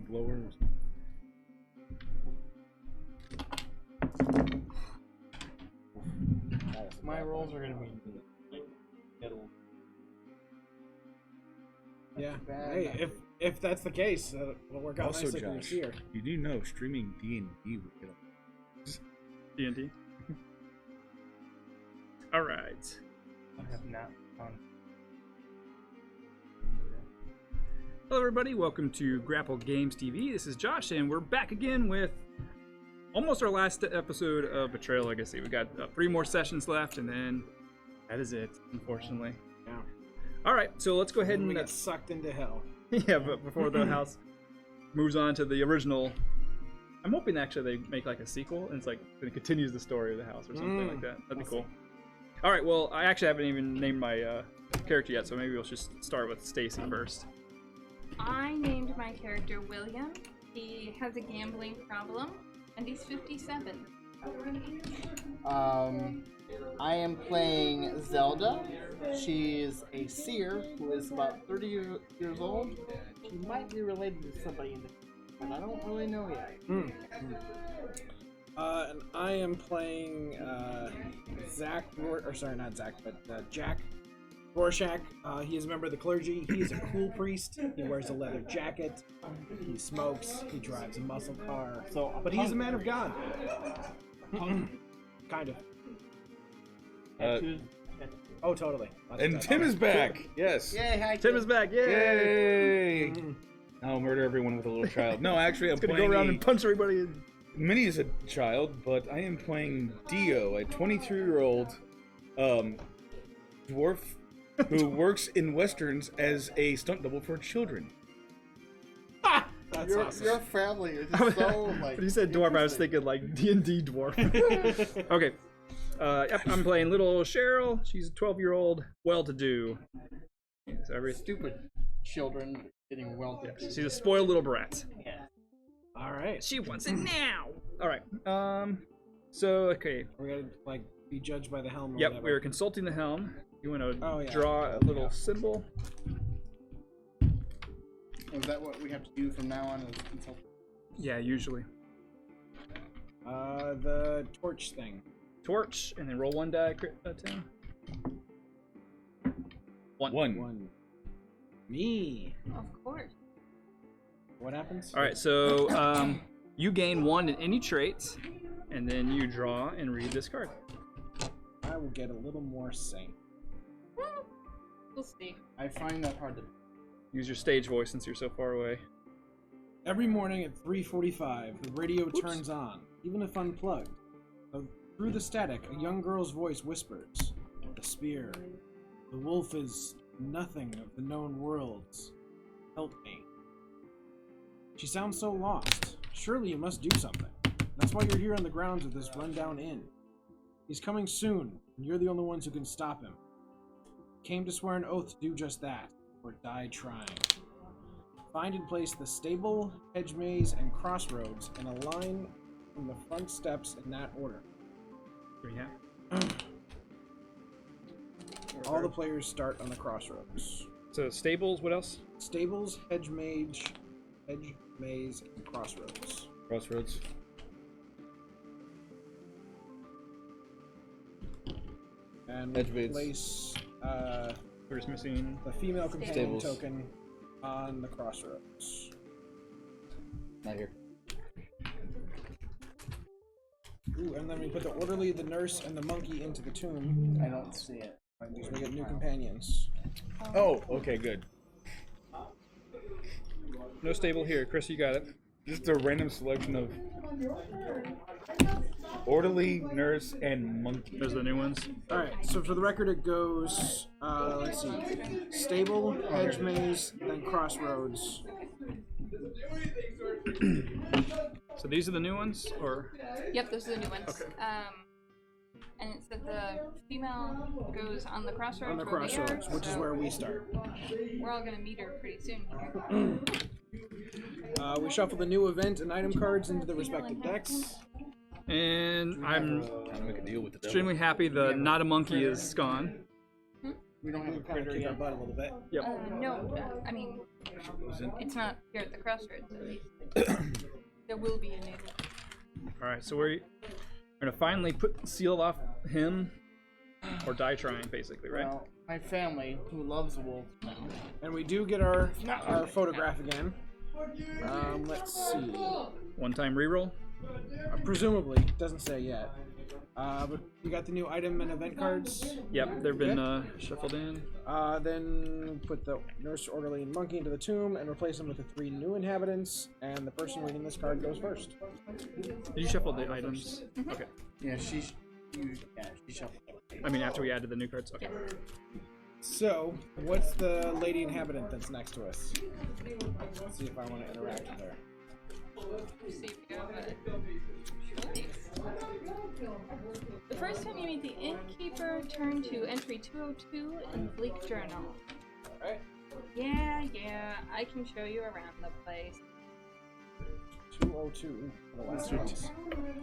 lower. My rolls are gonna be middle. Yeah. Hey, if that's the case, it'll work out Also, nicely for your Josh, seer. you do know streaming D&D would get D&D. All right. I have not found. Hello, everybody. Welcome to Grapple Games TV. This is Josh, and we're back again with almost our last episode of Betrayal Legacy. We got 3 more sessions left, and then that is it, unfortunately. Yeah. All right, so let's go ahead We and get sucked into hell. yeah, but before the house moves on to the original, I'm hoping actually they make like a sequel, and it's like it continues the story of the house or something like that. That'd be cool. All right, well, I actually haven't even named my character yet, so maybe we'll just start with Stacy first. I named my character William. He has a gambling problem, and he's 57. I am playing Zelda. She's a seer who is about 30 years old. She might be related to somebody in the but I don't really know yet. And I am playing Jack Rorschach. He is a member of the clergy. He is a cool priest. He wears a leather jacket. He smokes. He drives a muscle car. But he's a man of God. Kind of. Oh, totally. And Tim is back. Yes. Yay, hi, Tim is back. Yay! Yay! I'll murder everyone with a little child. No, actually, I'm Gonna playing go around and punch everybody. Minnie is a child, but I am playing Dio, a 23-year-old dwarf who works in westerns as a stunt double for children. That's your, awesome. your family is so like. When you said dwarf, I was thinking like D&D dwarf. Okay. Yep, I'm playing little Cheryl. She's a 12-year-old, well-to-do. So Stupid children getting wealthy. she's a spoiled little brat. Yeah. All right. She wants it now. All right. So okay. We're gonna like be judged by the helm. Or Yep, whatever. we're consulting the helm. You want to Oh, yeah. draw a little symbol? Is that what we have to do from now on? As consult? Yeah, usually. The torch thing. Torch, and then roll 1 die, Tim. 1. One. Me. Of course. What happens? All right, so you gain 1 in any trait, and then you draw and read this card. I will get a little more sane. We'll see. I find that hard to. Use your stage voice since you're so far away. Every morning at 3:45, the radio turns on, even if unplugged. Through the static, a young girl's voice whispers, "The spear. The wolf is nothing of the known worlds. Help me." She sounds so lost. Surely you must do something. That's why you're here on the grounds of this rundown inn. He's coming soon, and you're the only ones who can stop him. Came to swear an oath to do just that, or die trying. Find and place the stable, hedge maze, and crossroads in a line from the front steps in that order. Yeah. All the players start on the crossroads. So stables. What else? Stables, hedge maze, and crossroads. Crossroads. And Hedge maze. place We're just missing. the female companion Stables. token on the crossroads. Not here. Ooh, and then we put the orderly, the nurse, and the monkey into the tomb. I don't see it. So we get new companions. Oh, okay, good. No stable here. Chris, you got it. Just a random selection of orderly, nurse, and monkey. Those are the new ones. Alright, so for the record it goes, let's see, stable, hedge maze, then crossroads. So these are the new ones, or Yep, those are the new ones. Okay. And it said the female goes on the crossroads. On the where we are, crossroads, which is so where we start. we're all gonna meet her pretty soon here. We shuffle the new event and item cards into the respective decks. and I'm Trying to make a deal with the devil. extremely happy the not a monkey is gone. We don't have a Kind of critter kick our yet. butt a little bit. Yep. No, I mean, It's not here at the crossroads, at least. There will be a new one. All right, so we're gonna finally seal off him, or die trying, basically, right? Well, my family, who loves wolves now. And we do get our photograph again. Let's see. One-time reroll. Presumably, doesn't say yet. But you got the new item and event cards. Yep, they've been shuffled in. Then put the nurse, orderly, and monkey into the tomb and replace them with the 3 new inhabitants. And the person reading this card goes first. Did you shuffle the items? Okay. Yeah, she shuffled. I mean, after we added the new cards. Okay. So, what's the lady inhabitant that's next to us? Let's see if I want to interact with her. See if you have a choice. The first time you meet the innkeeper, turn to entry 202 in the Bleak Journal. Alright. Yeah, I can show you around the place. 202. For the last ones.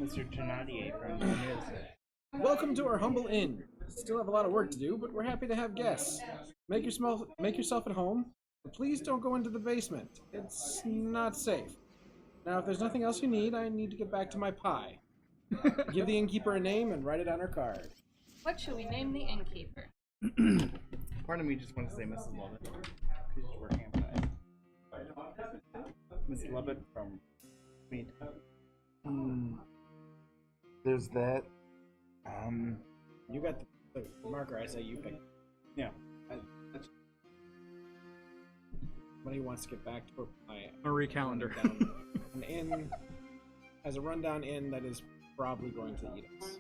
Mr. Thénardier from the music. Welcome to our humble inn. Still have a lot of work to do, but we're happy to have guests. Make yourself at home, but please don't go into the basement. It's not safe. Now, if there's nothing else you need, I need to get back to my pie. Give the innkeeper a name and write it on her card. What shall we name the innkeeper? Part of me just wants to say Mrs. Lovett. She's just working outside. Miss Lovett from Queen. There's that. You got the marker. I say you pick. Yeah. Somebody wants to get back to my Marie Calendar. An inn has a rundown inn that is probably going to eat us.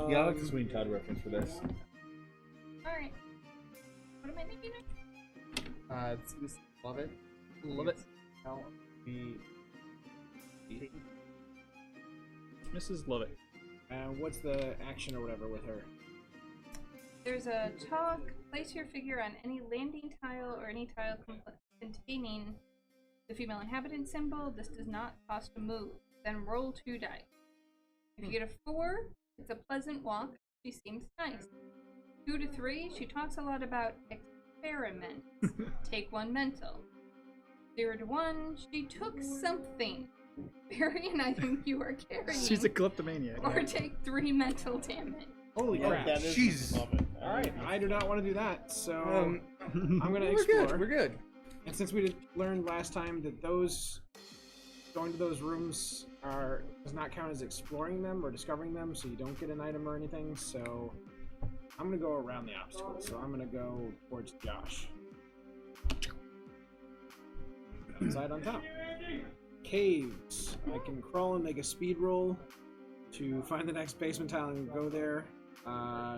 Yeah, I like the Sweeney Todd reference for this. Alright. What am I naming it? It's Miss Lovett. Lovett. Mrs. Lovett. What's the action or whatever with her? There's a talk. Place your figure on any landing tile or any tile containing the female inhabitant symbol. This does not cost a move. Then roll 2 dice. If you get a 4, it's a pleasant walk. She seems nice. 2 to 3, she talks a lot about experiments. Take 1 mental. 0 to 1, she took something. Bury an item you are carrying. She's a kleptomaniac. Or take 3 mental damage. Holy crap! That is Jesus. Miss Lovett. Alright, I do not want to do that, so I'm gonna We're explore. good. We're good. And since we learned last time that going to those rooms does not count as exploring them or discovering them, so you don't get an item or anything, so I'm gonna go around the obstacle. So I'm gonna go towards Josh. Outside on top. Caves. I can crawl and make a speed roll to find the next basement tile and go there.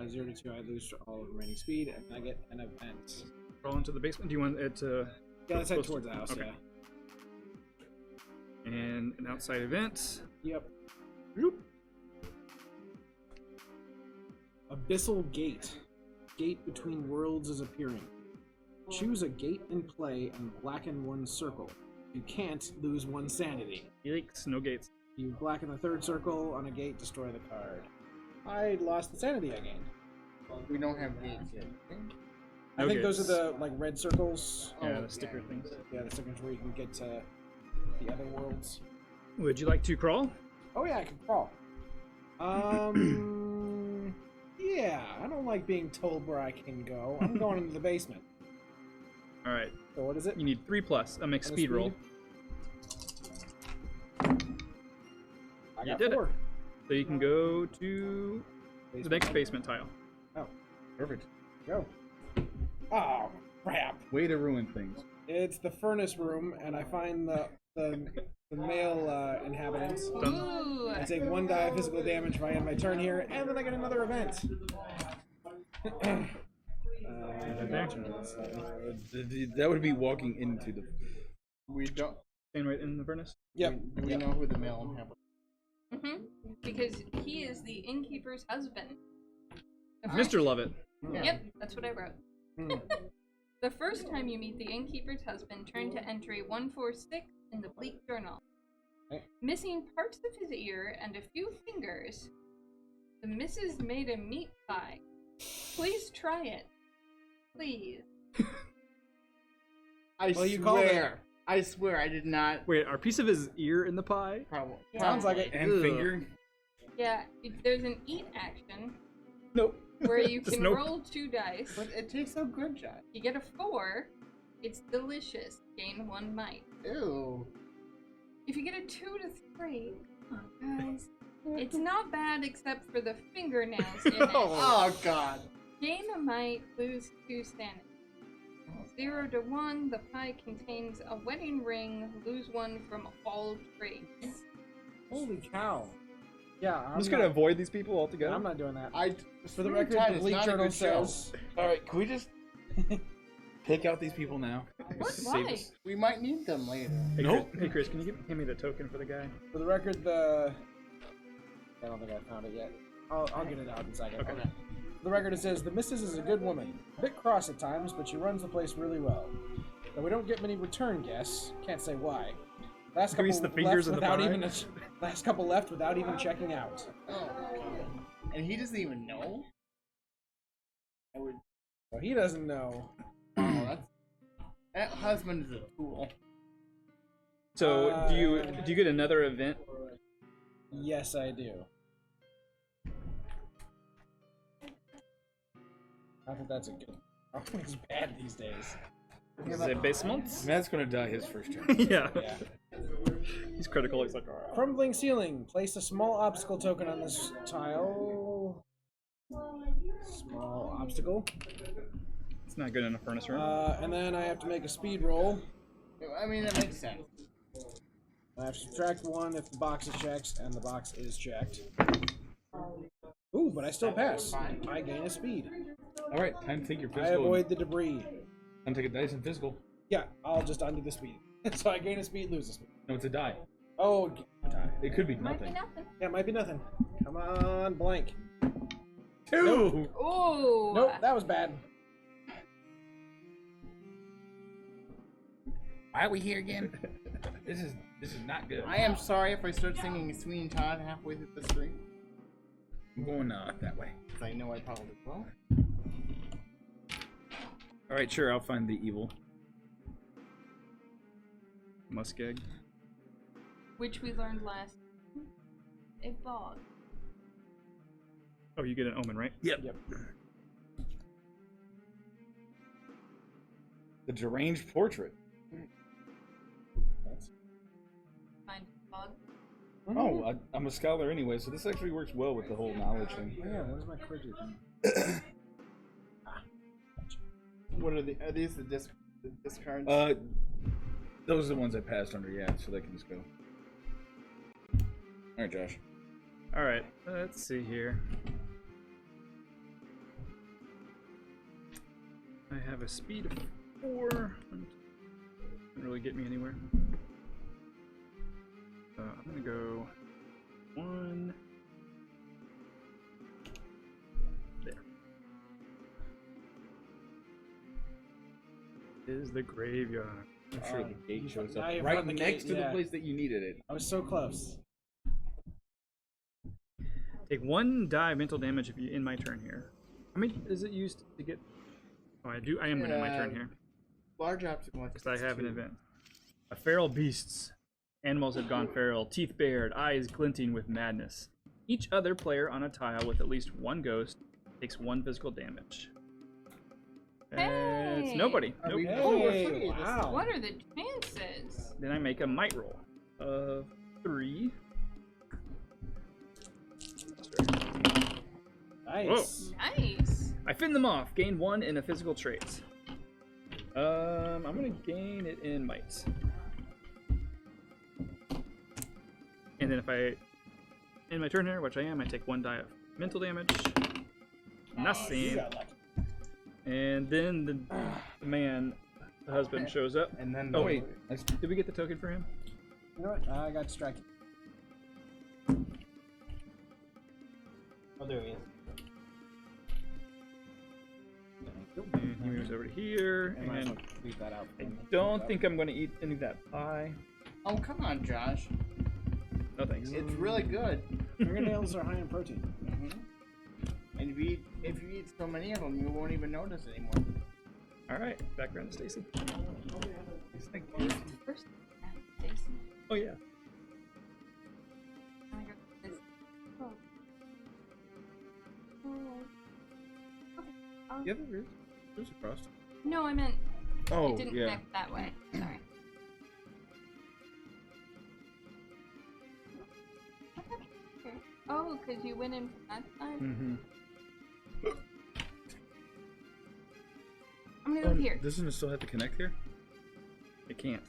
0 to 2, I lose all remaining speed, and I get an event. Roll into the basement. Do you want it to? Yeah, let's head towards the house, Okay. yeah. And an outside event. Yep. Yoop. Abyssal Gate. Gate between worlds is appearing. Choose a gate in play and blacken 1 circle. You can't lose 1 sanity. Yikes! No gates. You blacken the 3rd circle on a gate, destroy the card. I lost the sanity I gained. We don't have gates yet. I No think those gates. are the red circles. Yeah, the sticker things. Yeah, the stickers where you can get to the other worlds. Would you like to crawl? Oh yeah, I can crawl. Yeah, I don't like being told where I can go. I'm going into the basement. All right. So what is it? You need 3+. Make And a speed roll. I You got did it. 4. So you can go to the next basement tile. Oh, Perfect. go. Oh, crap. Way to ruin things. It's the furnace room, and I find the male inhabitants. Ooh. I take 1 die of physical damage if I end my turn here, and then I get another event. That would be walking into the. We don't. Stand right in the furnace. Yep. Do we know who the male inhabitant? Because he is the innkeeper's husband. Mr. Lovett. Yep, that's what I wrote. Hmm. The first time you meet the innkeeper's husband, turn to entry 146 in the Bleak Journal. Okay. Missing parts of his ear and a few fingers, the missus made a meat pie. Please try it. Please. Well, you called it. I swear I did not. Wait, are a piece of his ear in the pie? Probably. Sounds like it. And Ugh. finger. Yeah, there's an eat action Nope. where you Just can nope. roll 2 dice. But it tastes so good, Josh. You get a 4. It's delicious. Gain 1 might. Ew. If you get a 2 to 3, come on, guys. It's not bad except for the fingernails in it. Oh God. Gain a might, lose 2 sanity. 0 to 1, the pie contains a wedding ring, lose 1 from all traits. Holy cow. Yeah, I'm just gonna avoid these people Yeah, altogether. I'm not doing that. For the record, the Bleak Journal says. Alright, can we just take out these people now? What? Save Why? us. we might need them later. Hey, Nope. Chris, hey Chris, can you hand me the token for the guy? For the record, I don't think I found it yet. I'll get it out in a second. Okay. For the record, it says, the Missus is a good woman. A bit cross at times, but she runs the place really well. Though we don't get many return guests. Can't say why. Last couple Grease the fingers left in the without pie. even last couple left without even checking out. Oh, and he doesn't even know. I would. Well, he doesn't know. Oh, that husband is a fool. So do you get another event? Yes, I do. Not that that's a good. Always bad these days. Is it basements? Matt's gonna die his first turn. Yeah. Yeah. He's critical. He's like, alright. Crumbling ceiling. Place a small obstacle token on this tile. Small obstacle. It's not good in a furnace room. And then I have to make a speed roll. I mean, that makes sense. I have to subtract 1 if the box is checked, and the box is checked. Ooh, but I still pass. I gain a speed. Alright, time to take your I physical. avoid the debris. Time to take a dice and physical. Yeah, I'll just undo the speed. So I gain a speed, lose a speed. No, it's a die. Oh, die. It could be Might be nothing. nothing. Yeah, it might be nothing. Come on, blank. 2! Ooh. Nope, that was bad. Why are we here again? This is not good. I am sorry if I start singing Sweeney Todd halfway through the stream. I'm going that way. Because I know I probably will. Alright, sure, I'll find the evil. Muskeg. Which we learned last. A bog. Oh, you get an omen, right? Yep. Yep. The deranged portrait. Find a bog. Oh, I'm a scholar anyway, so this actually works well with the whole knowledge thing. Oh, yeah, where's my courage? What are these the discards? Those are the ones I passed under, yeah, so they can just go. Alright, Josh. Alright, let's see here. I have a speed of 4. Doesn't really get me anywhere. I'm gonna go 1. There. Is the graveyard. I'm sure the gate shows now up you've right run the next gate, to the yeah. place that you needed it. I was so close. Take 1 die mental damage if you in my turn here. How many is it used to get? Oh, I am gonna end my turn here Large obstacle. because I have an event. A feral beasts. Animals have gone feral, teeth bared, eyes glinting with madness. Each other player on a tile with at least 1 ghost takes 1 physical damage. It's Hey! nobody. Are Nope. we- Hey, Oh, we're free. wow. What are the chances? Then I make a might roll of 3. Nice. Nice. I fend them off. Gain 1 in a physical trait. I'm gonna gain it in might. And then if I end my turn here, which I am, I take 1 die of mental damage. You Nothing. got lucky. And then the man, the husband, shows up. And then Oh wait, did we get the token for him? You know what? I got distracted. Oh, there he is. And he moves over to here. I might as And well leave that out. I don't think I'm going to eat any of that pie. Oh, come on, Josh. No thanks. It's really good. Fingernails are high in protein. And if you eat so many of them, you won't even notice anymore. All right, back around to Stacy. First, Stacy. Oh yeah. I'm gonna go to this. Oh. Okay. Yeah, there is. There's a cross. No, I meant Oh, it didn't yeah. connect that way. Sorry. Oh, because you went in from that side? Mm-hmm. I'm gonna go here. Doesn't it still have to connect here? It can't.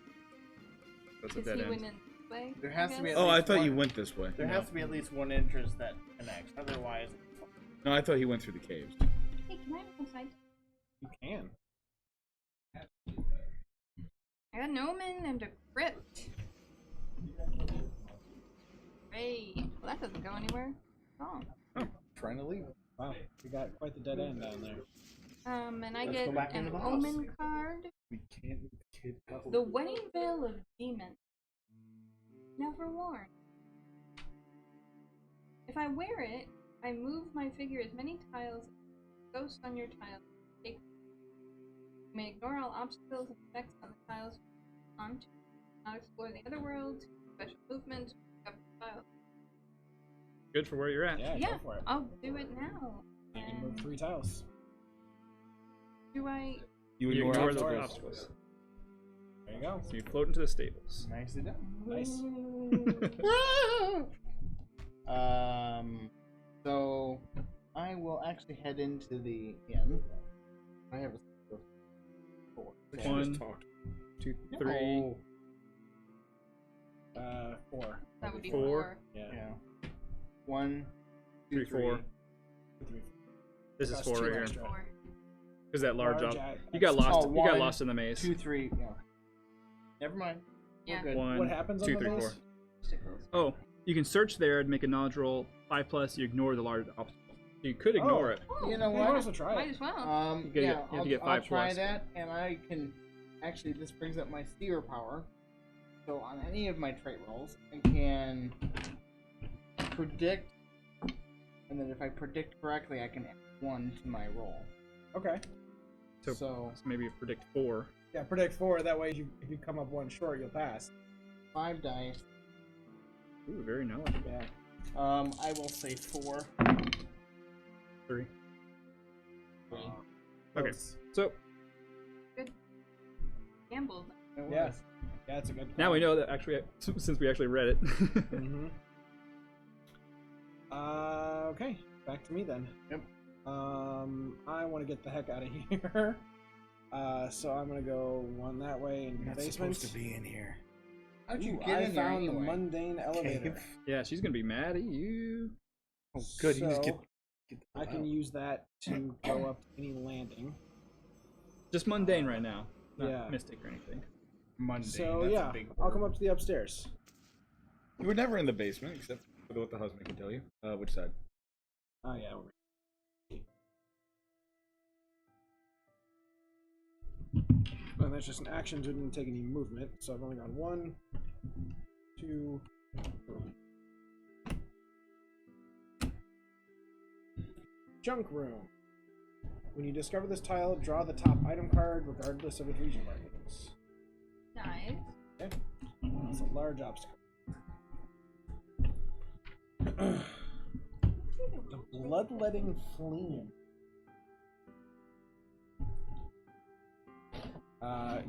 That's a Because dead he end. went in this way. There has to be guess? at Oh, I least thought one- you went this way. There has to be at least one entrance that connects. Otherwise, No, I thought he went through the caves. Hey, can I come inside? You can. I got an omen and a crypt. Great. Well, that doesn't go anywhere. Oh. Trying to leave. Wow, you got quite the dead end down there. And I Let's get go back an into the omen card. We can't kid couple. The Wedding Veil of Demons. Never worn. If I wear it, I move my figure as many tiles as ghosts on your tile. You may ignore all obstacles and effects on the tiles onto. Not explore the other world, special movement, up the tile. Good for where you're at. Yeah, Yeah, go for it. I'll do it now. You can move And 3 tiles. do I? You You ignore ignore the obstacles. obstacles. There you go. So you float into the stables. nicely done. Nice. So I will actually head into the inn. I have a 4. We One. just talked. 2, 3. 4. That would be 4. 4. Yeah. Yeah. 1, 3, 4. 3. This is Cost 4 2 right here. extra. 4. Because that large Large up. eye- You got that's- lost. Oh, You got one, lost in the maze. 2, 3. Yeah. Never mind. Yeah. We're good. 1, What happens 2, on the 3, maze? 4. Obstacles. Oh, you can search there and make a knowledge roll 5+. You ignore the large obstacle. You could ignore it. Oh, You know You what? might as well try might it. as well. You gotta Yeah, get- you have to get I'll 5 try plus. that, and I can actually. This brings up my seer power. So on any of my trait rolls, I can predict, and then if I predict correctly, I can add 1 to my roll. Okay. So, So maybe predict 4. Yeah, predict 4. That way, if you come up 1 short, you'll pass. 5 dice. Ooh, very knowledgeable. Yeah. I will say 4. 3. 3. Okay. Close. So Gambled. It Yeah. was. Yeah, it's a good. now we know that actually, since we actually read it. Mm-hmm. Okay, back to me then. Yep. I want to get the heck out of here. So I'm gonna go 1 that way in the basement. be in here. How'd you Ooh, get I in there found the anyway? mundane elevator. Cave. Yeah, she's gonna be mad at you. Oh, good. You just So, get I can use that to go up to any landing. Just mundane right now, not Yeah. mystic or anything. Monday. So That's yeah, a big I'll word. come up to the upstairs. You were never in the basement, except for what the husband can tell you. Which side? Oh yeah. And that's just an action, didn't take any movement, so I've only gone 1, 2, 3. Junk room. When you discover this tile, draw the top item card regardless of its region markings. Nice. Okay. It's a large obstacle. The bloodletting flame.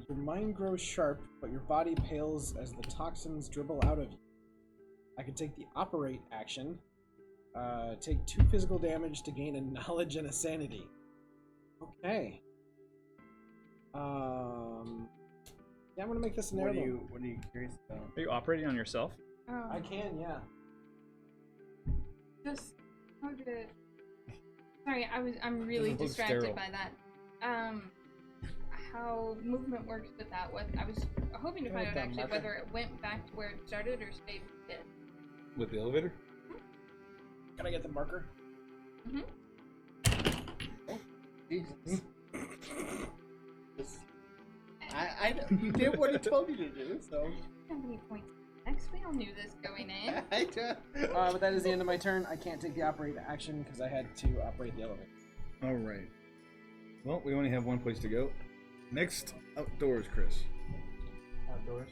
Your mind grows sharp, but your body pales as the toxins dribble out of you. I can take the operate action. Take 2 physical damage to gain a knowledge and a sanity. Okay. Yeah, I'm gonna make this an What are heirloom. you curious about? Are you operating on yourself? Oh, I can, yeah. just how to. Sorry, I'm really Doesn't look distracted sterile. by that. How movement works with that? What I was hoping to Can I find out get that actually marker? whether it went back to where it started or stayed where it With the elevator? Can I get the marker? did. Jesus. You did what he told you to do, so. How many points? Next, we all knew this going in. I do. But that is the end of my turn. I can't take the operate action because I had to operate the elevator. All right. Well, we only have one place to go. Next, outdoors, Chris. Outdoors.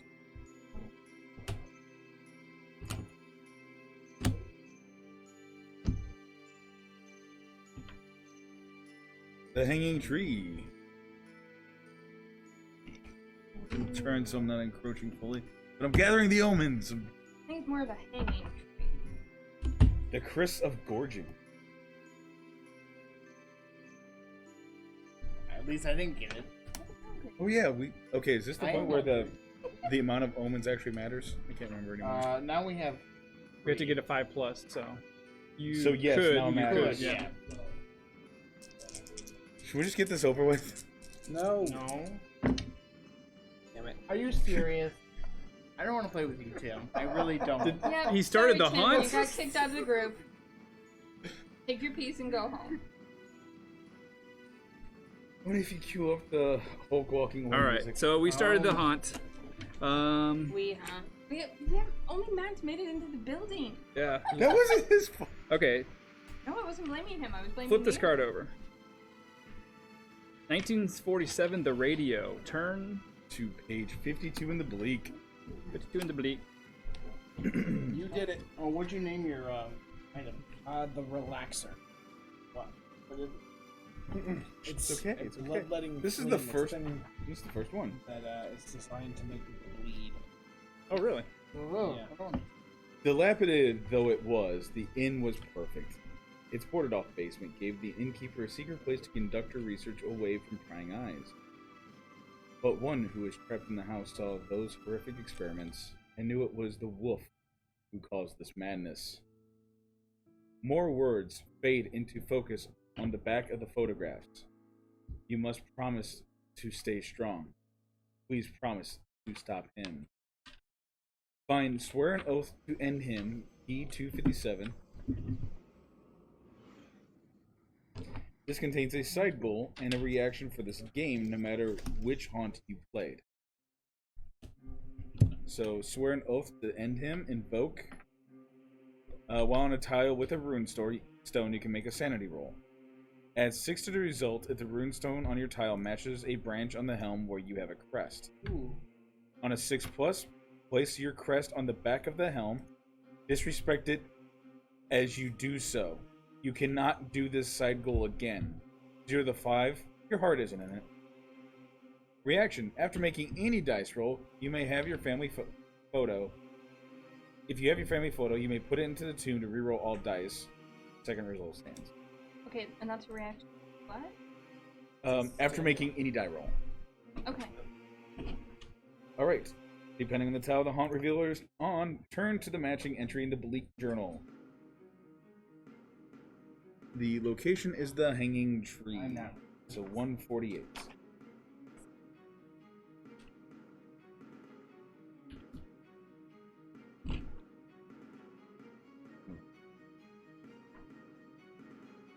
The hanging tree. Turn so I'm not encroaching fully, but I'm gathering the omens. I think it's more of a hanging tree. The Chris of gorging. At least I didn't get it. Oh yeah, okay. Is this the I point am where not- the amount of omens actually matters? I can't remember anymore. Now we have. We have to get a 5+, so you So yes, could, now it you matters. could, yeah. Should we just get this over with? No. No. Damn it. Are you serious? I don't want to play with you, Tim. I really don't. Yeah, He started sorry, the Tim, hunt? You got kicked out of the group. Take your piece and go home. What if you cue up the Hulk walking? All right, so we started the hunt. We have only Max made it into the building. Yeah. That wasn't his fault. Okay, No, I wasn't blaming him. I was blaming flip this you. card over. 1947, the radio. Turn To page 52 in the bleak. 52 in the bleak. You did it. Oh, what'd you name your item? The relaxer. What? What is it? It's okay, It's it's okay. bloodletting. This is clean. the It's first. thing This is the first one. that is designed to make people bleed. Oh, really? Whoa, Yeah. hold on. Dilapidated though it was, the inn was perfect. Its boarded-off basement gave the innkeeper a secret place to conduct her research away from prying eyes. But one who was trapped in the house saw those horrific experiments and knew it was the wolf who caused this madness. More words fade into focus on the back of the photographs. You must promise to stay strong. Please promise to stop him. Find swear an oath to end him, E257. This contains a side goal and a reaction for this game no matter which haunt you played. So, swear an oath to end him, invoke. While on a tile with a runestone, you can make a sanity roll. Add 6 to the result if the runestone on your tile matches a branch on the helm where you have a crest. Ooh. On a 6+, place your crest on the back of the helm. Disrespect it as you do so. You cannot do this side goal again. 0 to 5, your heart isn't in it. Reaction. After making any dice roll, you may have your family photo. If you have your family photo, you may put it into the tomb to reroll all dice. Second result stands. Okay, and that's a reaction. What? After making any die roll. Okay. Alright. Depending on the tile the haunt revealer is on, turn to the matching entry in the Bleak Journal. The location is the Hanging Tree. I know. So 148.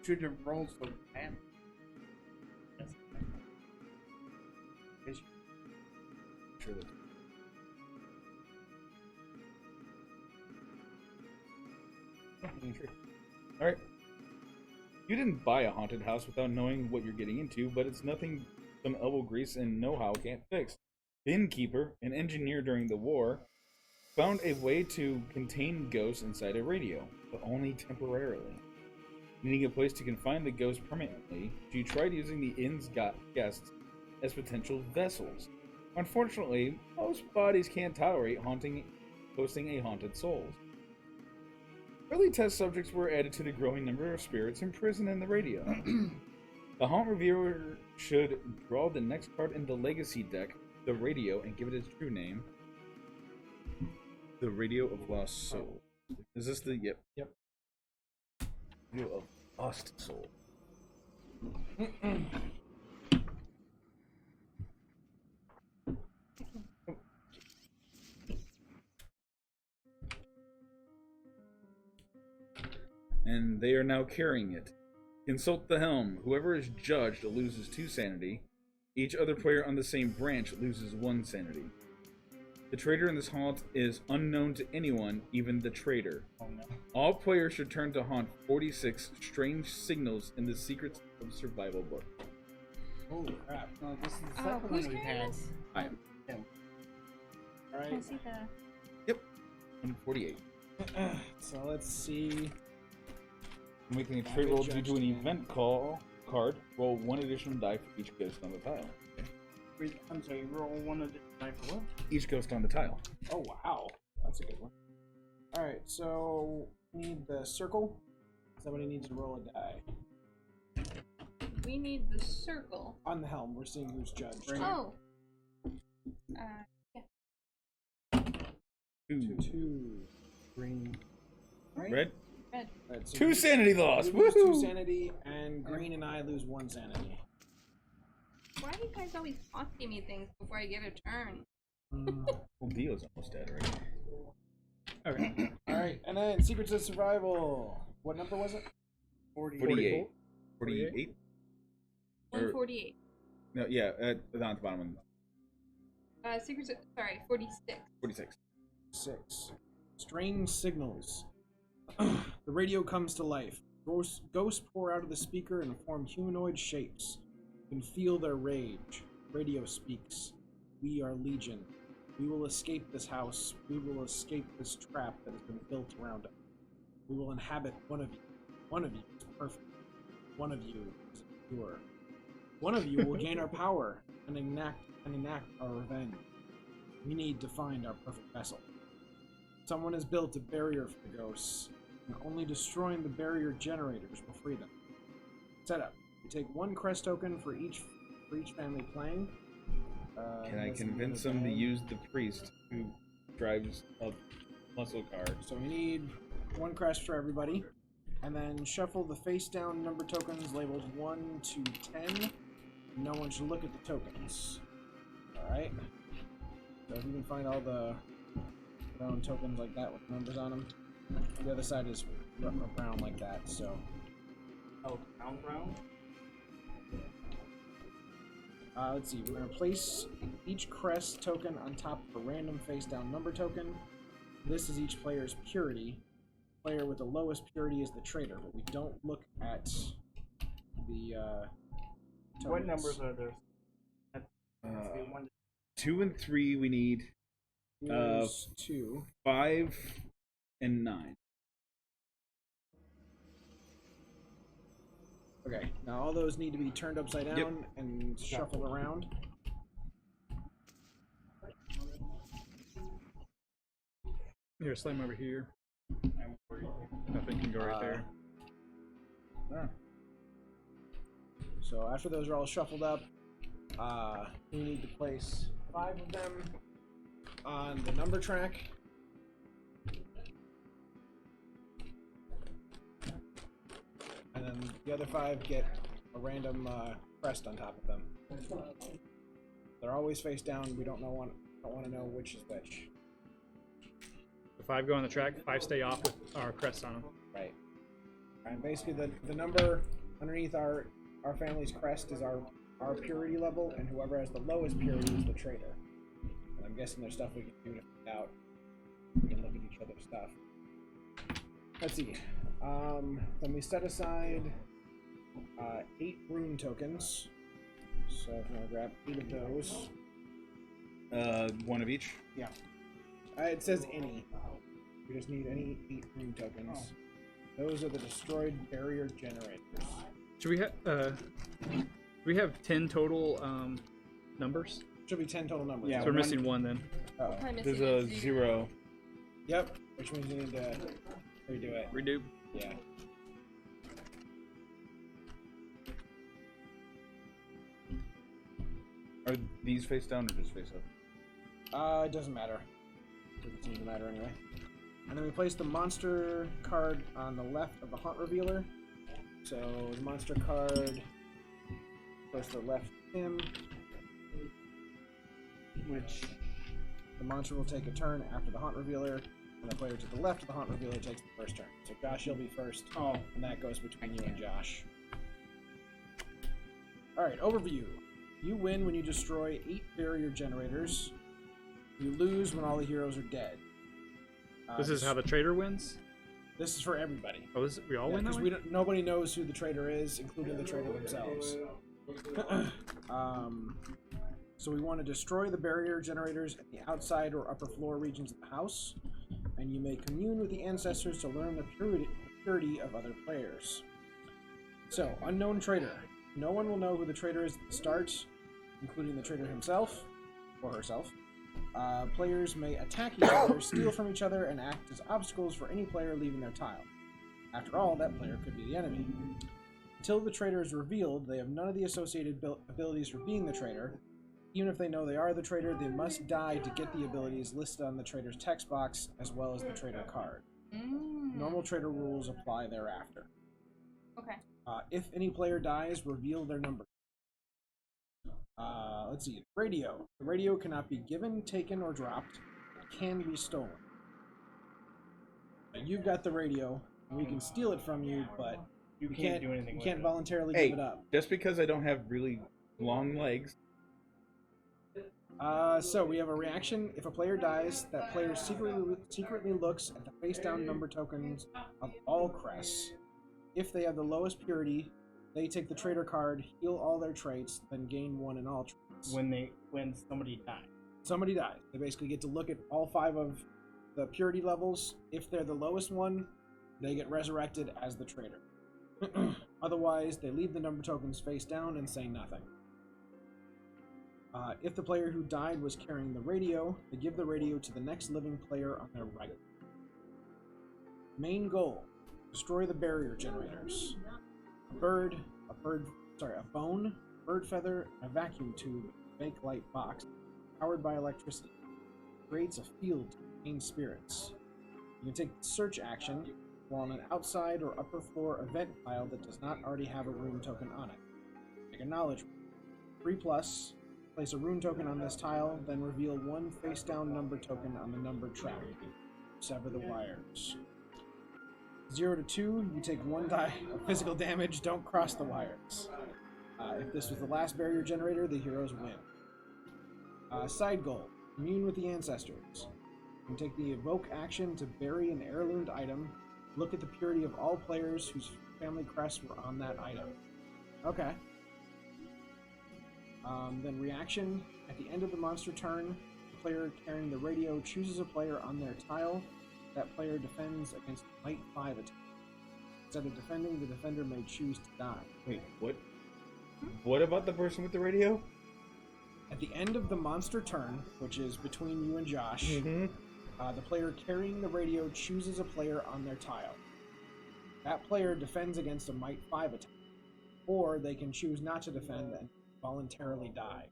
Should have rolled so bad. Yes. Sure that. Oh, Hanging Tree. Alright. You didn't buy a haunted house without knowing what you're getting into, but it's nothing some elbow grease and know-how can't fix. The innkeeper, an engineer during the war, found a way to contain ghosts inside a radio, but only temporarily. Needing a place to confine the ghosts permanently, she tried using the inn's guests as potential vessels. Unfortunately, most bodies can't tolerate hosting a haunted soul. Early test subjects were added to the growing number of spirits imprisoned in the radio. The haunt reviewer should draw the next card in the legacy deck, the radio, and give it its true name. The Radio of Lost Soul. Is this the... Yep. Yep. Radio of Lost Soul. And they are now carrying it. Consult the helm. Whoever is judged loses 2 sanity. Each other player on the same branch loses 1 sanity. The traitor in this haunt is unknown to anyone, even the traitor. Oh no. All players should turn to haunt 46 strange signals in the Secrets of Survival book. Holy crap. No, this is the Oh, second who's one we've carrying had. this? I am. All Can I right. see the? 148. So let's see. Making a Yeah, trade good roll due to an judge, event call card. Roll one additional die for each ghost on the tile. I'm sorry, roll one additional die for what? Each ghost on the tile. Oh wow, that's a good one. All right, so we need the circle. Somebody needs to roll a die We need the circle. on the helm. We're seeing who's judged. Oh. Two. Two green. Right? Red. Red. Red. So Two you- sanity loss. you lose 2 Woohoo! sanity, and green and I lose 1 sanity. Why do you guys always costing me things before I get a turn? Well, Dio's almost dead, right? Okay. All right, and then Secrets of Survival. What number was it? 48. 48? 148. No, yeah, down at the bottom. Sorry, 46. 46. 6. Strange signals. The radio comes to life. Ghosts pour out of the speaker and form humanoid shapes. You can feel their rage. Radio speaks. We are Legion. We will escape this house. We will escape this trap that has been built around us. We will inhabit one of you. One of you is perfect. One of you is pure. One of you will gain our power and enact our revenge. We need to find our perfect vessel. Someone has built a barrier for the ghosts, and only destroying the barrier generators will free them. Setup. You take 1 crest token for each family playing. Can I that's convince another them to bag. use the priest who drives a muscle car? So we need 1 crest for everybody, and then shuffle the face down number tokens labeled 1 to 10. No one should look at the tokens. Alright? So if you can find all the brown tokens like that with numbers on them. The other side is brown like that, so. Oh, brown? Let's see, we're going to place each crest token on top of a random face down number token. This is each player's purity. Player with the lowest purity is the traitor, but we don't look at the tokens. What numbers are there? Uh, One. 2 and 3 we need. Here's 2. 5 and 9. Okay, now all those need to be turned upside down Yep. and shuffled around. Here, slam over here. Nothing can go right there. So after those are all shuffled up, we need to place 5 of them on the number track. And then the other 5 get a random crest on top of them. They're always face down. We don't want to know which is which. The 5 go on the track, 5 stay off with our crests on them. Right. And basically the number underneath our family's crest is our purity level, and whoever has the lowest purity is the traitor. And I'm guessing there's stuff we can do to find out. We can look at each other's stuff. Let's see. Then we set aside 8 rune tokens. So if you want to grab 8 of those. 1 of each. Yeah. It says any. We just need any 8 rune tokens. Those are the destroyed barrier generators. Should we have 10 total numbers? Should be 10 total numbers. Yeah, So we're missing 1 then. Uh-oh. I'm There's missing a 0. Yep, which means you need to redo it. Redo. Yeah. Are these face down or just face up? It doesn't matter. Doesn't seem to matter anyway. And then we place the monster card on the left of the haunt revealer. So the monster card goes to the left of him. Which the monster will take a turn after the haunt revealer, and the player to the left of the haunt revealer takes the first turn. So Josh, you'll be first. Oh. And that goes between you and Josh. Alright, overview. You win when you destroy 8 barrier generators. You lose when all the heroes are dead. This is how the traitor wins? This is for everybody. Oh, we all win that Because way? nobody knows who the traitor is, including the traitor themselves. So we want to destroy the barrier generators at the outside or upper floor regions of the house, and you may commune with the ancestors to learn the purity of other players. So, unknown traitor. No one will know who the traitor is at the start, including the traitor himself or herself. Players may attack each other, steal from each other, and act as obstacles for any player leaving their tile. After all, that player could be the enemy. Until the traitor is revealed, they have none of the associated abilities for being the traitor. Even if they know they are the traitor, they must die to get the abilities listed on the traitor's text box, as well as the traitor card. Normal traitor rules apply thereafter. Okay. If any player dies, reveal their number. Let's see. Radio. The radio cannot be given, taken, or dropped. It can be stolen. Now, you've got the radio, and we can steal it from you, but You can't do anything You with can't it. voluntarily Hey, give it up. just because I don't have really long legs. So we have a reaction. If a player dies, that player secretly looks at the face-down number tokens of all crests. If they have the lowest purity, they take the traitor card, heal all their traits, then gain 1 in all traits. When somebody dies. Somebody dies, they basically get to look at all 5 of the purity levels. If they're the lowest one, they get resurrected as the traitor. Otherwise, they leave the number tokens face down and say nothing. If the player who died was carrying the radio, they give the radio to the next living player on their right. Main goal: destroy the barrier generators. A bone, bird feather, a vacuum tube, a fake light box, powered by electricity, creates a field to contain spirits. You can take the search action while on an outside or upper floor event tile that does not already have a rune token on it. Make a knowledge roll. 3+. Place a rune token on this tile, then reveal 1 face-down number token on the number track. Sever the wires. 0 to 2, you take 1 die of physical damage, don't cross the wires. If this was the last barrier generator, the heroes win. Side goal: commune with the ancestors. You can take the evoke action to bury an heirloomed item. Look at the purity of all players whose family crests were on that item. Okay. Then reaction: at the end of the monster turn, the player carrying the radio chooses a player on their tile. That player defends against a Might 5 attack. Instead of defending, the defender may choose to die. Wait, what? What about the person with the radio? At the end of the monster turn, which is between you and Josh, the player carrying the radio chooses a player on their tile. That player defends against a Might 5 attack, or they can choose not to defend and voluntarily die.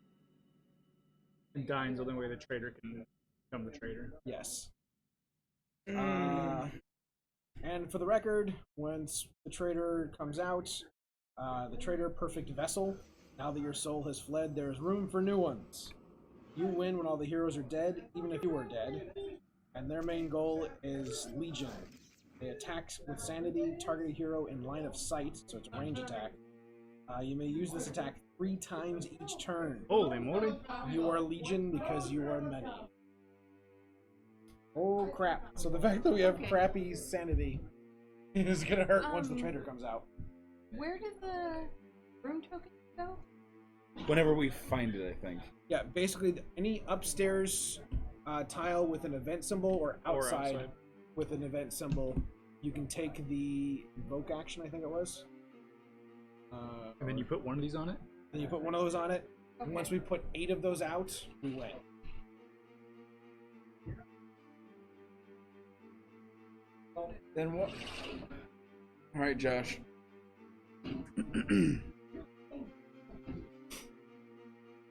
And dying's the only way the traitor can become the traitor. Yes. And for the record, once the traitor comes out, the traitor perfect vessel. Now that your soul has fled, there is room for new ones. You win when all the heroes are dead, even if you are dead. And their main goal is Legion. They attack with Sanity, target a hero in line of sight, so it's a range attack. You may use this attack 3 times each turn. Holy moly. You are Legion because you are many. Oh crap. So the fact that we have crappy Sanity is gonna hurt once the traitor comes out. Where did the room token go? Whenever we find it, I think. Yeah, basically any upstairs tile with an event symbol or outside with an event symbol, you can take the invoke action, I think it was. And then you put one of these on it? Then you put one of those on it. Okay. And once we put 8 of those out, we win. Then what? All right, Josh.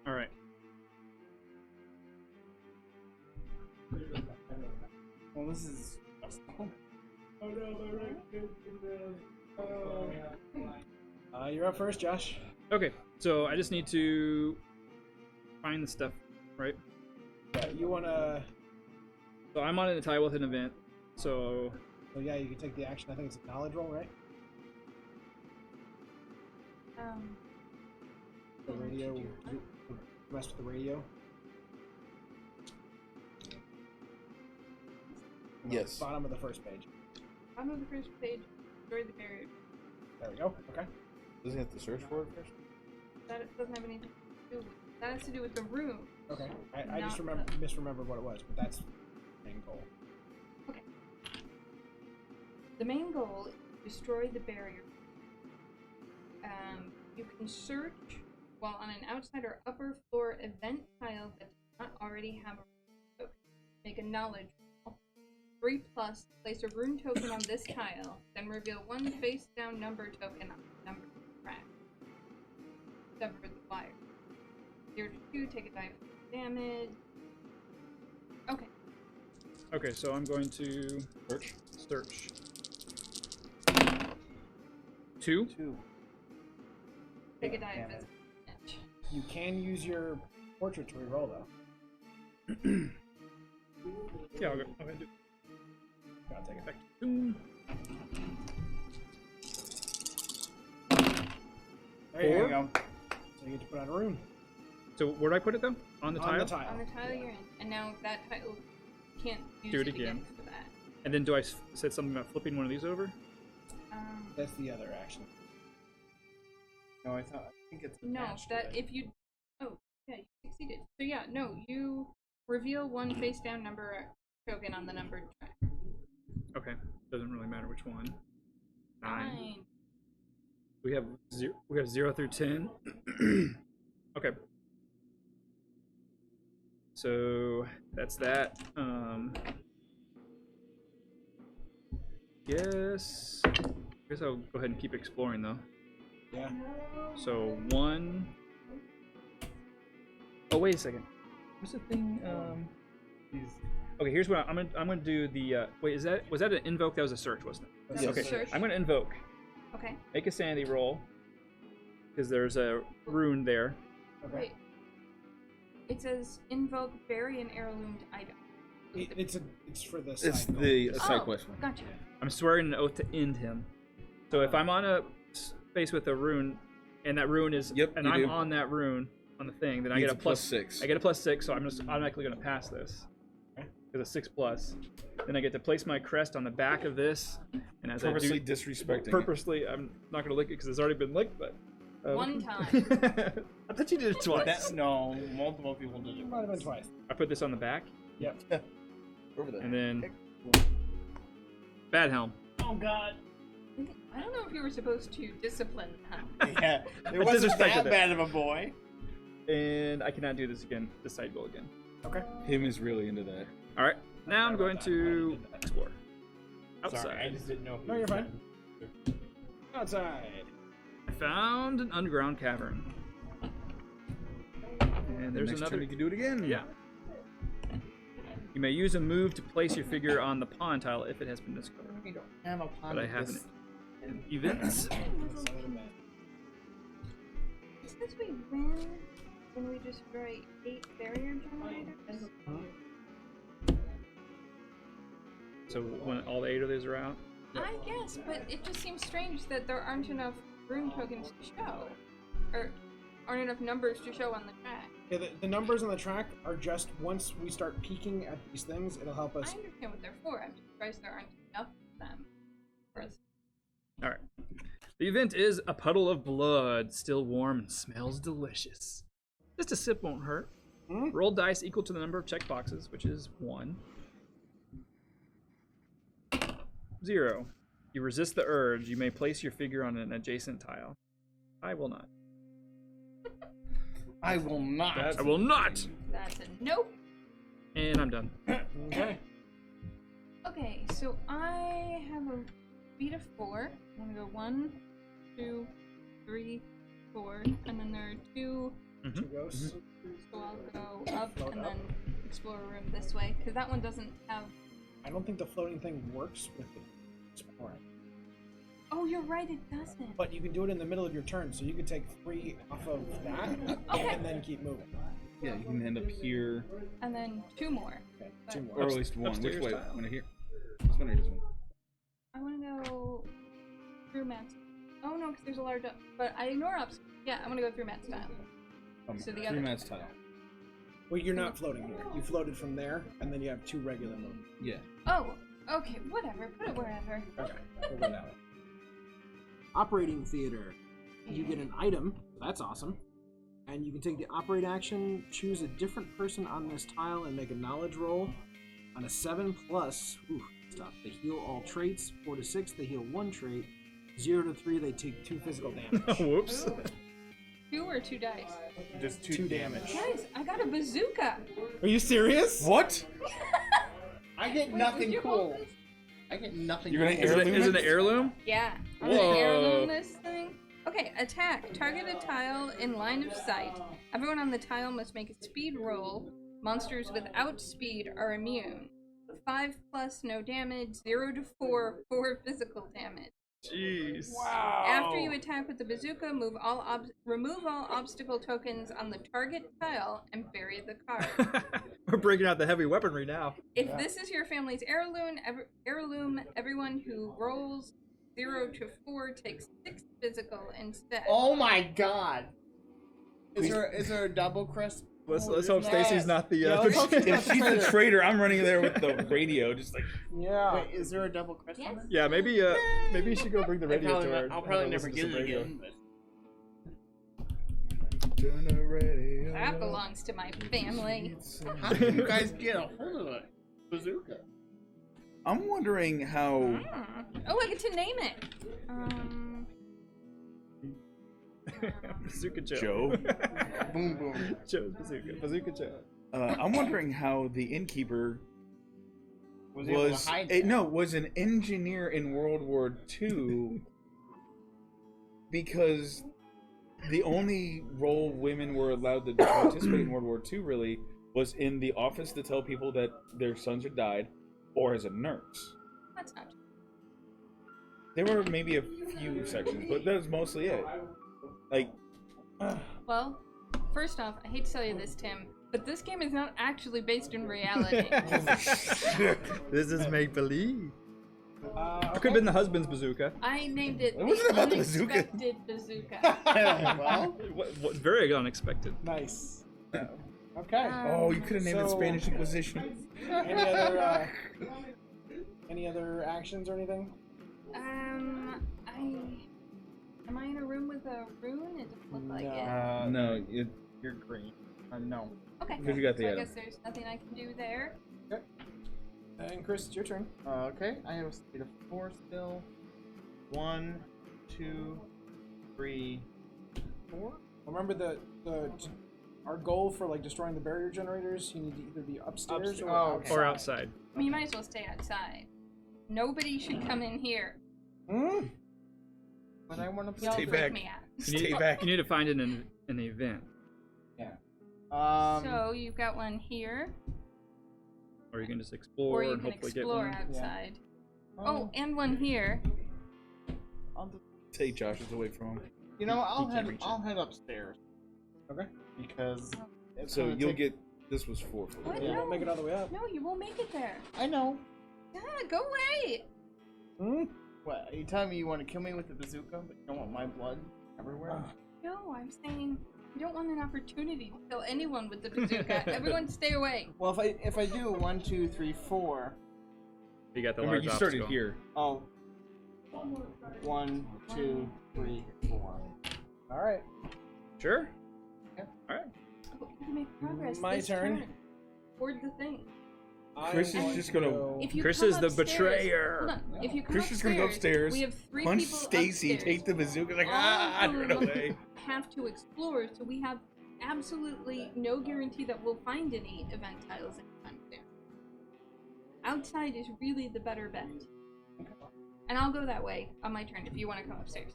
All right. Well, this is. You're up first, Josh. Okay, so I just need to find the stuff, right? Yeah, you wanna. So I'm on a tile with an event, so So yeah, you can take the action. I think it's a knowledge roll, right? The radio. Mess with the radio. Yes. Bottom of the first page. Bottom of the first page, destroy the barrier. There we go. Okay. Doesn't he have to search for it first? That doesn't have anything to do with. That has to do with the room. Okay. I just Not misremembered what it was, but that's the main goal. Okay. The main goal is to destroy the barrier. You can search while on an outside or upper floor event tile that does not already have a rune token. Make a knowledge roll. 3+, place a rune token on this tile, then reveal one face down number token on the number track. Sever the wire. 0 to 2, take a die for damage. Okay. Okay, so I'm going to search. 2. 2. Take a die Damn of it. physical damage. You can use your portrait to reroll though. Yeah, I'll go ahead and do Gotta take it. effect 2. There you 4. go. So you get to put on a rune. So where do I put it though? On the On tile? the tile. On the tile you're in. And now that tile can't use Do it it again again. for that. And then do I said something about flipping one of these over? That's the other action. No, I think it's No, attached to that it. if you. Oh, yeah, you succeeded. So yeah, no, you reveal one face down number token on the numbered track. Okay, doesn't really matter which one. 9. 9. We have 0 through 10. Okay. So that's that. Guess I'll go ahead and keep exploring though. Yeah. So 1. Oh wait a second. What's the thing? Okay, here's what I'm gonna do. The wait, was that an invoke? That was a search, wasn't it? That's a Okay, search. I'm gonna invoke. Okay. Make a sanity roll because there's a rune there. Okay. Wait. It says invoke bury an heirloomed item. It's for the It's side the goal. side quest one. Gotcha. I'm swearing an oath to end him. So if I'm on a space with a rune, and that rune is, Yep, and you I'm do. on that rune on the thing, then I Needs get a a +6. I get a +6, so I'm just automatically going to pass this. Okay. Because a 6+. Then I get to place my crest on the back of this, and as Purposely I do, disrespecting it. purposely, I'm not going to lick it because it's already been licked, but. One time. I thought you did it twice. No, multiple people did It it. might have been twice. I put this on the back, Yep. Over there. and then bad helm. Oh god. I don't know if you were supposed to discipline them. Yeah, I it wasn't disrespected that it. bad of a boy. And I cannot do this again. This side goal again. Okay. Him is really into that. All right. Now I'm going to explore. Outside. Sorry, I just didn't know. If No, you you're were fine. Outside. I found an underground cavern. And there's Next another. turn you can do it again. Yeah. You may use a move to place your figure on the pawn tile if it has been discovered. We don't have a pond But I with haven't. this. Events. Since we win, when we destroy 8 barrier generators. So when all the 8 of these are out. I guess, but it just seems strange that there aren't enough rune tokens to show. Or aren't enough numbers to show on the track. Yeah, the numbers on the track are just once we start peeking at these things, it'll help I us. understand what they're for. I'm just surprised there aren't enough of them. For us. All right. The event is a puddle of blood, still warm and smells delicious. Just a sip won't hurt. Hmm? Roll dice equal to the number of check boxes, which is 1. 0. You resist the urge. You may place your figure on an adjacent tile. I will not. I will not. I will not! That's a nope. And I'm done. Okay. Okay, so I have a speed of 4. I'm gonna go 1, 2, 3, 4, and then there are 2. Two ghosts. So I'll go up and then explore a room this way, because that one doesn't have. I don't think the floating thing works with the exploring. Oh, you're right, it doesn't. But you can do it in the middle of your turn, so you could take 3 off of that Okay. and then keep moving. Yeah, you can end up here, And then 2 more. Okay, But- 2 or more. at least one. Which Upstairs way? tile. I want to hear. This one or this one? I want to go through Matt's. Oh no, because there's a large up. But I ignore ups. Yeah, I'm gonna go through Matt's tile. So the Three other- Matt's tile. Well, you're not floating here. You floated from there, and then you have 2 regular movements. Yeah. Oh, Okay, whatever. Put it wherever. Okay, we'll go that way. Operating theater. You get an item. That's awesome. And you can take the operate action, choose a different person on this tile, and make a knowledge roll. On a 7+, ooh, stuff. They heal all traits. 4 to 6, they heal 1 trait. 0 to 3, they take 2 physical damage. Whoops. 2 or 2 dice? Just 2 damage. Guys, I got a bazooka. Are you serious? What? I get Wait, nothing would you cool. hold this? I get nothing You're gonna cool. heirloom Is it an heirloom? Yeah. I'm Whoa. gonna heirloom this thing. Okay, attack. Target a tile in line of sight. Everyone on the tile must make a speed roll. Monsters without speed are immune. 5+, no damage. 0 to 4, 4 physical damage. Jeez. Wow. After you attack with the bazooka, remove all obstacle tokens on the target tile and bury the card. We're breaking out the heavy weaponry now. If this is your family's heirloom, everyone who rolls 0 to 4 takes 6 physical instead. Oh my god! Is there a double crest? Let's hope Stacy's not the. Yeah, let's hope If she's the traitor, I'm running there with the radio, just like. Yeah. Wait, is there a double crest? Yes. on it? Yeah, maybe you should go bring the radio to her. I'll probably have her never listen to get some it radio. again. Turn the radio. That belongs to my family. But how did you guys get a hold of it? Bazooka. I'm wondering how. Oh, I get to name it. Bazooka Joe. Joe. Boom boom. Joe's Bazooka. Bazooka Joe. I'm wondering how the innkeeper Was able to hide that? was an engineer in World War II because the only role women were allowed to participate in World War II really was in the office to tell people that their sons had died, or as a nurse. That's not true. There were maybe a few sections, but that was mostly it. Like, Well, first off, I hate to tell you this, Tim, but this game is not actually based in reality. This is make believe. Okay. Could have been the husband's bazooka. I named it It wasn't the about the bazooka. Unexpected Bazooka. Well, What, very unexpected. Nice. Okay. oh, you could have named it So- Spanish Inquisition. Any other actions or anything? Am I in a room with a rune? It doesn't look like it. No, you're green. No. Okay. because you got the So I item. guess there's nothing I can do there. And Chris, it's your turn. Okay, I have a speed of 4 still. 1, 2, 3, 4. Remember our goal for like destroying the barrier generators. You need to either be upstairs or Oh, outside. Or outside. I mean, you might as well stay outside. Nobody should come in here. Hmm? But I want to Y'all Stay freak back. me out. Stay back. You need to find it in an event, So you've got one here, or you can just explore or you and can hopefully explore get one. outside. Oh, and one here. I'll just, Take Josh's away from him. you know, He can't reach it. I'll head upstairs. Okay. Because it's So gonna you'll take- get. This was 4 for What? you. Yeah, won't make it all the way up. No, you won't make it there. I know. Yeah, go away. Hmm? What? Are you telling me you want to kill me with the bazooka, but you don't want my blood everywhere? No, I'm saying you don't want an opportunity to kill anyone with the bazooka. Everyone stay away. Well, if I do 1, 2, 3, 4. You got the Remember, large you started obstacle. here. Oh. 1, 2, 3, 4. All right. Sure. Okay. All right. Oh, you can make progress. My this turn. Toward the thing. Chris I'm is going just to gonna- go- If you Chris come is the upstairs- betrayer. Hold on. If you come Chris is gonna go upstairs, we have 3 punch people Stacy, upstairs. take the bazooka, like, All ah, of run them away. have to explore, so we have absolutely no guarantee that we'll find any event tiles anytime soon. Outside is really the better bet. And I'll go that way on my turn if you want to come upstairs.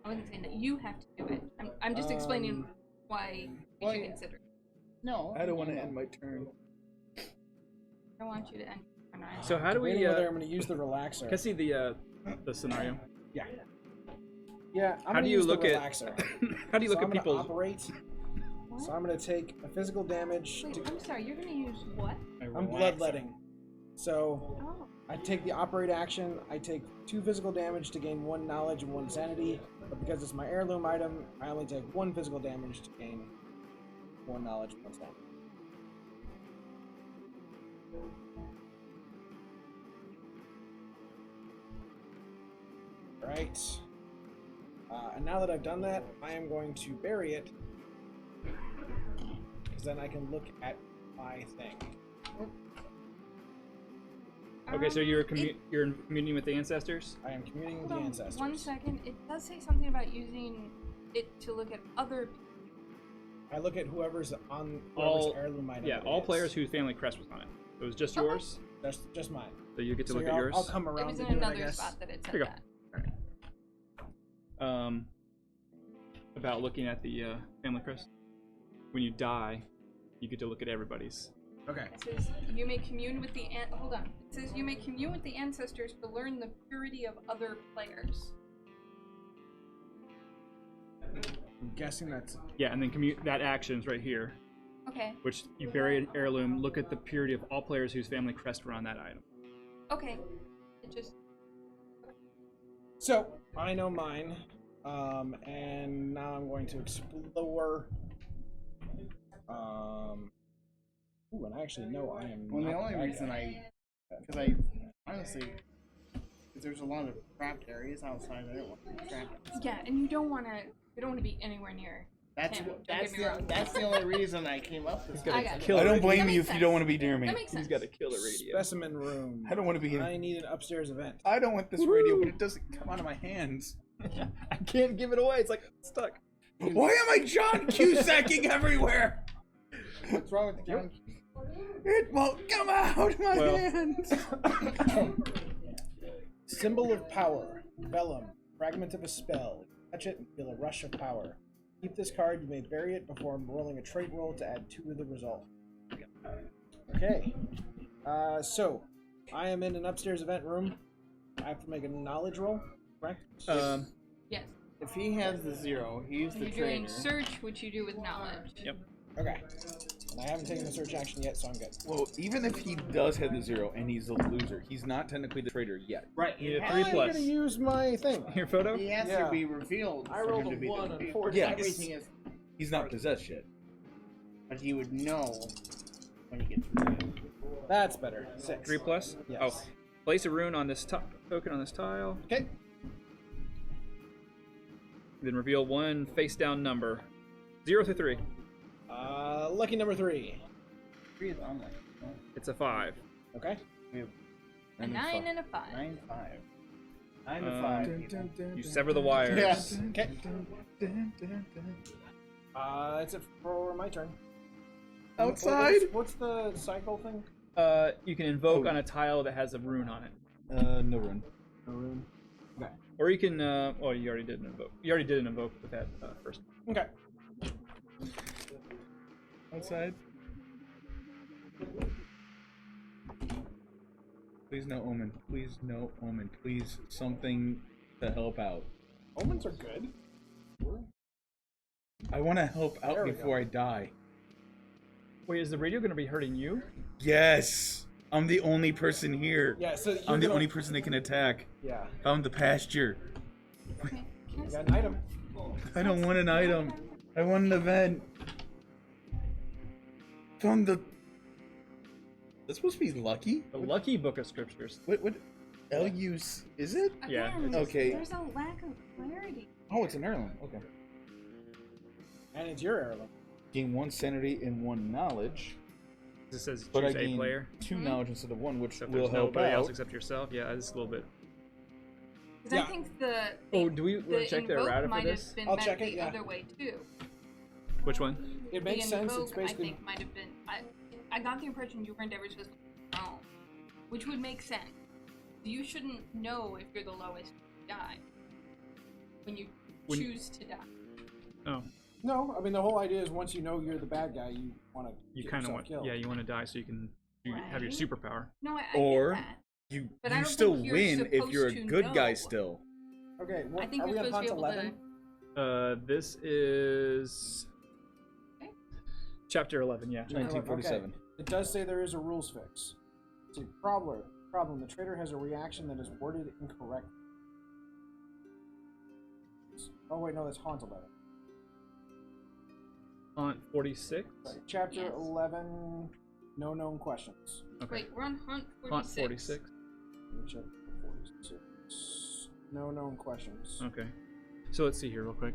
I wasn't saying that you have to do it. I'm just explaining why you should consider it. No. I don't want to end my turn. I want you to end your turn. So how do we? Debating whether I'm going to use the relaxer. Can I see the scenario? Yeah. Yeah. I'm How gonna do you use look the at? relaxer. How do you look So at I'm gonna people's? operate. What? So I'm going to take a physical damage. Wait, I'm sorry, you're gonna use what? I'm bloodletting. So Oh. I take the operate action. I take 2 physical damage to gain 1 knowledge and 1 sanity. But because it's my heirloom item, I only take 1 physical damage to gain 1 knowledge and 1 sanity. Right. And now that I've done that, I am going to bury it. Because then I can look at my thing. Okay, so you're It- you're communing with the ancestors. I am communing with Hold the on ancestors. 1 second. It does say something about using it to look at other people. I look at whoever's on All whoever's heirloom item. yeah, it all is. players whose family crest was on it. It was just Okay. yours, Just mine. so you get to So look at I'll, yours. I'll come It around was to in do it, I another guess. spot that it said Here you go. that. About looking at the family crest. When you die, you get to look at everybody's. Okay. It says you may commune with the hold on. It says you may commune with the ancestors to learn the purity of other players. I'm guessing that's Yeah, and then that action's right here, Okay. which you bury an heirloom. Look at the purity of all players whose family crest were on that item. Okay. It just so. I know mine, and now I'm going to explore. Ooh, and I actually know I am. Well, the not only bad reason guy. because I honestly, because there's a lot of trapped areas outside. I don't want to be trapped. yeah, and you don't want to be anywhere near. That's Tim, what, don't that's get me the wrong. that's the only reason I came up with. I got kill it. I don't radio. blame That you makes if you don't sense. want to be near me. That makes sense. He's got a killer radio. Specimen room. I don't want to be in. I need an upstairs event. I don't want this radio, but it doesn't come out of my hands. I can't give it away. It's like stuck. Why am I John Cusacking everywhere? What's wrong with the John? It won't come out of my Well. hands. Symbol of power. Vellum. Fragment of a spell. Touch it and feel a rush of power. Keep this card. You may bury it before rolling a trait roll to add 2 to the result. Okay. So, I am in an upstairs event room. I have to make a knowledge roll, correct? Yes. If he has the 0, he's And the you're doing traitor. search, which you do with knowledge. Yep. Okay. And I haven't taken the search action yet, so I'm good. Well, even if he does have the 0 and he's the loser, he's not technically the traitor yet. Right. You It have has, 3 I'm plus. gonna use my thing. Your photo? he has Yeah. to be revealed. I for rolled him to a be 1, the- unfortunately. Yeah. Everything is, He's not possessed yet. but he would know when he gets revealed. That's better. 6. 3 plus? Yes. Oh. Place a rune on this token on this tile. Okay. Then reveal one face down number. 0 through 3. Lucky number 3. 3 is unlikely. No? It's a 5. Okay. We have A 9 and a 5. 9, 5. 9 to Um, 5. people. You sever the wires. Yes. Okay. It's it for my turn. Outside? What's the cycle thing? You can invoke Oh. on a tile that has a rune on it. No run. A room. Okay. Or you can, oh, you already did an invoke. You already did an invoke with that first. Okay. Outside. Please no omen. Please no omen. Please something to help out. Omens are good. I want to help out There we before I die. Wait, is the radio going to be hurting you? Yes! I'm the only person here. Yeah, so I'm the only person they can attack. Yeah. I'm the pasture. Okay. Can I You see got an item. I don't want an item. I want an event. From the... That's supposed to be lucky? The Lucky Book of Scriptures. What L-use is it? Yeah, Again, it's- Okay. There's a lack of clarity. Oh, it's an heirloom. Okay. And it's your heirloom. Gain 1 sanity and 1 knowledge. This says But I choose a gain player. 2 knowledge instead of 1, which Except will there's help nobody else out. except yourself. Yeah, this is a little bit. Because Yeah. I think the Oh, do we want the to check the invoke errata for might this? have been I'll meant check the it, yeah. other way too. Which one? It makes The sense. invoke, It's basically. I think might have been. I got the impression you weren't ever supposed to be wrong, which would make sense. You shouldn't know if you're the lowest to die when you When- choose to die. Oh, No, I mean the whole idea is once you know you're the bad guy, you want to. you kind of want. Killed. Yeah, you want to die so you can have your Right. superpower. No, I Or- get that. You But I don't still think you're win if you're a supposed to good guy know. still. Okay. What, I think are you're we on supposed to Hunt be able 11? This is Okay. chapter 11. Yeah. 1947. Okay. It does say there is a rules fix. It's a problem. The trader has a reaction that is worded incorrectly. Oh wait, no, that's Haunt 11. Haunt 46. Sorry. Chapter Yes. 11. No known questions. Okay. Wait, we're on Hunt 46. Haunt 46. Chapter 46. No known questions. Okay. So let's see here real quick.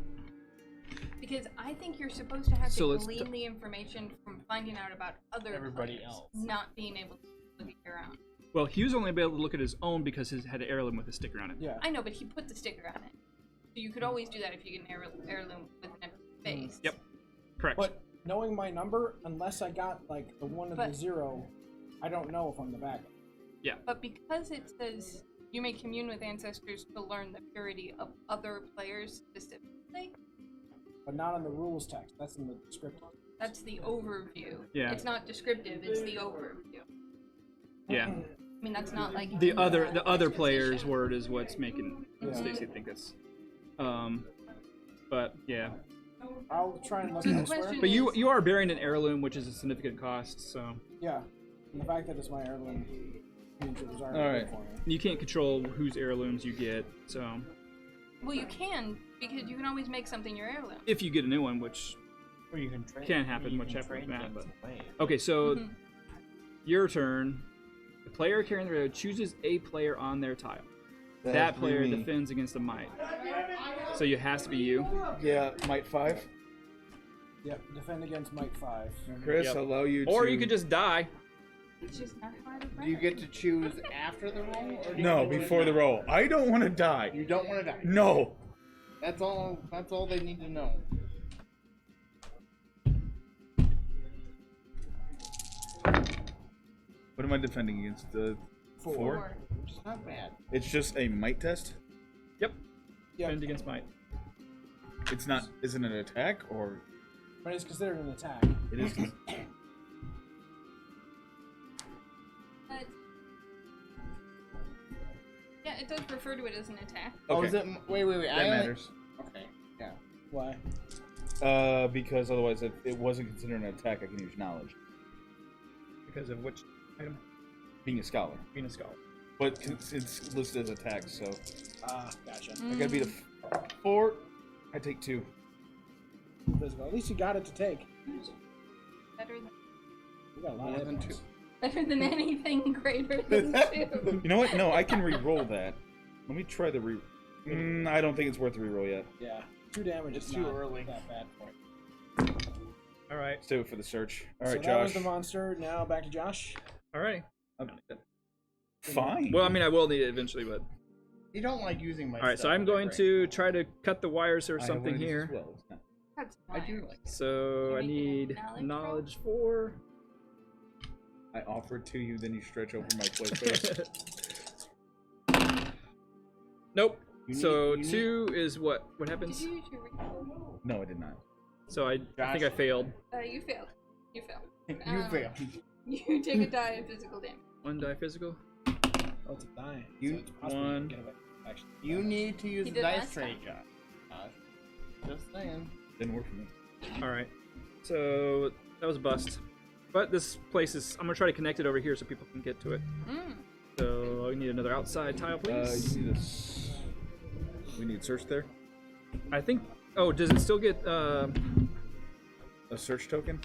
Because I think you're supposed to have So to let's glean the information from finding out about other Everybody players, else. not being able to look at your own. Well, he was only able to look at his own because he had an heirloom with a sticker on it. Yeah. I know, but he put the sticker on it. So you could always do that if you get an heirloom with an empty space. Yep. Correct. But knowing my number, unless I got like the 1 and the But- 0, I don't know if I'm the backup. But because it says you may commune with ancestors to learn the purity of other players specifically, But not in the rules text. That's in the descriptive. that's the overview. Yeah. It's not descriptive, it's the overview. Yeah. I mean, that's not like The other exposition. player's word is what's making Yeah. Stacy think it's. But yeah. I'll try and look So the elsewhere. question- But you are bearing an heirloom, which is a significant cost, so Yeah. And the fact that it's my heirloom means it was already Alright. good for me. you can't control whose heirlooms you get. So Well, you can, because you can always make something your heirloom. if you get a new one, which Or you can train. Can't happen you much can after train that, against but- the play. okay, so Mhm. your turn. The player carrying the radio chooses a player on their tile. That player defends against a might. So it has to be you. Yeah, might 5. Yep. Defend against Might 5. Chris, Yep. allow you to. Or you could just die. It's just not hard to Do you get to choose after the roll? Or do you No, get to before the roll. I don't want to die. You don't want to die. No. That's all. That's all they need to know. What am I defending against? The 4? Which is not bad. It's just a might test? Yep. Yep. Defend against might. It's not. Isn't it an attack? Or. But it's considered an attack. It is. But yeah, it does refer to it as an attack. Oh, Okay. is it? Wait. That matters. Okay. Yeah. Why? Because otherwise, if it wasn't considered an attack, I can use knowledge. Because of which item? Being a scholar. Being a scholar. But it's listed as attack, so. Ah, gotcha. I gotta beat a 4. I take 2. Physical. At least you got it to take. Better than, You got a lot More of than hit 2. points. better than anything greater than 2. You know what? No, I can re-roll that. Let me try the re. I don't think it's worth the re-roll yet. Yeah. 2 damage It's is too not early. that bad for it. All right. Stay for the search. All right, So that was Josh. the monster. Now back to Josh. All right. Fine. Well, I mean, I will need it eventually, but You don't like using my. all right. So stuff, I'm going right? to try to cut the wires or I have something one of these here. as well. It's not- That's I fine. do like. So I Can you make need a knowledge knowledge 4. I offer it to you, then you stretch over my play space. Nope. You So need- 2 is what? What Did happens? you use your reroll? No, I did not. So I think I Josh. failed. You failed. You failed. You fail. You take a die of physical damage. 1 die physical. Oh, it's a die. You- so it's possible you one. can get away. Actually, You need to use He the did dice last tray, time. Josh. Just saying. Didn't work for me. All right. So that was a bust. But this place is. I'm gonna try to connect it over here so people can get to it. Mm. So we need another outside tile, please. You need we need search there. I think. Oh, does it still get? A search token.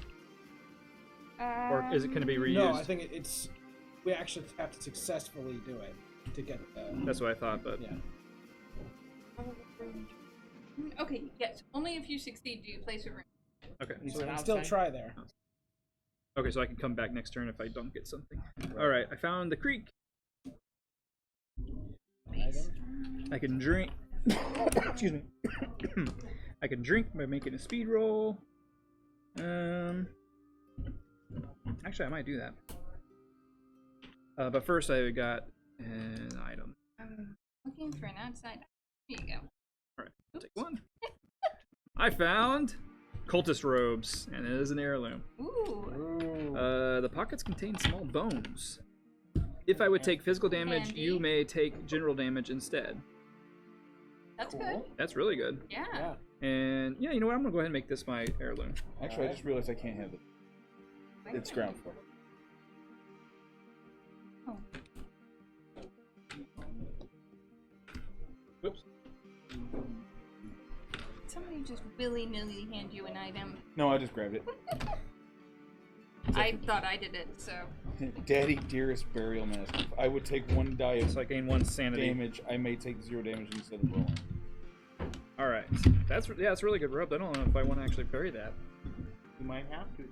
Or is it going to be reused? No, I think it's. We actually have to successfully do it to get the. That's what I thought, but Yeah. Okay, yes. Only if you succeed do you place a ring. okay. So we can still try there. Okay, so I can come back next turn if I don't get something. All right, I found the creek. I can drink. Excuse me. I can drink by making a speed roll. Actually, I might do that. But first, I got an item. I'm looking for an outside. Here you go. All right, I'll take 1. I found cultist robes, and it is an heirloom. Ooh. The pockets contain small bones. If I would take physical damage, Handy. you may take general damage instead. That's Cool. good. That's really good. Yeah. Yeah. And yeah, you know what? I'm gonna go ahead and make this my heirloom. Actually, I just realized I can't have it. It's ground floor. Oh. Oops. Somebody just willy-nilly hand you an item. No, I just grabbed it. I thought I did it, so. Daddy Dearest Burial Mask. If I would take 1 die of So I gain 1 sanity. damage, I may take 0 damage instead of rolling. All right. That's a really good rub. I don't know if I want to actually bury that. You might have to.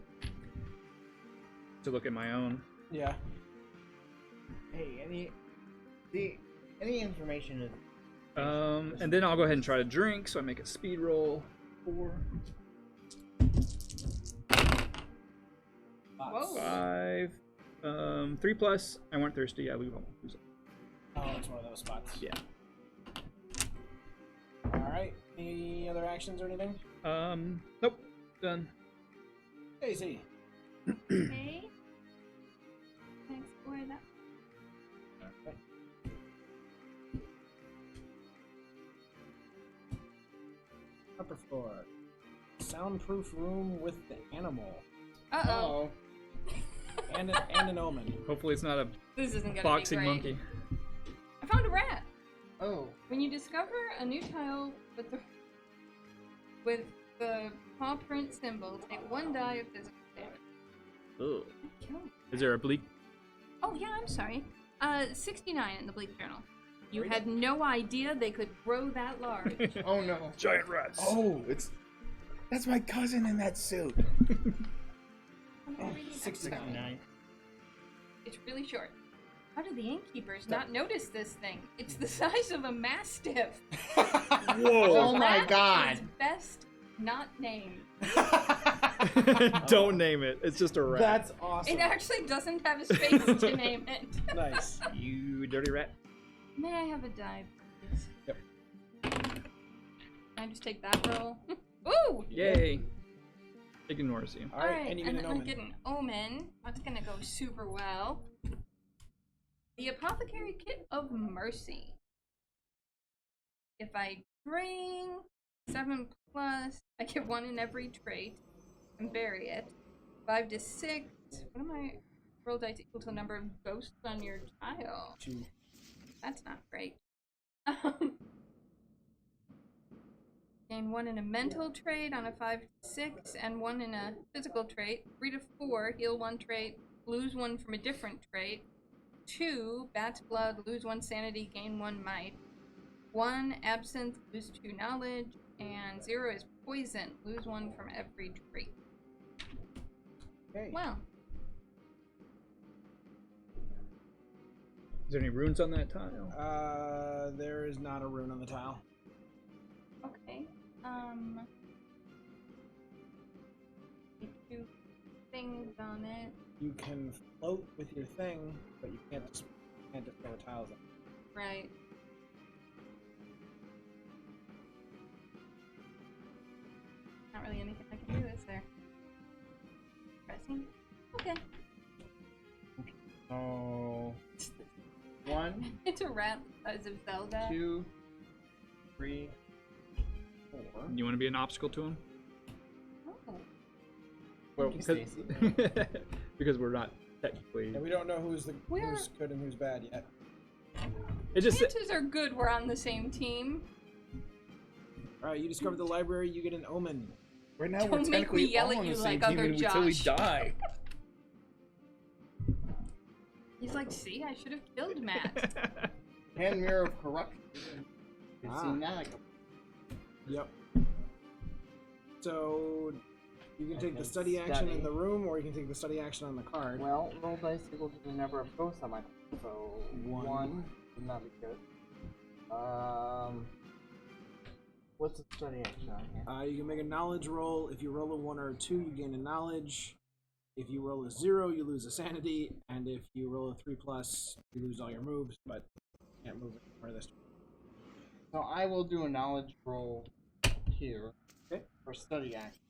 To look at my own. Yeah. Hey, any information is. And then I'll go ahead and try to drink. So I make a speed roll. 4, Whoa. 5, 3 plus. I weren't thirsty. I lose it. Oh, it's one of those spots. Yeah. Alright. Any other actions or anything? Nope. Done. Daisy. Okay. Can I explore that? Okay. Upper floor. Soundproof room with the animal. Uh-oh. And an omen. Hopefully it's not a This isn't gonna boxing be great. monkey. I found a rat. Oh. When you discover a new tile with the paw print symbol, take 1 die of physical damage. Ugh. Kill him. Is there a bleak? Oh yeah, I'm sorry. 69 in the Bleak Journal. You had no idea they could grow that large. Oh no. Giant rats. Oh, that's my cousin in that suit. I'm gonna read it. 69. It's really short. How did the innkeepers not notice this thing? It's the size of a mastiff. Whoa. Oh my Rat god. is best not named. Don't name it. It's just a rat. That's awesome. It actually doesn't have a space to name it. Nice. You dirty rat. May I have a die, please? Yep. Can I just take that roll? Ooh! Yay. Ignores you. Alright, and you get an I omen. get an omen. That's gonna go super well. The Apothecary Kit of Mercy. If I drink 7 plus, I get 1 in every trait and bury it. 5 to 6. What am I? Roll dice equal to the number of ghosts on your tile. 2. That's not great. Gain 1 in a mental trait on a 5 to 6, and 1 in a physical trait. 3 to 4, heal 1 trait, lose 1 from a different trait. 2, bat's blood, lose 1 sanity, gain 1 might. 1, absinthe, lose 2 knowledge. And 0 is poison, lose 1 from every trait. Okay. Well, Is there any runes on that tile? There is not a rune on the tile. okay. Do things on it. You can float with your thing, but you can't discover tiles. Right. Not really anything I can do, is there? Pressing? Okay. Oh. 1, It's a rat the size of Zelda. 2, 3, 4. You want to be an obstacle to him? Oh. Well, Thank you, because, because we're not technically. Yeah, we don't know who's Where- who's good and who's bad yet. It just Chances are good we're on the same team. Alright, you discovered the library, you get an omen. Right now, Don't we're make technically me yell all at on the you same like team other until we Josh. die. He's like, see, I should have killed Matt. Hand Mirror of Corruption. You've Ah. seen that? Yep. So you can I take the can study action in study. the room, or you can take the study action on the card. Well, roll dice equal to the number of ghosts on my so 1 would not be good. What's the study action on here? You can make a knowledge roll. If you roll a 1 or a 2, you gain a knowledge. If you roll a 0, you lose a sanity. And if you roll a 3+, you lose all your moves, but you can't move anywhere this turn. So I will do a knowledge roll here. Okay. For study action.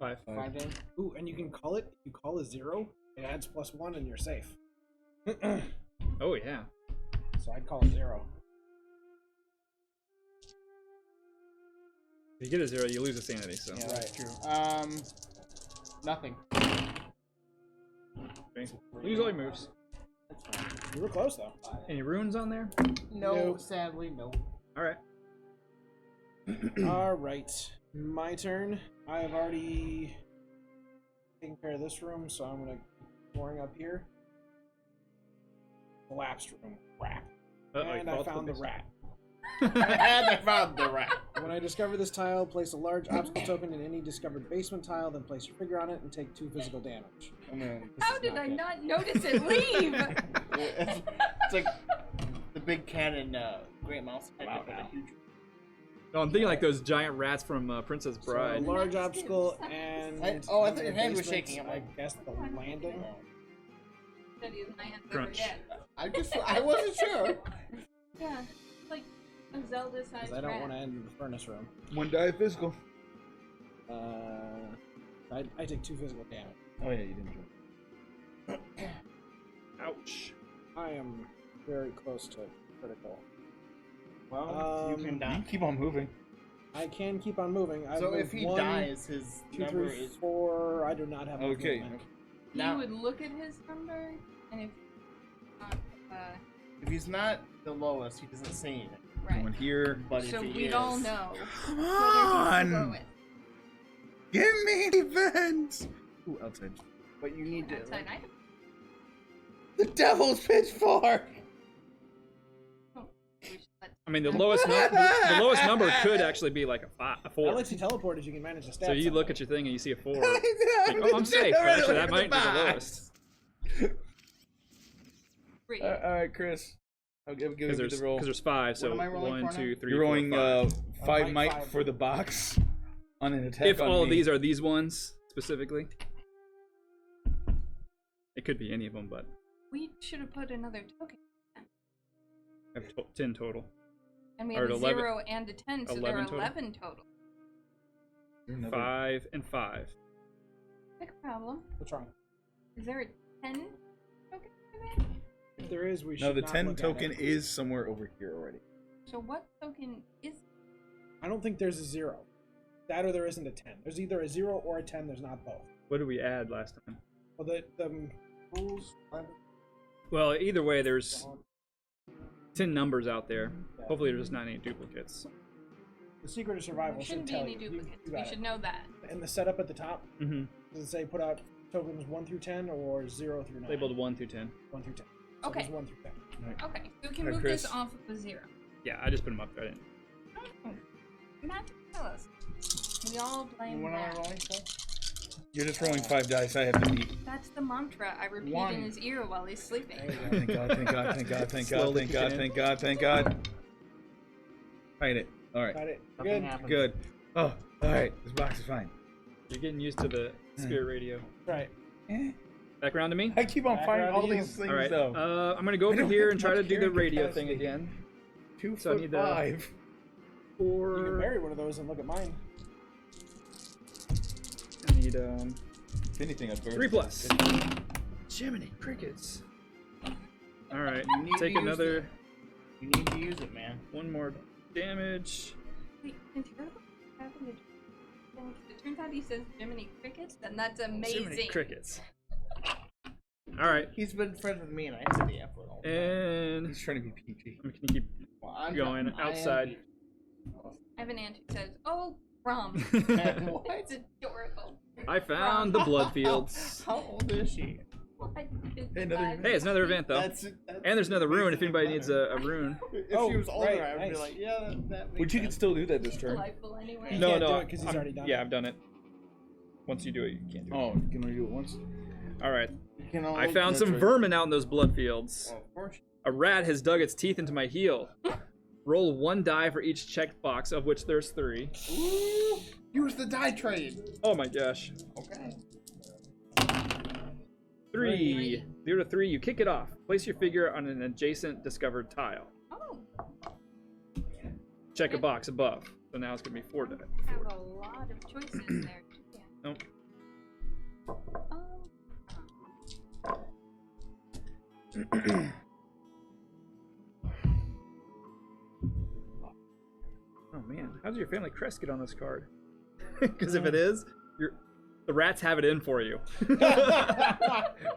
5. 5 days. Ooh, and you can call it. If you call a 0, it adds +1 and you're safe. Oh yeah. So I'd call a 0. If you get a 0, you lose a sanity. So. Yeah, Right. that's true. Nothing. Okay. Lose all your moves. That's fine. You were close though. Any runes on there? No, Nope. sadly, no. All right. All right. My turn. I have already taken care of this room, so I'm gonna keep pouring up here. Collapsed room. Crap. And I found the rat. And I found the rat. When I discover this tile, place a large obstacle token in any discovered basement tile, then place your figure on it and take 2 physical damage. How did I not notice it leave? It's like the big cannon Great Mouse. Wow, now. No, I'm thinking like those giant rats from Princess Bride. So a large obstacle and... I thought your hand was shaking. I guess the landing. That is my answer Crunch. again. I wasn't sure. Yeah, like a Zelda-sized Because I don't want to end in the furnace room. 1 die physical. I take 2 physical damage. Oh yeah, you didn't do it. Ouch. I am very close to critical. Well, you can You die. keep on moving. I can keep on moving. I So move if he 1, dies, his 2, number 3, is 4. I do not have enough Okay. movement. He Now- would look at his number, and if not, if he's not the lowest, he doesn't say anything. right. Going here. But So if he we'd is, all know Come whether he's the on! lowest. Give me defense! Ooh, outside. But you need to. Outside item. The devil's pitchfork! We should let I mean, the lowest number could actually be like a 4. That lets you teleport if you can manage to stab So you look somebody. at your thing and you see a 4. Like, oh, I'm safe. But actually, that might be the lowest. three. Alright, Chris. I'll give Because you the roll. there's 5. So What am I rolling 1, for now? 2, 3, You're 4, rolling 5. 5 might might 5. for the box on an attack. If on all of me. these are these ones specifically, it could be any of them, but We should have put another token. I have 10 total. And we Or have a 11 0 and a 10, so there are 11 total? 11 total. Another- 5 and 5. Big problem. What's wrong? Is there a 10 token for that? If there is, we should No, the not 10 look at token it. is somewhere over here already. So what token is I don't think there's a 0. That or there isn't a 10. There's either a 0 or a 10. There's not both. What did we add last time? Well, the rules. Well, either way, there's 10 numbers out there. Hopefully, there's not any duplicates. The secret of survival There should shouldn't be tell any you. duplicates. You We got should it. know that. In the setup at the top, Mm-hmm. does it say put out tokens 1 through 10 or 0 through 9? Labeled 1 through 10. 1 through 10. So Okay. there's 1 through 10. Okay, so we can Alright, move Chris. this off of the 0. Yeah, I just put them up there. I didn't. Matt, tell us. We all blame What am I Matt. rolling for? You're just rolling 5 dice. I have to beat. That's the mantra I repeat One. in his ear while he's sleeping. Thank God, thank God, thank God, thank God, Slowly thank God, kicking in. thank God, thank God. Fight it. Alright, Got it. Nothing Good. happens. good. Oh, alright. This box is fine. You're getting used to the spirit radio. Right. Eh. Back around to me. I keep on Back finding around all to you. these things All right. though. I'm gonna go I over don't here have and try to much do the carrying radio capacity. thing again. 2 so I foot need to- 5. You can 4. bury one of those and look at mine. I need If anything, I'd 3 plus. Jiminy crickets. All right. You need to Take use another You need to use it, man. 1 more damage. Wait, can Turtle happen to... It turns out he says Jiminy Crickets, then that's Jiminy amazing. crickets. All right. He's been friends with me, and I said the F word all the time. And He's trying to be PG. we can keep Well, I'm going not- I am outside. I have an aunt who says, "Oh, rum." What? It's adorable. I found the blood fields. How old is she? What? It's Hey, another- bad. Hey, it's another event though. That's And there's another rune if anybody needs a rune. If Oh, she was older, right, I would be nice. like, yeah, that makes Which you can sense. still do that this It's turn. delightful anyway. You No, can't no, do it 'cause he's I'm- already done Yeah, it. I've done it. Once you do it, you can't do it. Oh, you can only do it once. All right. You can only I found do some it. vermin out in those blood fields. Well, of course. A rat has dug its teeth into my heel. Roll 1 die for each checked box, of which there's 3. Ooh, use the die trade. Oh my gosh. Okay. 3. 0 to 3. You kick it off. Place your figure on an adjacent discovered tile. Oh, Check a box above. So now it's gonna be 4 die. I have a lot of choices there. Yeah. Nope. Oh man, how does your family crest get on this card? Because if it is, the rats have it in for you.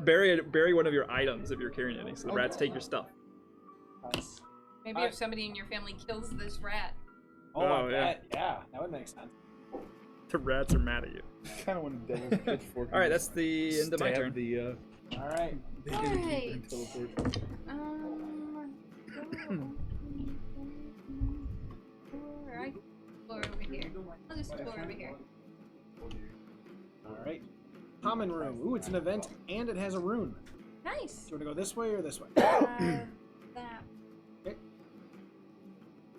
bury one of your items if you're carrying any, so the rats take your stuff. Maybe if somebody in your family kills this rat. Oh, Oh, I yeah. bet. Yeah, that would make sense. The rats are mad at you. Kind of want to devil's pitchfork. All right, that's the end of my turn. The All right. Alright. teleport. Or I can explore over here. I'll just explore over here. All right. Common room. Ooh, it's an event and it has a rune. Nice. Do you want to go this way or this way? That. Okay.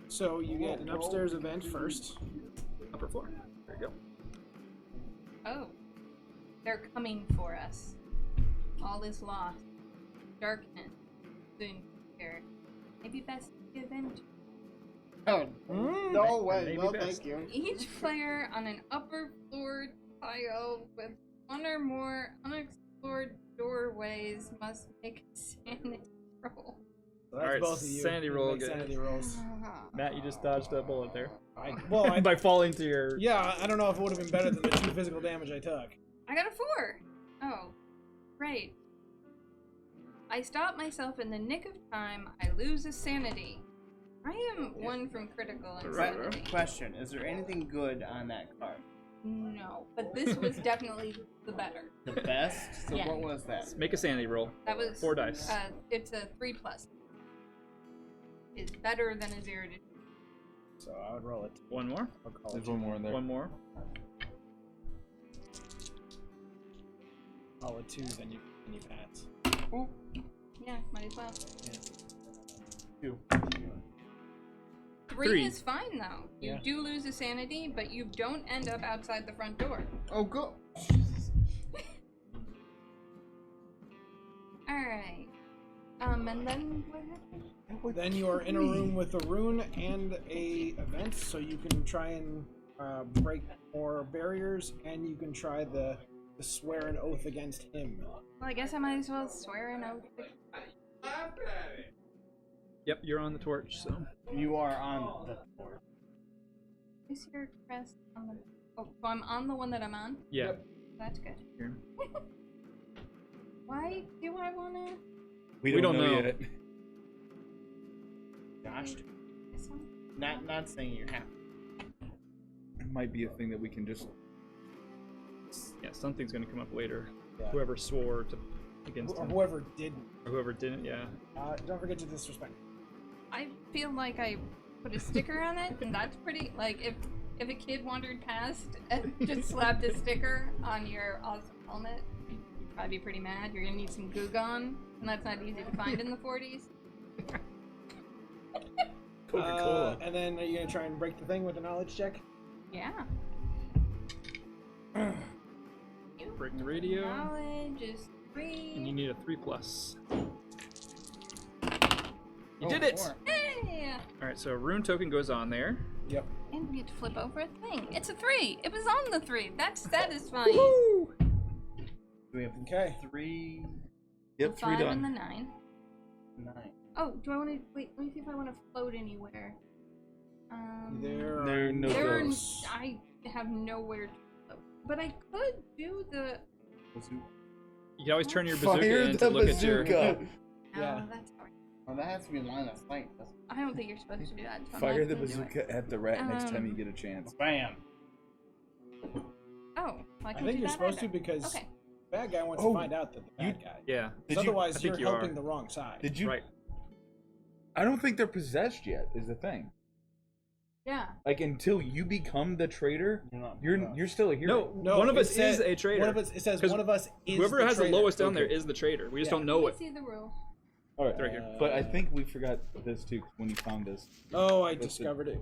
So you get an upstairs event first. Upper floor. There you go. Oh. They're coming for us. All is lost. Darkness. Soon here. Maybe best to give in to Oh, no way. maybe No, best. thank you. each player on an upper floor tile with one or more unexplored doorways must make a sanity roll. So that's All right, both of you. sanity You roll make again. sanity rolls. Matt, you just dodged a bullet there. Well, By falling to your. yeah, I don't know if it would have been better than the 2 physical damage I took. I got a 4. Oh, great. I stop myself in the nick of time. I lose a sanity. I am 1 from critical insanity. Question: is there anything good on that card? No, but this was definitely the better. The best? So Yeah. what was that? Make a sanity roll. That was 4 dice. It's a 3+. It's better than a 0 to 2. So I would roll it. One more. I'll call There's it. one more in there. One more. Call it 2, then you pass. Yeah, might as well. 2. 3 is fine though. You Yeah. do lose a sanity, but you don't end up outside the front door. Oh, go. Alright. And then what happened? Then you are in a room with a rune and a event, so you can try and break more barriers, and you can try the swear an oath against him. Well, I guess I might as well swear an oath. Yep, you're on the torch. So. You are on the board. Is your crest on the... Oh, so I'm on the one that I'm on? Yeah. That's good. Here. Why do I wanna... We We don't don't know know. yet. Gosh. this one? Not saying you have. It might be a thing that we can just. Yeah, something's gonna come up later. Yeah. Whoever swore against Or him, whoever didn't. or whoever didn't. Yeah. Don't forget to disrespect. I feel like I put a sticker on it, and that's pretty... Like, if a kid wandered past and just slapped a sticker on your awesome helmet, you'd probably be pretty mad. You're gonna need some goo gone, and that's not easy to find in the 40s. Coca-Cola. And then are you gonna try and break the thing with a knowledge check? Yeah. Break the radio. Knowledge is 3. And you need a 3+. You Oh, did it! 4. Hey! Alright, so a rune token goes on there. Yep. And we get to flip over a thing. It's a 3. It was on the 3. That's satisfying. Do we have Okay. 3, Yep, The 3 5 and the done. 9. 9? Oh, do I want to wait? Let me see if I want to float anywhere. There There are are no There are, ghosts. I have nowhere to float, but I could do the. You can always turn your Fire bazooka in the to look at your. bazooka. Yeah. Oh, that's hard. Well, that has to be line of sight. I don't think you're supposed to do that. So I'm Fire not the gonna do it. bazooka at the rat next time you Um, get a chance. Bam. Oh, well, I I can think do you're that supposed to either. because Okay. the bad guy wants Oh, to find out that the you- bad guy. Yeah. Did you- Otherwise, I think you're you helping are. the wrong side. Did you? Right. I don't think they're possessed yet. Is the thing. Yeah. Like until you become the traitor, not you're still a hero. No, one of it us says- is a traitor. One of us. It says 'Cause one of us is Whoever the has traitor. the lowest down there Okay. is the traitor. We just Yeah. don't know Let it. me see the rule. All right, Right here. But I think we forgot this too 'cause when you found us. Oh, I That's it. discovered it.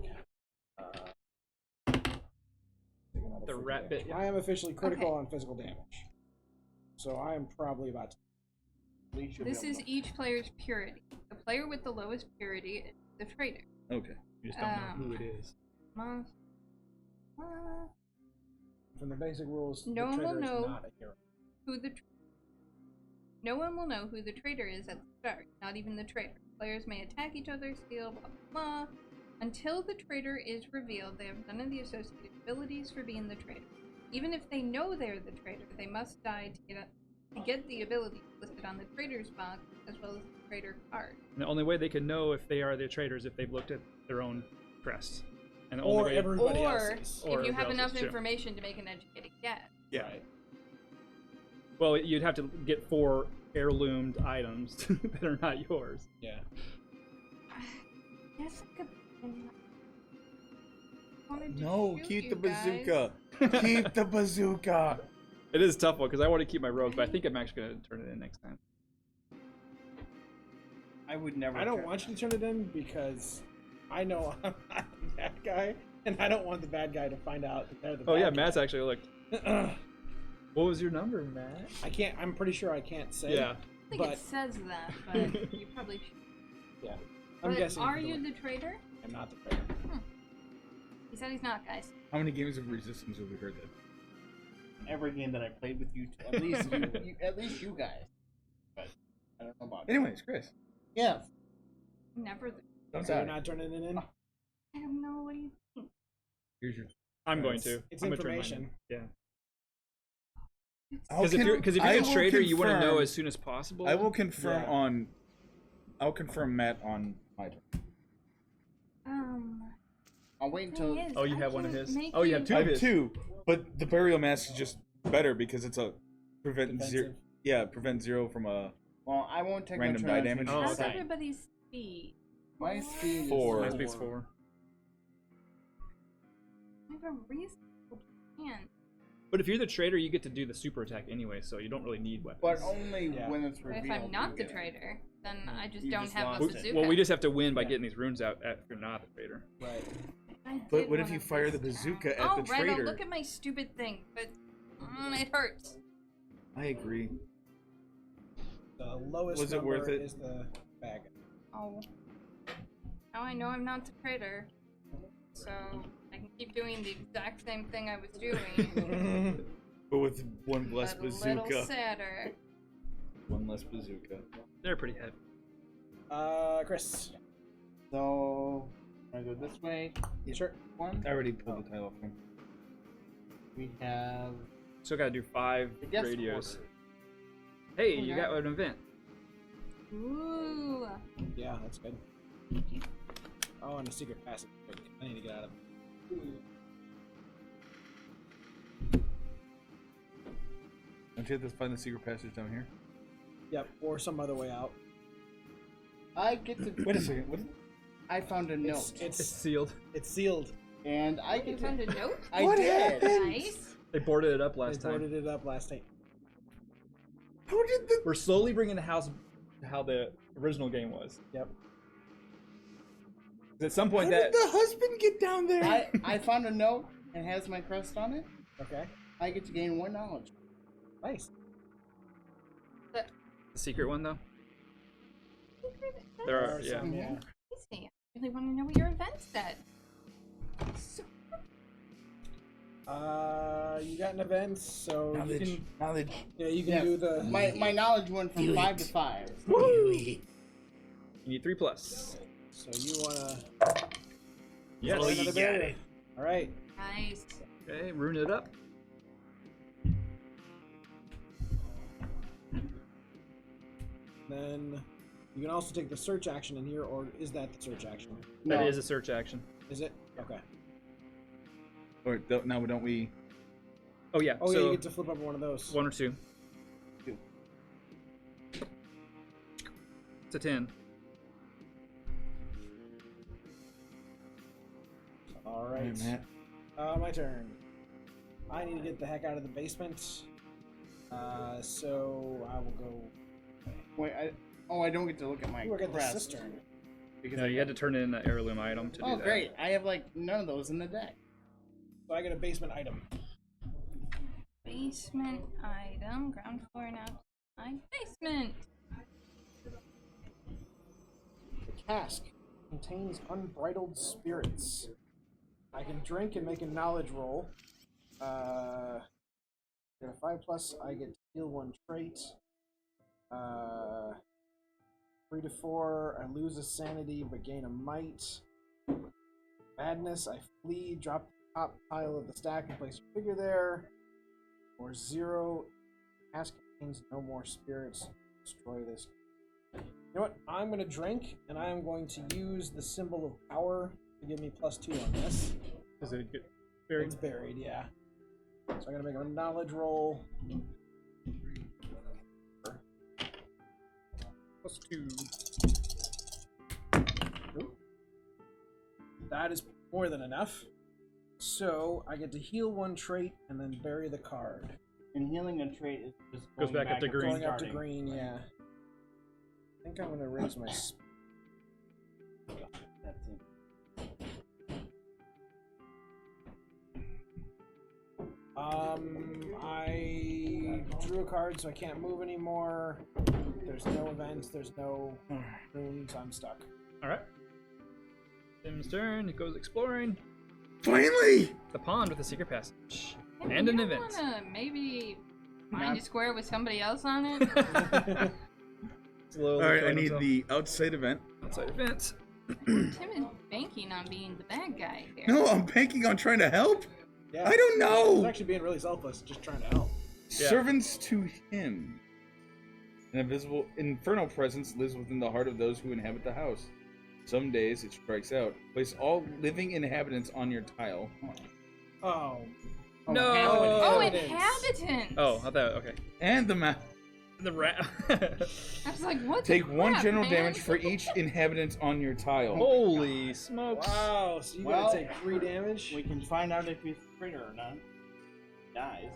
The rat bit. Yeah. I am officially critical Okay. on physical damage, so I am probably about to. This is each player's purity. The player with the lowest purity is the traitor. Okay. You just don't know who it is. Monst- From the basic rules, No one the will traitor know. is not a hero. No one will know who the traitor is at the start, not even the traitor. Players may attack each other, steal, blah blah blah. Until the traitor is revealed, they have none of the associated abilities for being the traitor. Even if they know they're the traitor, they must die to get the abilities listed on the traitor's box, as well as the traitor card. And the only way they can know if they are the traitors if they've looked at their own crest. And the Or only way, everybody Or else's. Or if you have everybody enough else's, too. information to make an educated guess. yeah. Right. Well, you'd have to get 4 heirloomed items that are not yours. Yeah. Yes, I could. Wanted to No, shoot keep you the guys. bazooka. Keep the bazooka. It is a tough one because I want to keep my rogues, but I think I'm actually going to turn it in next time. I would never. I don't turn want that. you to turn it in because I know I'm not the bad guy, and I don't want the bad guy to find out that they're the Oh bad yeah, guy. Matt's actually looked. What was your number, Matt? I can't. I'm pretty sure I can't say. Yeah. I think But- it says that, but you probably should. Yeah. I'm But guessing. are for the you win. the traitor? I'm not the traitor. He said he's not, guys. How many games of Resistance have we heard that? Every game that I played with you, at least at least you guys. But I don't know about. Anyways, Chris. Yeah. Never. Don't So you're die. not turning it in. I don't know. What do you think? Here's your. I'm going to. It's I'm gonna turn mine information. in. Yeah. I'll Because if con- you're I the will traitor, you want to know confirm- as soon as possible. I will confirm Yeah. on. I'll confirm Matt on my turn. I'll wait until. Thing is, Oh, you I have one of can his? make Oh, you have two I of have his. 2, but the burial mask is just better because it's a prevent zero. Defensive. Yeah, prevent 0 from a. Well, I won't take Random my die turn damage? until you Oh, How's okay. decide. everybody's speed? My speed is 4. My speed's 4. I have a reasonable plan. But if you're the traitor, you get to do the super attack anyway, so you don't really need weapons. But only Yeah. when it's But revealed. if I'm not you the get it. traitor, then I just You don't just have lost a it. bazooka. Well, we just have to win by Yeah. getting these runes out if you're not the traitor. Right. I But did what if one you of fire these the bazooka down. at Oh, the right, traitor? look at my stupid thing, but it hurts. I agree. The lowest Was it number worth it? is the bag. Oh. Now I know I'm not the traitor. So I can keep doing the exact same thing I was doing. But with one less but a little bazooka. sadder. One less bazooka. They're pretty heavy. Chris. So, I go this way. Sure. One. I already pulled the title off him. We have. Still gotta do 5 the guest radios. order. Hey, you Okay. got an event. Ooh. Yeah, that's good. Oh, and a secret passage. I need to get out of it. Don't you have to find the secret passage down here? Yep, or some other way out. I get to. Wait a second. What? I found a note. It's sealed. It's sealed. And I You get found to. a note? I What did. happened? Nice. They boarded it up They last time. boarded it up last night. How did the? We're slowly bringing the house to how the original game was. Yep. At some How point, did that the husband get down there? I found a note and has my crest on it. Okay. I get to gain 1 knowledge. Nice. the secret one though. There are, yeah. some, yeah. Easy. I really want to know what your event said. So, You got an event, so you Knowledge. can. Knowledge. Yeah, you can Yeah. do the. My knowledge went from 5 to 5. You need 3 plus. So you wanna. Yes. Oh, Another you got barrier. it. All right. nice. Okay, rune it up. Then you can also take the search action in here, or is that the search action? That is a search action. Is it? Okay. Or now don't we? Oh yeah. Oh so yeah, you get to flip up one of those. 1 or 2. Two. It's a 10. All Hey, right. Matt. My turn. I need to get the heck out of the basement. So I will go. Wait, I don't get to look at my Look at the crest. cistern. Because No, you had to turn in an heirloom item to do Oh, that. great. I have, like, none of those in the deck. So I get a basement item. Basement item. Ground floor and outside basement. The cask contains unbridled spirits. I can drink and make a knowledge roll. Get a 5+. I get to heal 1 trait. 3 to 4. I lose a sanity but gain a might. Madness. I flee. Drop the top pile of the stack and place your figure there. Or 0. Cask contains no more spirits. Destroy this. You know what? I'm going to drink, and I am going to use the symbol of power Give me +2 on this. Is it get buried? It's buried, yeah. So I'm gonna make a knowledge roll. +2. Oop. That is more than enough. So I get to heal 1 trait and then bury the card. And healing a trait is just Goes back up to green. Going up to green, yeah. I think I'm gonna raise my. That's it. I drew a card, so I can't move anymore. There's no events. There's no runes. I'm stuck. All right. Tim's turn. He goes exploring Finally! the pond with a secret passage Hey, and an you event. wanna maybe find Not- a square with somebody else on it? Slowly All right, I killing need himself. the outside event. outside event. Tim is banking on being the bad guy here. No, I'm banking on trying to help. Yeah. I don't He's know. actually being really selfless, just trying to help. Yeah. Servants to him. An invisible infernal presence lives within the heart of those who inhabit the house. Some days it strikes out. Place all living inhabitants on your tile. Oh. No. Oh, inhabitants. inhabitant! Oh, I thought okay. And the map. The rat. I was like, what? Take the 1 crap, general man? damage for each inhabitant on your tile. Holy smokes! Wow, so you Well, gotta take 3 damage? We can find out if he's a traitor or not. Dies.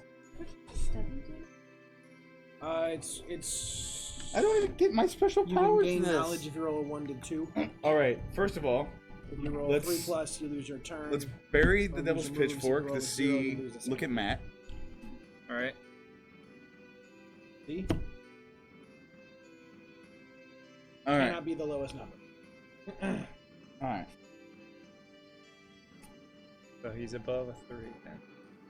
It's. I don't even get my special You can powers. gain in this. knowledge if you roll a 1 to 2. All right. First of all, If you roll Let's- 3+, you lose your turn. let's bury Or the lose devil's your moves, pitchfork you roll to a 0, you see. lose a Look at second. Matt. All right. See? All right. Cannot be the lowest number. All right. So he's above a 3. Then.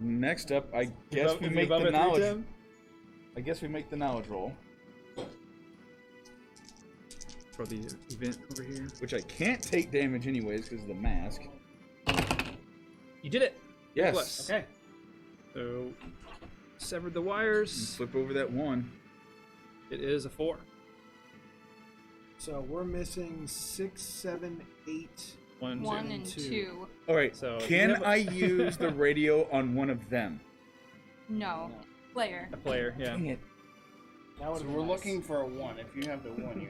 Next up, I guess Above- we is he make above the a 3, knowledge. Tim? I guess we make the knowledge roll, For the event over here. which I can't take damage anyways because of the mask. You did it. Yes. Plus. Okay. So severed the And wires. flip over that 1. It is a 4. So we're missing 6, 7, 8. 1, 1 2. and two. 2. All right. So Can you have a- I use the radio on one of them? No. Player. A player, yeah. Dang it. That would So be we're nice. looking for a 1. If you have the 1, you.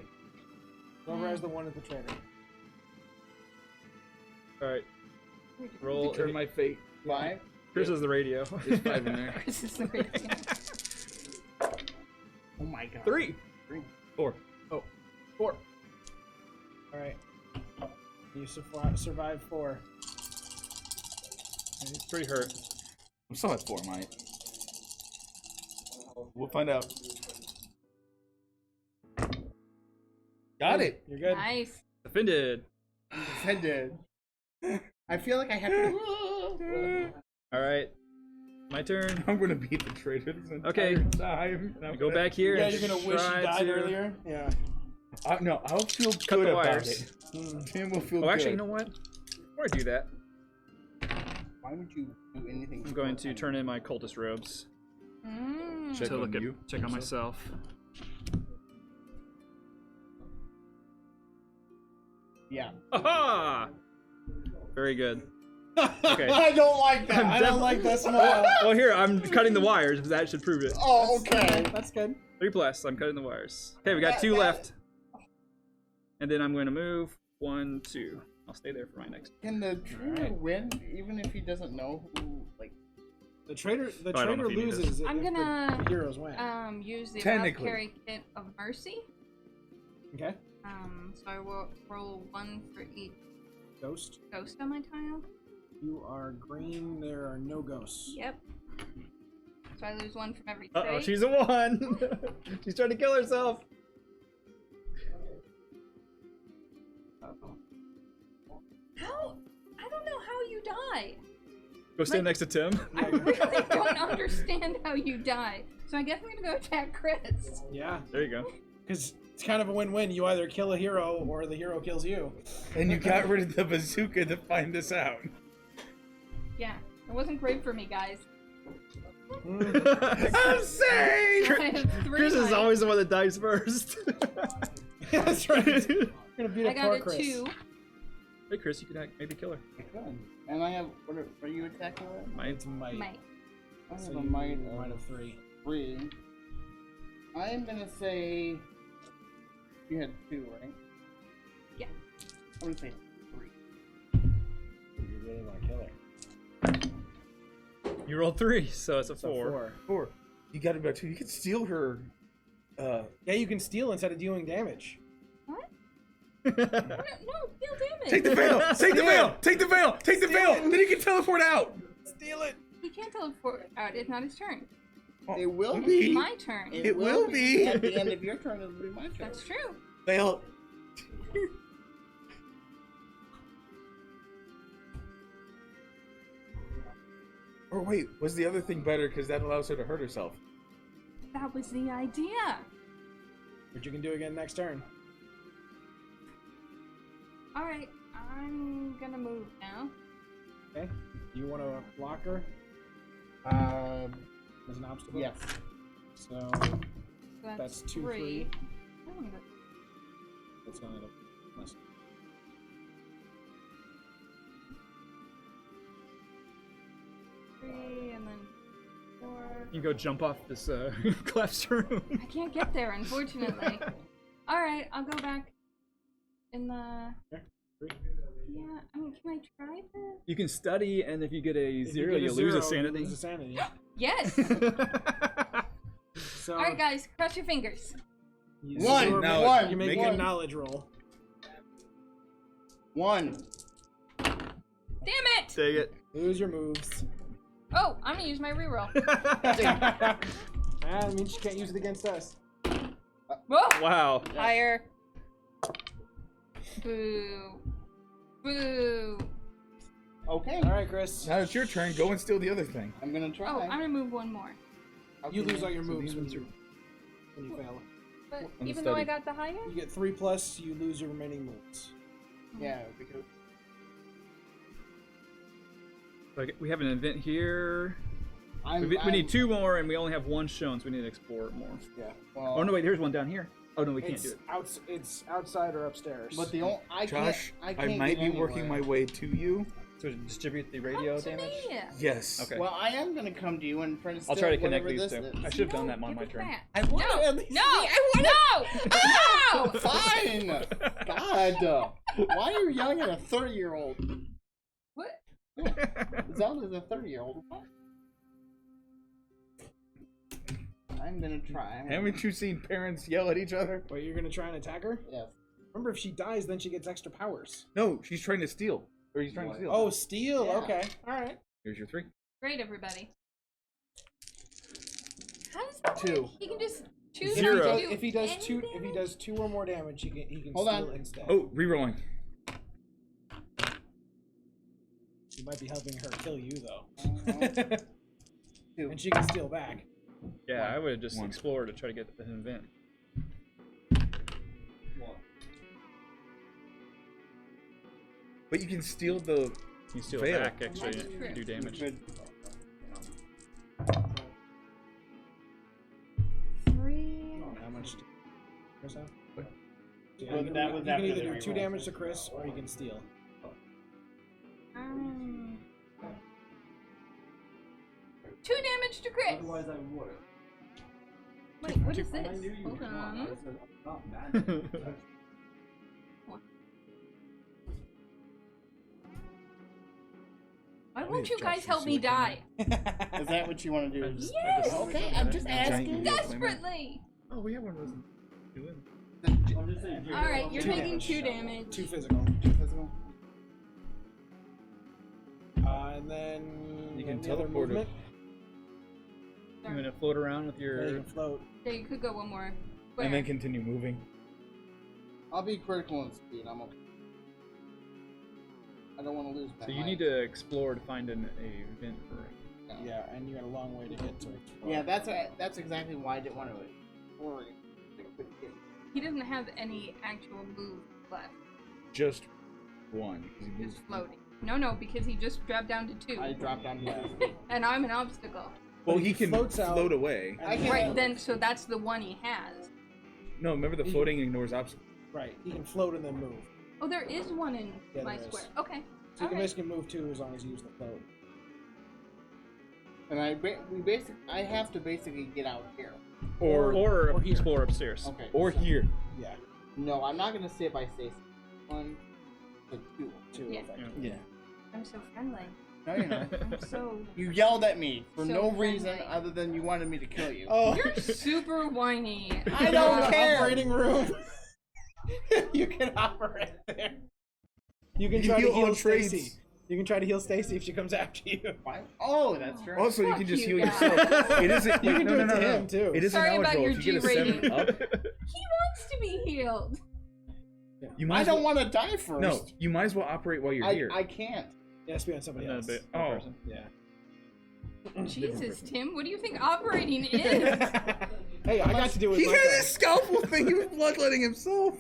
Whoever has the 1 at the trader. All right. Roll. Determine my fate. 5. Chris is the radio. There's 5 in there. This is the radio. Oh my god. 3. 4. Oh, 4. Alright. You survived 4. He's pretty hurt. I'm still at 4, mate. We'll find out. Got it. You're good. Nice. Offended. Offended. I feel like I have to. All right. My turn. I'm gonna beat the traitor this entire Okay. time. and I'm Go gonna- back here. Yeah, and you're gonna wish you try died to- earlier? Yeah. No, I'll feel Cut good the about wires. it. Tim will feel Oh, good. actually, you know what? Before I do that, Why would you do anything? I'm going to turn in my cultist robes Mm. Check to on look you. at, check on myself. Yeah. Aha! Very good. Okay. I don't like that. I'm I don't like that smile. Well, here I'm cutting the wires. Because that should prove it. Oh, okay. That's good. 3+. I'm cutting the wires. Okay, we got 2 left. And then I'm going to move 1, 2. I'll stay there for my next. Can the trader win even if he doesn't know who? Like, The trader I don't know if you need this. loses if I'm the gonna heroes win. Use the Technically. Apothecary Kit of Mercy. Okay. So I will roll 1 for each Ghost. ghost on my tile. You are green. There are no ghosts. Yep. So I lose 1 from every Uh oh, trait. she's a 1. She's trying to kill herself. How? I don't know how you die. Go stand Like- next to Tim. I really don't understand how you die. So I guess I'm gonna go attack Chris. Yeah. There you go. Because it's kind of a win-win. You either kill a hero or the hero kills you. And you got rid of the bazooka to find this out. Yeah, it wasn't great for me, guys. I'm saying. I have 3 Chris is life. always the one that dies first. That's right. You're gonna beat I up got poor a Chris. 2. Hey, Chris, you could maybe kill her. Good. And I have, what are you attacking with? It's might. Might. I have So a you might might of of 3. 3. I'm gonna say, you had 2, right? Yeah. I'm gonna say 3. You really want to kill her. You rolled 3, so it's a So 4. 4. You got it back too. You could steal her. Yeah, you can steal instead of dealing damage. What? No, deal damage. Take the veil. Take the veil. Take the veil. Take the veil. Then he can teleport out. Steal it. He can't teleport out. It's not his turn. It will It's be. my turn. It will be. At the end of your turn, it'll be my turn. That's true. Veil. Or wait, was the other thing better because that allows her to hurt herself? That was the idea. Which you can do again next turn. All right, I'm gonna move now. Okay. You want to block her Um, as an obstacle? yes. So So that's 2, 3. 3. Oh, but That's only the less. three, and then 4. You can go jump off this collapsed room. I can't get there, unfortunately. All right, I'll go back in the. Okay. 3. Yeah, I mean, can I try this? You can study, and if you get a If 0, get you a lose a 0, sanity. You lose a sanity. Yes. So All right, guys, cross your fingers. you One, you're now making- You're make making a it- knowledge roll. 1. Damn it! Take it. Lose your moves. Oh, I'm gonna use my reroll. That means you can't use it against us. Whoa! Wow. Higher. Boo. Boo. Okay. All right, Chris. Now it's your turn. Go and steal the other thing. I'm gonna try. Oh, I'm gonna move one more. You lose all your So moves these when ones you fail. But On the even though I study. got the higher? You get 3+, you lose your remaining moves. Yeah, because Like, we have an event here. I'm. We need 2 more, and we only have 1 shown, so we need to explore it more. Yeah. Well, Oh no, wait, there's one down here. Oh no, we can't do it. It's outside or upstairs. But the only I Josh, can't. I might be working my way to you. So to distribute the radio Come to damage. me. Yes. Okay. Well, I am gonna come to you and try to. I'll try to steal connect whatever these this two. is. I should have done No, that on give my us turn. that. I want No, to at least. no, I no! Fine. God, why are you yelling at a 30-year-old? What? Zelda's a 30-year-old. I'm gonna try. Haven't you seen parents yell at each other? Wait, you're gonna try and attack her? Yes. Remember, if she dies, then she gets extra powers. No, she's trying to steal. Or he's trying to steal. Oh, steal. Yeah. Okay. All right. Here's your 3. Great, everybody. How does that 2. work? He can just choose Zero. not to do If he does any two, if he damage? does 2 or more damage, he can Hold steal on. instead. Oh, rerolling. You might be helping her kill you though. 2. And she can steal back. Yeah, I would have just 1. explored to try to get an event. But you can steal the. You steal Fail. back, actually, That's true. do damage. Good. 3. How much? Do Chris have? Well, you that was can after either the do 2 reroll. damage to Chris, or you can steal. 2 damage to Chris. Otherwise, I would. Wait, what is this? Hold on. Why won't you guys help me die? Is that what you want to do? Yes! Okay, I'm just asking. Desperately! Oh, we have one of those. Doing. I'm just saying. Alright, you're 2 taking damage. 2 damage. 2 physical. Physical. And then You can any other teleport her. movement. I'm gonna float around with Yeah, you your. can float. Yeah, you could go one more. Where? And then continue moving. I'll be critical in speed. I'm okay. I don't want to lose that. So you need to explore to find an event for it. Yeah, and you got a long way to get to it. Yeah, that's exactly why I didn't want to explore it. He doesn't have any actual move left. Just 1. 'cause he Just moves- floating. No, because he just dropped down to 2. I dropped down to that. And I'm an obstacle. Well, But he he can floats out. float away. I can- Right, then, so that's the one he has. No, remember the floating ignores obstacles. Right, he can float and then move. Oh, there is one in Yeah, my there is. square. Okay. So you can Alright. basically move 2 as long as you use the code. And I have to basically get out here. Or or here. explore upstairs. Okay. Or here. Yeah, No, I'm not gonna sit by Stacy. 1, 2. 2 Yeah. effectively. Yeah. I'm so friendly. No, you're not. I'm so. You yelled at me for So no reason friendly. other than you wanted me to kill you. Oh, You're super whiny. I don't care. Operating room. You can operate there. You can You try to heal all heal trades. Stacy. You can try to heal Stacy if she comes after you. Why? Oh, that's true. Also, you Fuck can just you heal guys. yourself. It isn't. You wait, can no, do no, it no, to no. him, too. It isn't Sorry about eligible. your If you get a G 7 rating. up, He wants to be healed. you might I as don't well, want to die first. No, you might as well operate while you're here. I can't. It has to be on somebody Another else. bit. Oh. Person. Yeah. Jesus, Tim, what do you think operating is? Hey, I got to do it He with got my his scalpel thing. He was bloodletting himself.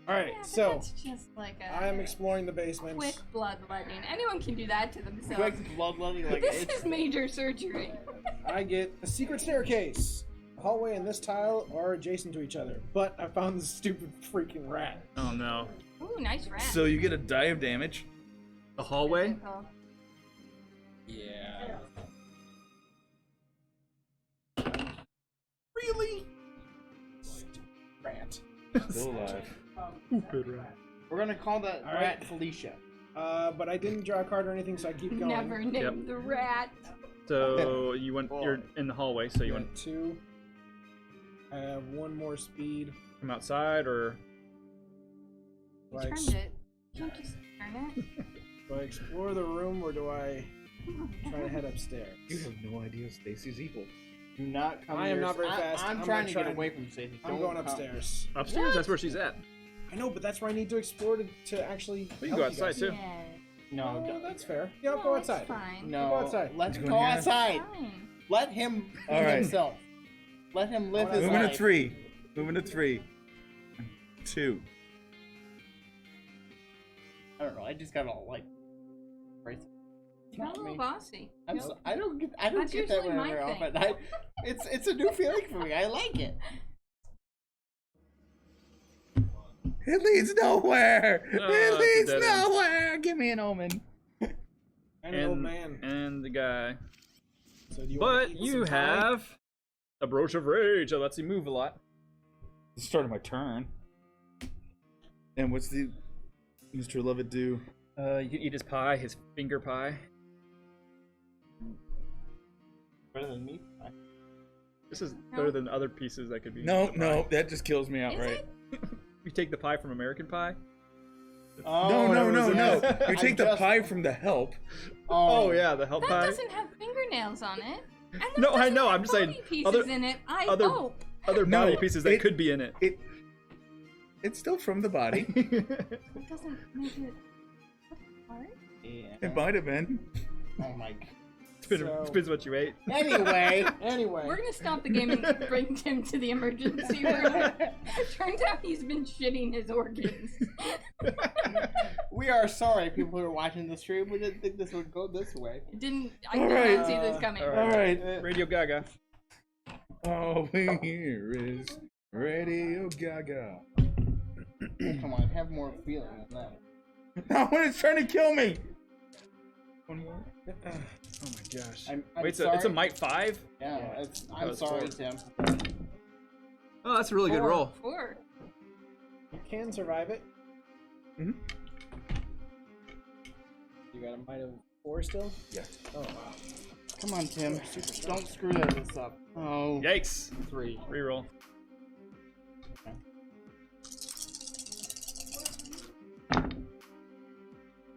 Alright, Yeah, but so that's just like a I am exploring the basement. quick bloodletting. Anyone can do that to themselves. Quick bloodletting like This it's is major surgery. I get a secret staircase. The hallway and this tile are adjacent to each other, but I found this stupid freaking rat. Oh no. Ooh, nice rat. So you get a die of damage. The hallway? Oh, Yeah. really. Rat. Still alive. We're gonna call that All rat right. Felicia. But I didn't draw a card or anything, so I keep going. never named Yep. the rat. So you went. You're in the hallway. So you Yeah, went 2. I have 1 more speed. from outside, or You Do I, turned it. You can't just turn it. do I explore the room or do I try to head upstairs? You have no idea Stacy's evil. Do not come I am near- not very fast. I'm I'm trying gonna to try get and- away from Stacy. I'm Don't going come. upstairs. upstairs? That's where she's at. I know, but that's where I need to explore to actually. But you can go help you outside guys. too. Yeah. No, Oh, don't. that's fair. Yeah, I'll No, go it's outside. fine. No, Go outside. let's You go going here? outside. Fine. Let him be All right. himself. Let him live his Moving life. to 3. Moving to 3. 2. I don't know. I just got all like. Right. It's You're a not little me. bossy. I'm Nope. so, I don't get that That's usually my very thing. often. It's a new feeling for me. I like it. It leads nowhere. Oh, it it's a leads dead end. nowhere. Give me an omen. And an old man. And the guy. So do you want But to eat you some time? have a brooch of rage that lets you move a lot. The start of my turn. And what's the Mr. Lovett do? You can eat his pie, his finger pie. Better than me. This is better than other pieces that could be. No, no, that just kills me Is outright. it? You take the pie from American Pie. No, no, no, no. You take the just- pie from the help. Oh yeah, the help That pie. doesn't have fingernails on it. And that No, I doesn't know, have I'm just saying, body pieces other- in it. I other- hope. Other No, body pieces that it- could be in it. It's still from the body. It doesn't make it apart. Yeah. It might have been. Oh my. God. Depends what you ate. Anyway. Anyway. We're gonna stop the game and bring Tim to the emergency room. Turns out he's been shitting his organs. We are sorry, people who are watching the stream. We didn't think this would go this way. I All did right. not see this coming. All All right. Radio Gaga. All we hear is Radio Gaga. Come on, have more feeling than that. Not when it's trying to kill me. Oh my gosh. I'm Wait, sorry. it's a Might 5? Yeah, I'm it's sorry, 4. Tim. Oh, that's a really good Four. roll. 4. You can survive it. Mhm. You got a might of 4 still? Yeah. Oh wow. Come on, Tim. Don't screw this up. Oh, Yikes. 3. Reroll.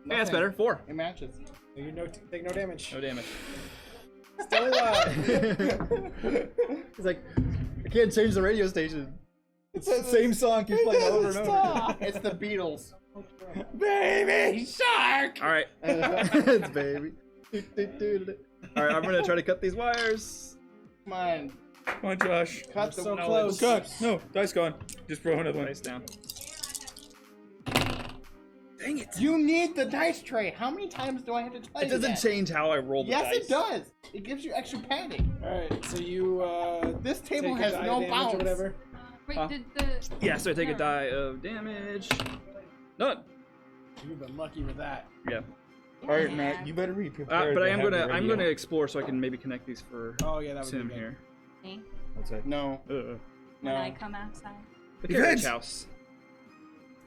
Yeah, that's better. 4. It matches. So you take no damage. No damage. Still alive. It's like, I can't change the radio station. It's that same song keeps playing over and over. It's the Beatles. Baby shark. All right. It's baby. All right, I'm gonna try to cut these wires. Come on, Come on, Josh. cut the so knowledge. close. Cut. No, dice gone. Just throw another one. Face down. Dang it. You need the dice tray. How many times do I have to tell It you doesn't that? change how I roll the Yes, dice. it does. It gives you extra padding. Alright, so you This table take a has die no damage bounds. or whatever. Wait, Huh? did the. Yeah, so I take a die of damage. None. You've been lucky with that. Yeah. All right, Yeah. Matt, you better be prepared. But to I am have the I'm radio. gonna explore so I can maybe connect these for Oh yeah, that would Sim be good. here. Me, What's that? No, when no. I come outside. The carriage Event! house.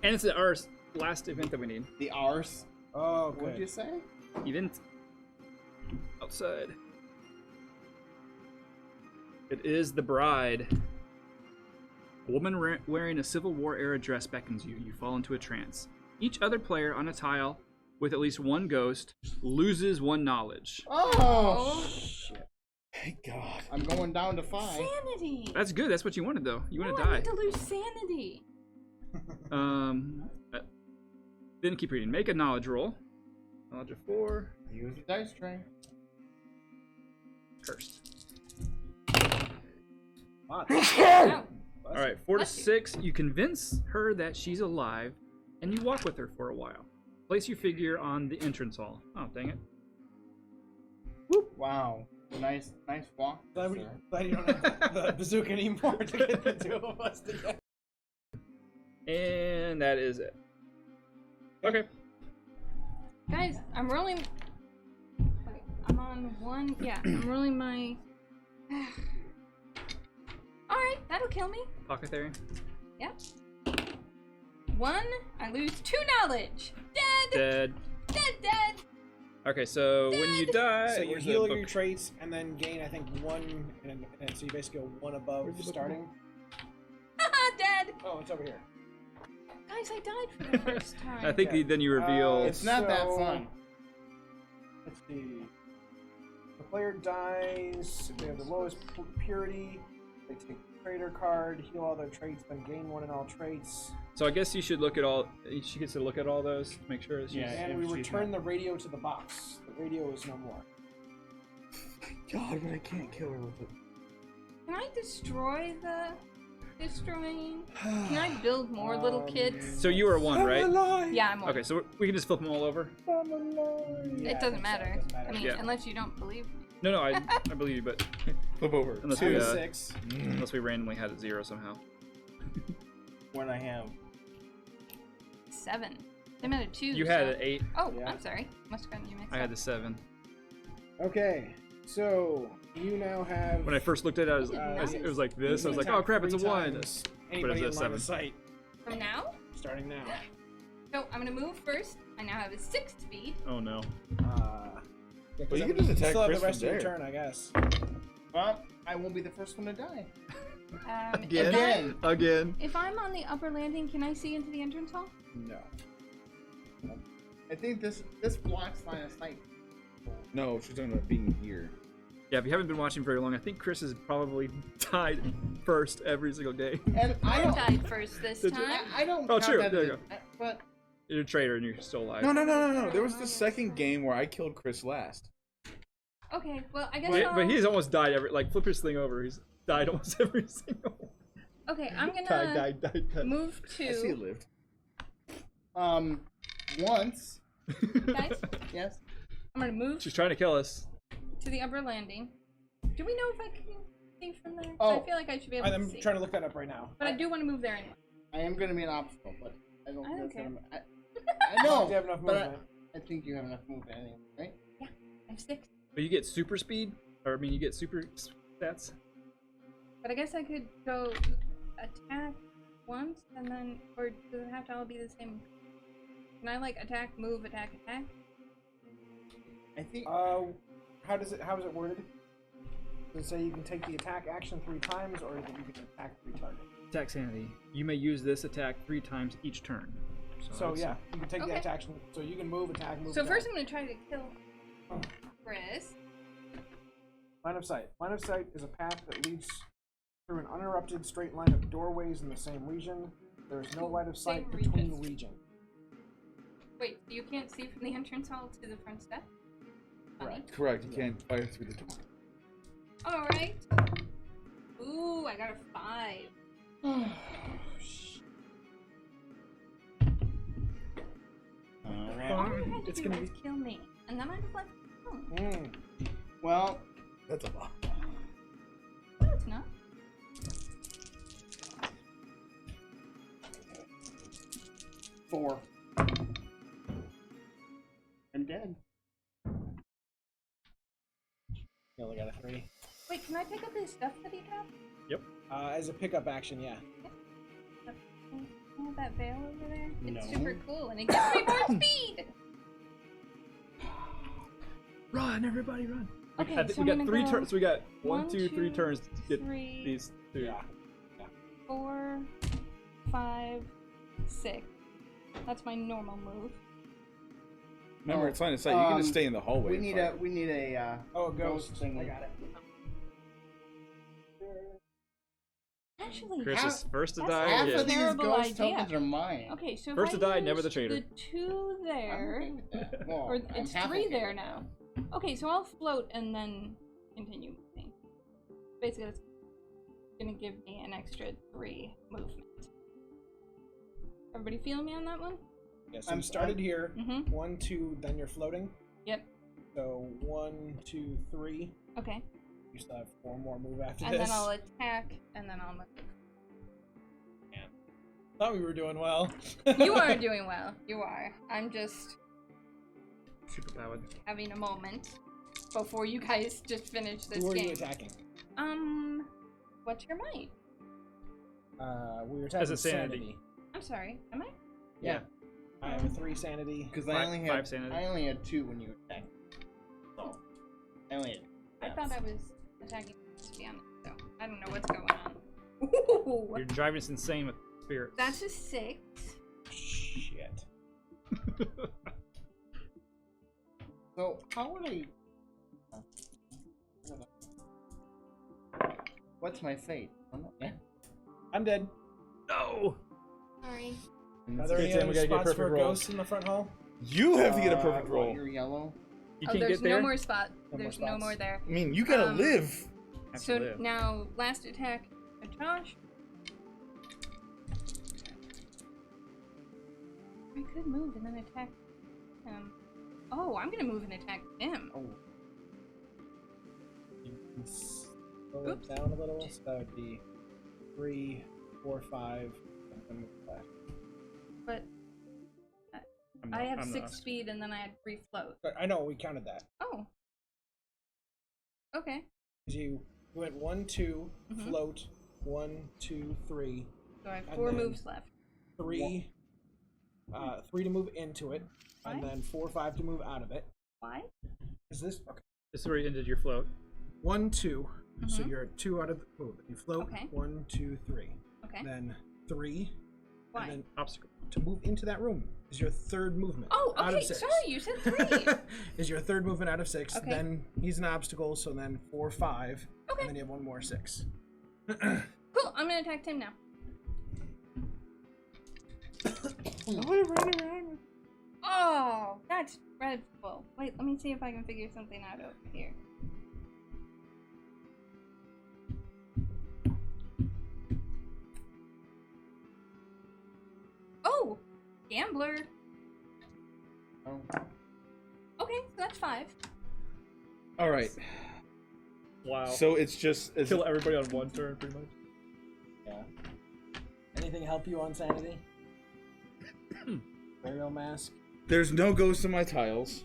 And it's our last event that we need. The arse. Oh, okay. What'd you say? Event. Outside. It is the bride. A woman wearing a Civil War era dress beckons you. You fall into a trance. Each other player on a tile with at least one ghost loses one knowledge. Oh, Thank God. I'm going down to 5. Sanity. That's good. That's what you wanted, though. You want to I die. need to lose sanity. Then keep reading. Make a knowledge roll. Knowledge of 4. Use the dice tray. Cursed. Wow. Oh, All right, 4 to Bless you. 6. You convince her that she's alive, and you walk with her for a while. Place your figure on the entrance hall. Oh, dang it. Wow. Nice walk. Glad, sir. glad you don't have the bazooka anymore to get the two of us together. And that is it. Okay. guys, I'm rolling. Okay, I'm on 1. Yeah, I'm rolling my. All right, that'll kill me. Pocket there. Yep. 1. I lose 2 knowledge. Dead. Dead. Okay, so when you die, So you where's the heal book? your traits and then gain, I think, 1, and so you basically go 1 above Where's the book? starting. Haha, dead. Oh, it's over here. Guys, I died for the first time. I think Okay. then you reveal. It's not that So- fun. Let's see. The player dies. They have the lowest purity. They take the trader card, heal all their traits, then gain 1 in all traits. So I guess you should look at all. She gets to look at all those to make sure that she's. Yeah. And if we she's return not- the radio to the box. The radio is no more. God, but I can't kill her with it. Can I destroy the destroying? Can I build more little kids? So you are 1, right? alive! Yeah, I'm one. Okay, so we can just flip them all over. I'm alive! Yeah, It doesn't matter. Doesn't matter. I mean, Yeah. unless you don't believe me. No, I believe you, but Flip over. unless 2 we, to 6. unless we randomly had it 0 somehow. What I have. 7. I'm at a 2. You had so- an 8. Oh, Yeah. I'm sorry. Must have gotten you mixed I had up. the 7. Okay, so you now have. When I first looked at it, it was like this. I was like, oh crap, it's a 1. Anybody a in line 7. of sight. From now? Starting now. So I'm gonna move first. I now have a 6 speed. Oh no. Yeah, Well, you then can just attack still have Chris the rest from of your there. turn, I guess. Well, I won't be the first one to die. Again. Again. If I'm on the upper landing, can I see into the entrance hall? No. I think this blocks line of sight. No, she's talking about being here. Yeah, if you haven't been watching very long, I think Chris has probably died first every single day. And I I don't. died first this Did you? time. I don't. Oh, count true. that There as you a- But You're a traitor and you're still alive. No. There was the second game where I killed Chris last. Okay, well I guess But he's almost died every. Like, flip his thing over. He's died almost every single one. Okay, I'm gonna Died. move I see it to lived. once. guys. Yes. I'm gonna move She's trying to kill us. to the upper landing. Do we know if I can see from there? 'Cause Oh. I feel like I should be able I'm to see. trying to look that up right now. But I do want to move there anyway. I am going to be an obstacle, but I don't. I don't that's care. what I know. Do you have enough but movement? I think you have enough movement anyway, right? I have 6. But you get super speed, or I mean, you get super stats. But I guess I could go attack once and then, or does it have to all be the same? Can I like attack, move, attack, attack? I think. How is it worded? Does it say you can take the attack action 3 times, or that you can attack 3 targets? Attack sanity. You may use this attack 3 times each turn. So that's- yeah, you can take Okay. the attack action. So you can move, attack, move. So attack. first I'm gonna try to kill Chris. Line of sight. Line of sight is a path that leads through an uninterrupted straight line of doorways in the same region. There is no line of sight Same between regions. regions. Wait, so you can't see from the entrance hall to the front step? Funny. Correct. You can't fire through the door. Alright. Ooh, I got a 5. Alright. All you had to It's do gonna was kill me. And then I'd have left home. Well, That's a lot. No, it's not. four. dead. You only got a 3. Wait, can I pick up his stuff that he dropped? Yep. As a pickup action, yeah. Oh, that veil over there? It's No. super cool and it gives me more speed! Run, everybody, run! Okay, I think so we I'm got gonna 3 go turns. So we got 1, 1, 2, 3 2, turns to get 3, these 2. Yeah. 4, 5, 6. That's my normal move. Remember, it's line of sight. You can just stay in the hallway. We and need fight. a Oh, ghost. thing. I got it. Actually, Chris is first to that's die. Half again. of these Terrible ghost idea. tokens are mine. okay, so First if to I die, never the use traitor. the 2 I'm there, okay with that. Well, or I'm it's half 3 okay there with now. Okay, so I'll float and then continue moving. Basically, it's gonna give me an extra 3 movement. Everybody feeling me on that one? Yeah, so you started here. Mm-hmm. 1, 2, then you're floating. Yep. So 1, 2, 3. Okay. You still have 4 more move after And this. then I'll attack, and then I'll move. Thought we were doing well. You are doing well. You are. I'm just Super powered. having a moment before you guys just finish this Who are game. you attacking? What's your might? We were attacking As a sanity. I'm sorry. Am I? Yeah. I have a 3 sanity. Because Five- I only had 5 sanity. I only had 2 when you attacked. So I only had. I thought I was attacking, to be honest. So I don't know what's going on. Ooh, You're driving us insane with spirits. that's a 6. Shit. So how would I? What's my fate? Yeah. I'm dead. No! Sorry. Are there any Good, Sam, other we gotta get spots for perfect rolls. ghosts in the front hall? You have to get a perfect What, roll. You're yellow. You Oh, can't there's get there? no more spot. No more There's no spots. more there. I mean, you gotta Um, live. Have to So live. now, last attack, Josh. I could move and then attack him. Oh, I'm gonna move and attack him. Oh. You can slow it Oops. down a little. So that would be 3, 4, 5, and then move left. But I'm I not- have I'm 6 not. speed and then I had 3 float. But I know we counted that. Oh. Okay. 'Cause you went 1, 2, Mhm. float, 1, 2, 3, So I have And 4 then- moves left. 3, 3 to move into it, and Why? then 4, 5 to move out of it. Why? Is this okay? This is where you ended your float. 1, 2. So Mhm. you're 2 out of the move. You float. Okay. 1, 2, 3. Okay. Then 3. Why? And then Obstacle. to move into that room is your third movement. Oh, out okay. of 6. Sorry, you said 3. Is your third movement out of 6. Okay. Then he's an obstacle, so then 4, 5. Okay. And then you have 1 more 6. Cool. I'm gonna attack Tim now. Oh, that's dreadful. Wait, let me see if I can figure something out over here. Oh, gambler. Oh. Okay, so that's 5. All right. Wow. So it's just Kill everybody on one turn, pretty much. Yeah. Anything help you on sanity? Burial mask. there's no ghost in my tiles.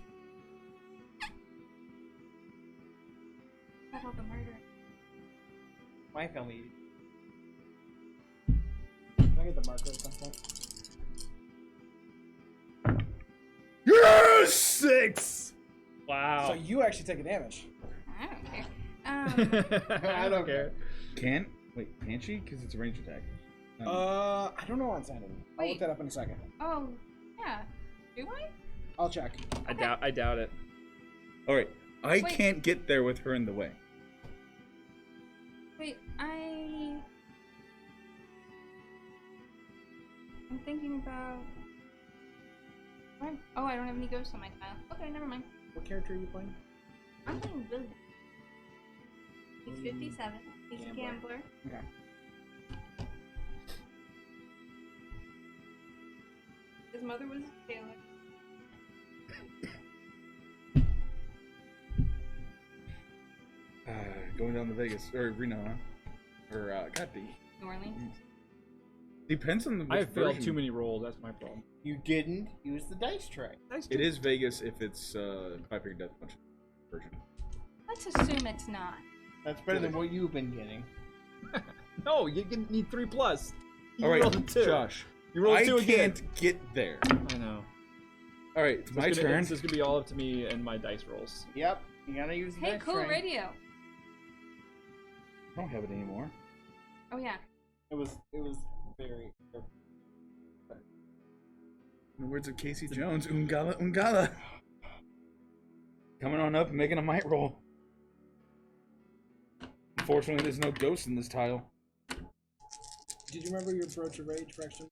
That's all the murder. My family. Can I get the marker at some point? Yes, 6. Wow. So you actually take a damage. I don't care. I don't care. Can't she? Because it's a range attack. I don't know on sanity. I'll look Wait. that up in a second. Oh, yeah. Do I? I'll check. I doubt it. All right, I Wait. can't get there with her in the way. Wait, I'm thinking about... What? Oh, I don't have any ghosts on my tile. Okay, never mind. What character are you playing? I'm playing William. He's 57. He's a gambler. Okay. His mother was a sailor. Going down to Vegas or Reno, huh? Or God, New Orleans. Depends on the I have failed version. too many rolls. That's my problem. You didn't use the dice tray. It is Vegas if it's Five-Finger Death Punch version. Let's assume it's not. That's better than what you've been getting. No, you need 3+. You All right, rolled a 2. Josh. You rolled I 2 again. can't get there. I know. All right, it's my turn. This is gonna be all up to me and my dice rolls. Yep, you gotta use the Hey, dice cool tray. radio. I don't have it anymore. Oh yeah. It was very. In the words of Casey Jones, Ungala, Ungala. Coming on up and making a might roll. Unfortunately, there's no ghost in this tile. Did you remember your Broach of Rage for extra?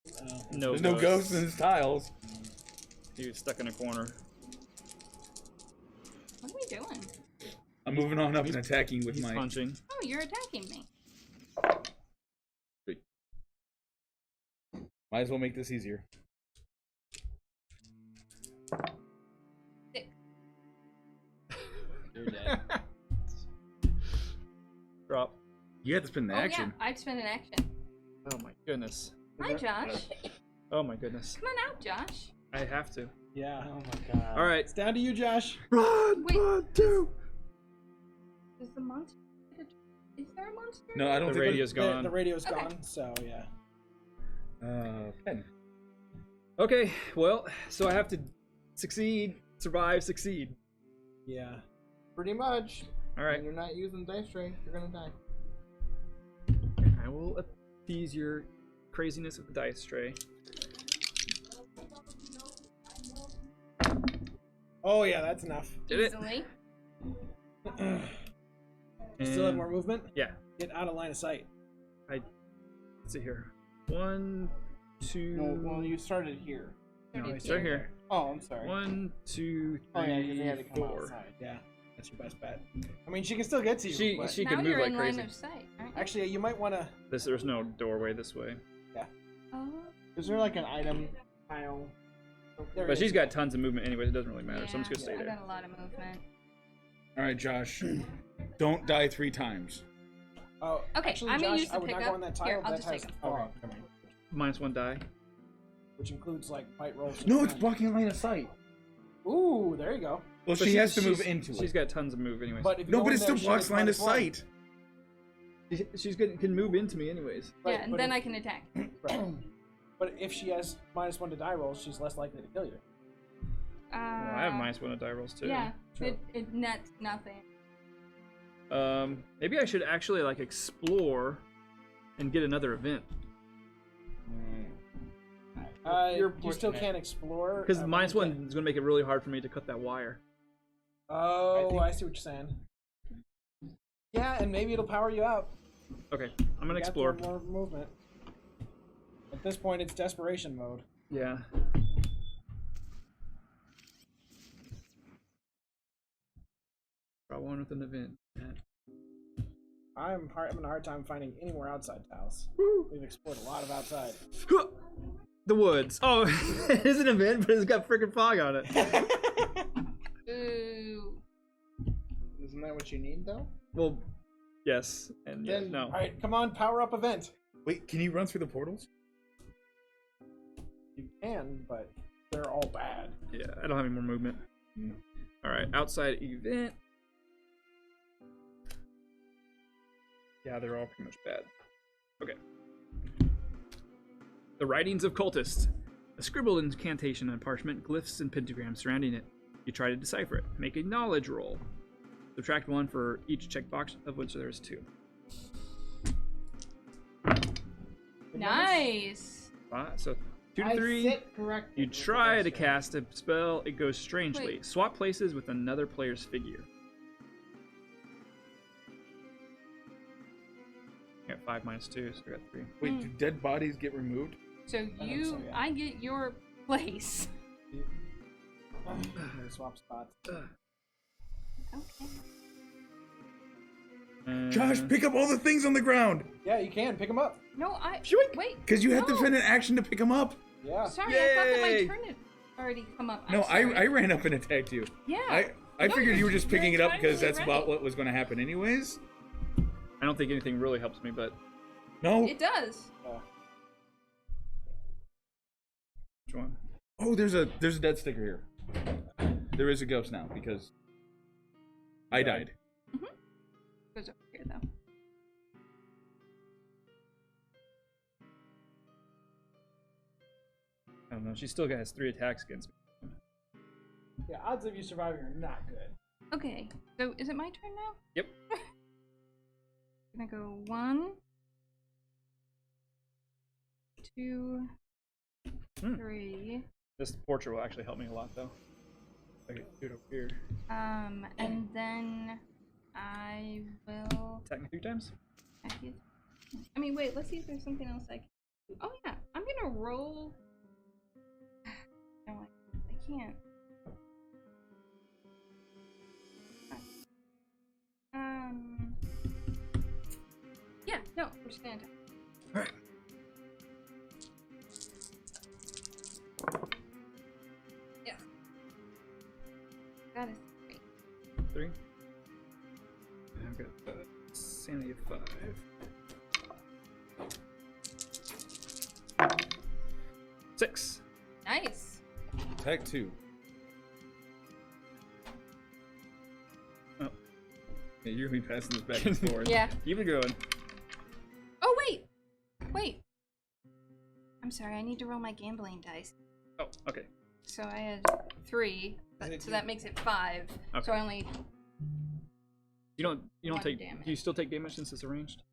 No, There's no ghosts in these tiles. He was stuck in a corner. What are we doing? I'm moving on up and attacking with He's my. punching. Oh, you're attacking me. Might as well make this easier. 6. You're dead. Drop. You have to spend the Oh action. yeah, I've spent an action. Oh my goodness. Hi, Josh. Oh my goodness. Come on out, Josh. I have to. Yeah. Oh my god. All right. It's down to you, Josh. Run, Wait, run, two. Is the monster? Is there a monster? No, I don't The think radio's gone. The radio's Okay. gone, so yeah. Pen. Okay, well, so I have to succeed, survive, succeed. Yeah. Pretty much. All right. When you're not using the dice tray, you're gonna die. I will appease your craziness with the dice tray. Oh yeah, that's enough. Did it? Easily. You still have more movement? Yeah. Get out of line of sight. Let's see here. 1, 2. No, well, you started here. No, I Started start here. here. Oh, I'm sorry. 1, 2, 3, Oh yeah, because they had to come 4. outside. Yeah, that's your best bet. I mean, she can still get to you. She but she Now can move you're like in crazy. line of sight, aren't you? actually, you might want to. There's no doorway this way. Oh. Is there like an item tile? There But it she's is. got tons of movement anyways. It doesn't really matter. So I'm just gonna I stay there. got a lot of movement. All right, Josh. Don't die 3 times. Oh, Okay, actually, I'm gonna Josh, use the I would not pickup. go on that tile. Here, I'll that just tile's take it. fogged, -1 die. which includes like fight rolls. No, it's blocking line of sight. Ooh, there you go. Well, But she has to move she's- into She's it. got tons of move anyways. But if you No, go but in it still there, she blocks gets line of -1. sight. she's good, can move into me anyways. Right, Yeah, and but then if- I can attack. Right. But if she has -1 to die rolls, she's less likely to kill you. Well, I have -1 to die rolls too. Yeah, True. it nets nothing. Maybe I should actually like explore and get another event You're You still pushing it. can't explore. because I -1 mean, is gonna make it really hard for me to cut that wire. Oh, I I see what you're saying. Yeah, and maybe it'll power you out. Okay, I'm gonna You got explore. more movement. At this point, it's desperation mode. Yeah. Draw one with an event. I'm having a hard time finding anywhere outside tiles. We've explored a lot of outside. The woods. Oh, it is an event, but it's got freaking fog on it. Ooh. Isn't that what you need though? Well, yes and yes. Then- No. All right, come on, power up event. Wait, can you run through the portals? You can, but they're all bad. Yeah, I don't have any more movement. Mm. All right, outside event. Yeah, they're all pretty much bad. Okay. The writings of cultists. A scribbled incantation on parchment, glyphs and pentagrams surrounding it. You try to decipher it. Make a knowledge roll. Subtract 1 for each checkbox, of which there is 2. Nice. So 2 to I 3. sit correctly You with the try dice to tray. cast a spell, it goes strangely. Wait. Swap places with another player's figure. I got 5 minus 2, so I got 3. Wait, do dead bodies get removed? So you, so, yeah. I get your place. Swap spots. Okay. Josh, pick up all the things on the ground! Yeah, you can pick them up. No, Shoink! wait. Because you have to No. spend an action to pick them up. Yeah. Sorry, I thought that my Yay. turn had already come up. I'm No, sorry. I ran up and attacked you. Yeah. I No, figured you were just you're picking it up because entirely that's right. about what was going to happen anyways. I don't think anything really helps me, but No. It does. Which one? Oh, there's a dead sticker here. There is a ghost now because I died. Goes over here though. I don't know. She still has 3 attacks against me. Yeah, odds of you surviving are not good. Okay, so is it my turn now? Yep. I'm gonna go 1, 2, 3. This portrait will actually help me a lot, though. I can do it over here. And then I will. Attack me 3 times. I mean, wait. Let's see if there's something else I can do. Oh yeah, I'm gonna roll. No, I can't. Yeah, no, we're just gonna attack. Alright. Yeah. That is great. 3. And I've got sanity of 5. 6. Nice. Attack 2. Oh. Yeah, you're gonna be passing this back and forth. Yeah. Keep it going. Oh wait. Wait. I'm sorry. I need to roll my gambling dice. Oh, okay. So I had 3, so that makes it 5. Okay. So I only. You don't One take. damage. Do you still take damage since it's arranged?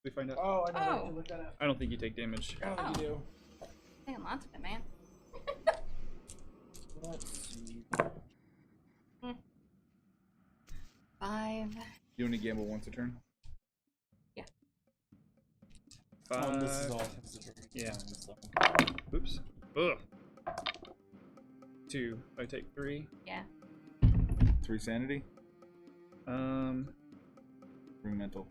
Did we find out? Oh, I never Oh. looked that up. I don't think you take damage. I don't think you do. Taking lots of it, man. Let's see. 5. You only gamble once a turn. Yeah. 5. This is all considered. Yeah. So. Oops. Ugh. 2. I take 3. Yeah. 3 sanity. 3 mental.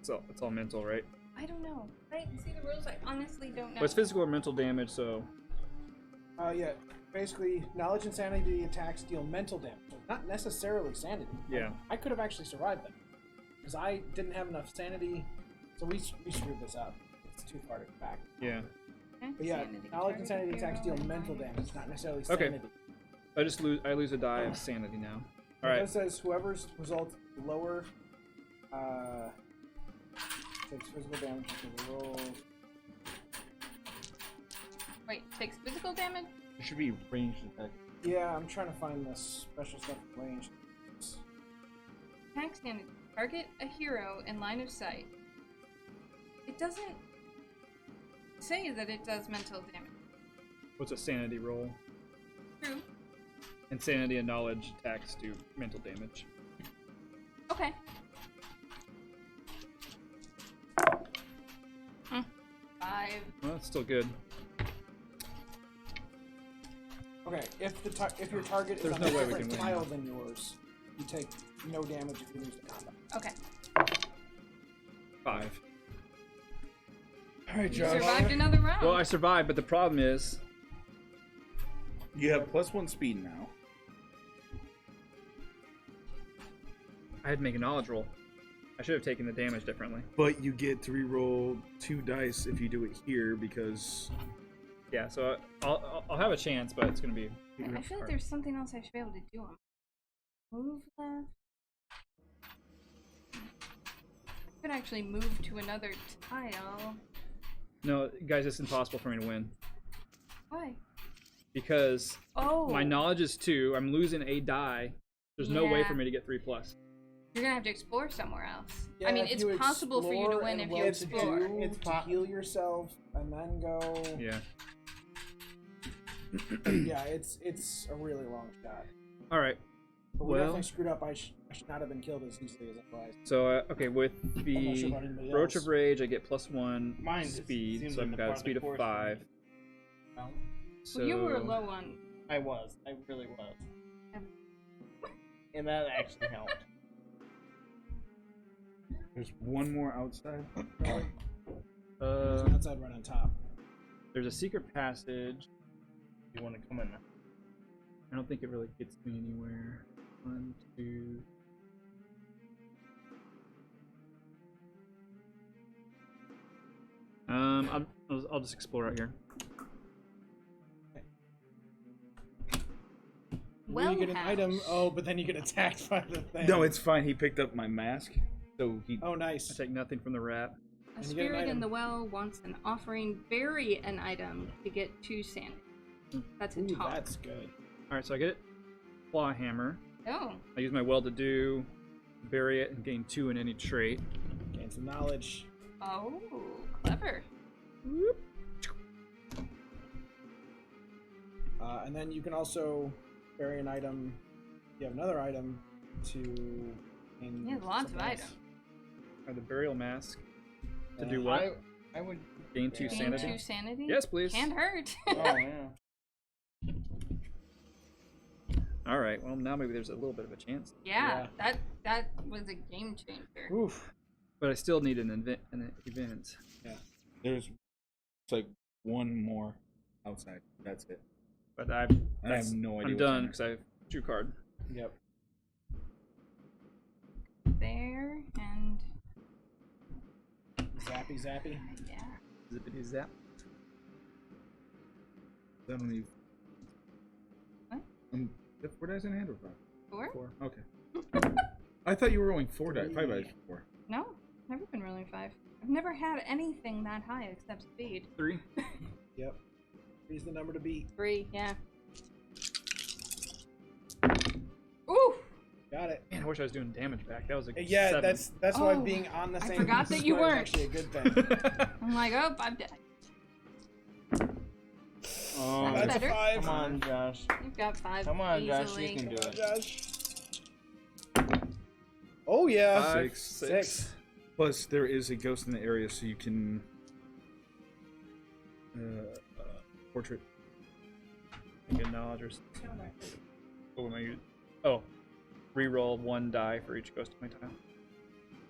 So it's all mental, right? I don't know. I see the rules. I honestly don't know. But it's physical or mental damage, so Yeah. Basically, knowledge and sanity attacks deal mental damage, not necessarily sanity. yeah. I could have actually survived them because I didn't have enough sanity, so we screwed this up. It's too far to go back. Yeah. Okay. But yeah, Sanity. knowledge and sanity Target attacks deal hero mental and damage, not necessarily Okay. sanity. I lose a die of sanity now. All It right. just says whoever's results lower takes physical damage to the rolls. Wait, takes physical damage? It should be ranged attack. Yeah, I'm trying to find the special stuff with range. Attack sanity. Target a hero in line of sight. It doesn't say that it does mental damage. What's a sanity roll? True. And sanity and knowledge attacks do mental damage. Okay. 5. Well, that's still good. Okay, if your target There's is no on a way we different can win tile now. than yours, you take no damage if you lose the combat. Okay. 5. All right, You Josh. survived another round. Well, I survived, but the problem is You have +1 speed now. I had to make a knowledge roll. I should have taken the damage differently. But you get to reroll 2 dice if you do it here because Yeah, so I'll have a chance, but it's gonna be. I feel like there's something else I should be able to do on move left. I could actually move to another tile. No, guys, it's impossible for me to win Why? because Oh. my knowledge is 2. I'm losing a die. There's no way Yeah. for me to get 3+. You're gonna have to explore somewhere else. Yeah, I mean, if it's you possible for you to explore win and if you will to explore. do It's to heal yourself and then go. Yeah. Yeah, it's a really long shot. All right. But we Well- definitely screwed up. I should not have been killed as easily as I was. So okay, with I'm not sure the about anybody Roach else. of Rage, I get +1 Mine just speed, seems so like I've the got part a of speed the of course 5. No, So Well, you were low on. I was. I really was. And that actually helped. there's one more outside. There's an outside right on top. There's a secret passage. You want to come in? I don't think it really gets me anywhere. 1, 2. I'll just explore out here. well you get an house. item. Oh, but then you get attacked by the thing. No, it's fine. He picked up my mask, so he. Oh, I nice. take nothing from the rat. A And you get an spirit in item. the well wants an offering. Bury an item to get 2 sanity. That's a Ooh, talk. that's good. Alright, so I get it. Claw hammer. Oh, I use my well-to-do, bury it, and gain 2 in any trait. Gain some knowledge. oh, clever. And then you can also bury an item. You have another item to. He has lots of something else. items. The burial mask. To Yeah. do what? I would. Gain 2 Gain Gain sanity? 2 sanity? Yes, please. Can't hurt. Oh yeah. Alright, well, now maybe there's a little bit of a chance. yeah, that was a game changer. Oof. But I still need an event. There's, it's like one more outside. That's it. But I I have no idea. I'm what's done in because I have true card. Yep. There, and Zappy, zappy. yeah. Zippity zap. there. I don't even. What? You have 4 dice in hand or 5? 4? Okay. I thought you were rolling 4 dice, 5 dice before. No, never been rolling 5. I've never had anything that high except speed. 3. Yep. Three's the number to beat. 3, yeah. Ooh! Got it. Man, I wish I was doing damage back. That was a Yeah, 7. that's why Oh, being on the I same forgot that you square is weren't. actually a good thing. I'm like, oh, I'm dead. Oh, That's That's a better. 5. come on, Josh. You've got 5 Come on, easily. Josh. You can do Come on, it. Josh. Oh yeah. 5, 6. 6. Plus, there is a ghost in the area, so you can. Portrait. Get knowledge or something. What am I using? Oh, reroll 1 die for each ghost on my tile.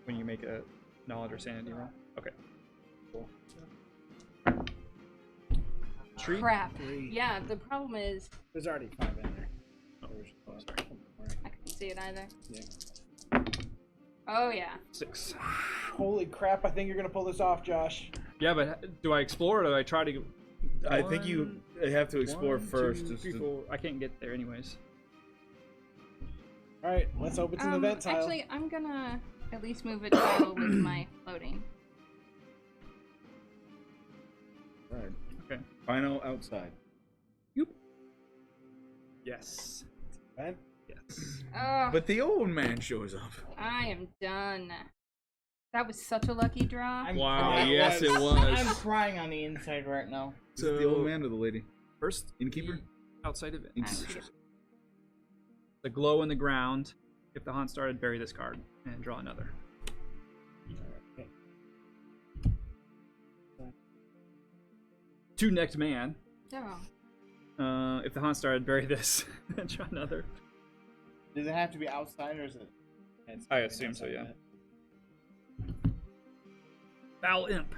When you make a knowledge or sanity roll. Okay. Cool. Tree? Crap. 3. Yeah, the problem is There's already 5 in there. Oh, sorry. I couldn't see it either. Yeah. Oh yeah. 6. Holy crap! I think you're gonna pull this off, Josh. Yeah, but do I explore or do I try to? I think you have to explore 1, first. 2, just 3, to- 4. I can't get there anyways. All right, let's hope it's an event tile. Actually, I'm gonna at least move a tile with my floating. Right. Okay. Final outside. Yes. Event? Yes. Oh, But the old man shows up. I am done. That was such a lucky draw. Wow, crying. yes, it was. I'm crying on the inside right now. Is it the old man or the lady? First, Innkeeper? outside event. Actually, The glow in the ground. If the haunt started, bury this card and draw another. Okay. Two-necked man. oh. If the haunt started, bury this and draw another. Does it have to be outside or is it? I assume so, yeah. Foul imp.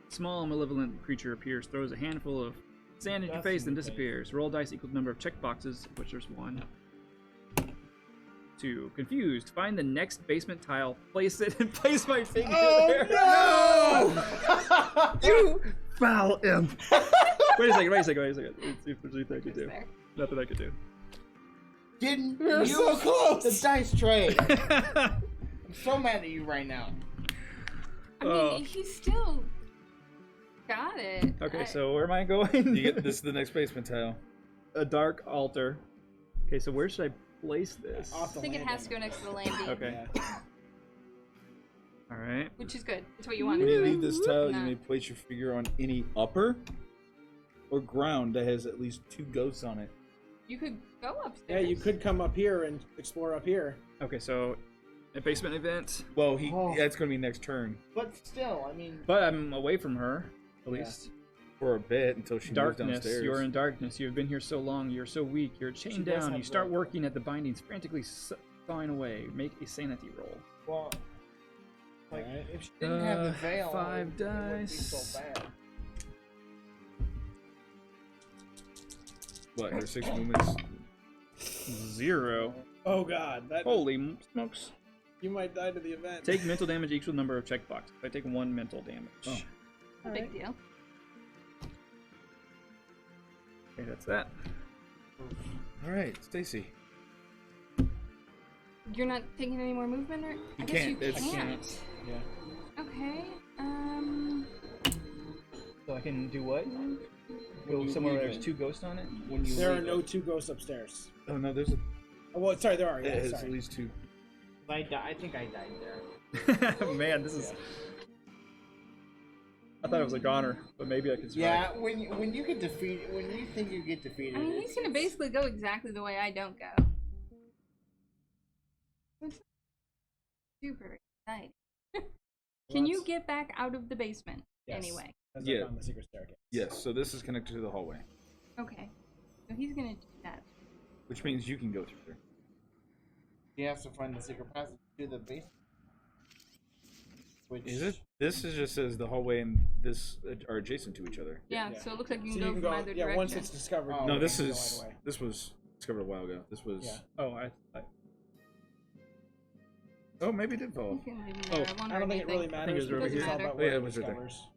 Small malevolent creature appears, throws a handful of sand in your Dust face, in then your face. disappears. Roll dice equals number of checkboxes, of which there's 1. 2. Confused. Find the next basement tile, place it, and place my finger there. no! You foul imp! Wait a second. Let's see if there's anything I could do. There. Nothing I could do. Didn't You're use so close! the dice tray. I'm so mad at you right now. I mean, Oh. he still got it. Okay, so where am I going? You get, this is the next basement tile. A dark altar. Okay, so where should I place this? Off the I think it has to go landing. next to the landing. Okay. Yeah. All right. Which is good. It's what you When wanted. you leave this tile, you Nah. may place your figure on any upper or ground that has at least 2 ghosts on it. You could go Yeah, upstairs. you could come up here and explore up here. Okay, so a basement event, Well, Oh. that's going to be next turn But still, I mean, but I'm away from her, at Yeah. least. for a bit until she moves Darkness. downstairs. You're in darkness. You've been here so long. You're so weak. You're chained She does down. have You start the- working at the bindings, frantically sawing away. Make a sanity roll. well, like Alright. if she didn't have the veil, 5 it wouldn't be so dice. bad. What, her 6 movements? 0. Oh god, that Holy smokes. you might die to the event. Take mental damage equal number of checkboxes. I take 1 mental damage. Oh. No big deal. Okay, that's that. Alright, Stacy. You're not taking any more movement, or I guess you can't. can't. Yeah. Okay. So I can do what? Go somewhere where there's 2 ghosts on it? When you There are leave no it. 2 ghosts upstairs. Oh no, there's a. Oh, well, sorry, there are. Yeah, There's sorry. at least 2. I think I died there. Man, this is. I thought it was a goner, but maybe I could survive. Yeah, when you get defeated, when you think you get defeated, I mean, he's gonna it's- basically go exactly the way I don't go. It's super exciting. Can you get back out of the basement Yes. anyway? As Yeah. on the secret staircase. Yes, so this is connected to the hallway, Okay. So he's gonna do that. which means you can go through there. you have to find the secret passage to the basement. Which Is it? This is just says the hallway and this are adjacent to each other. Yeah, Yeah. so it looks like you So can go from either yeah, direction. once it's discovered. Oh, you No, can this go is either way. this was discovered a while ago. This was. Yeah. Oh, Oh, maybe it did fall. You can leave him Oh, there. I I don't think it really matters. it was over because it's here. all about Oh, what yeah, it it was right there. discovers.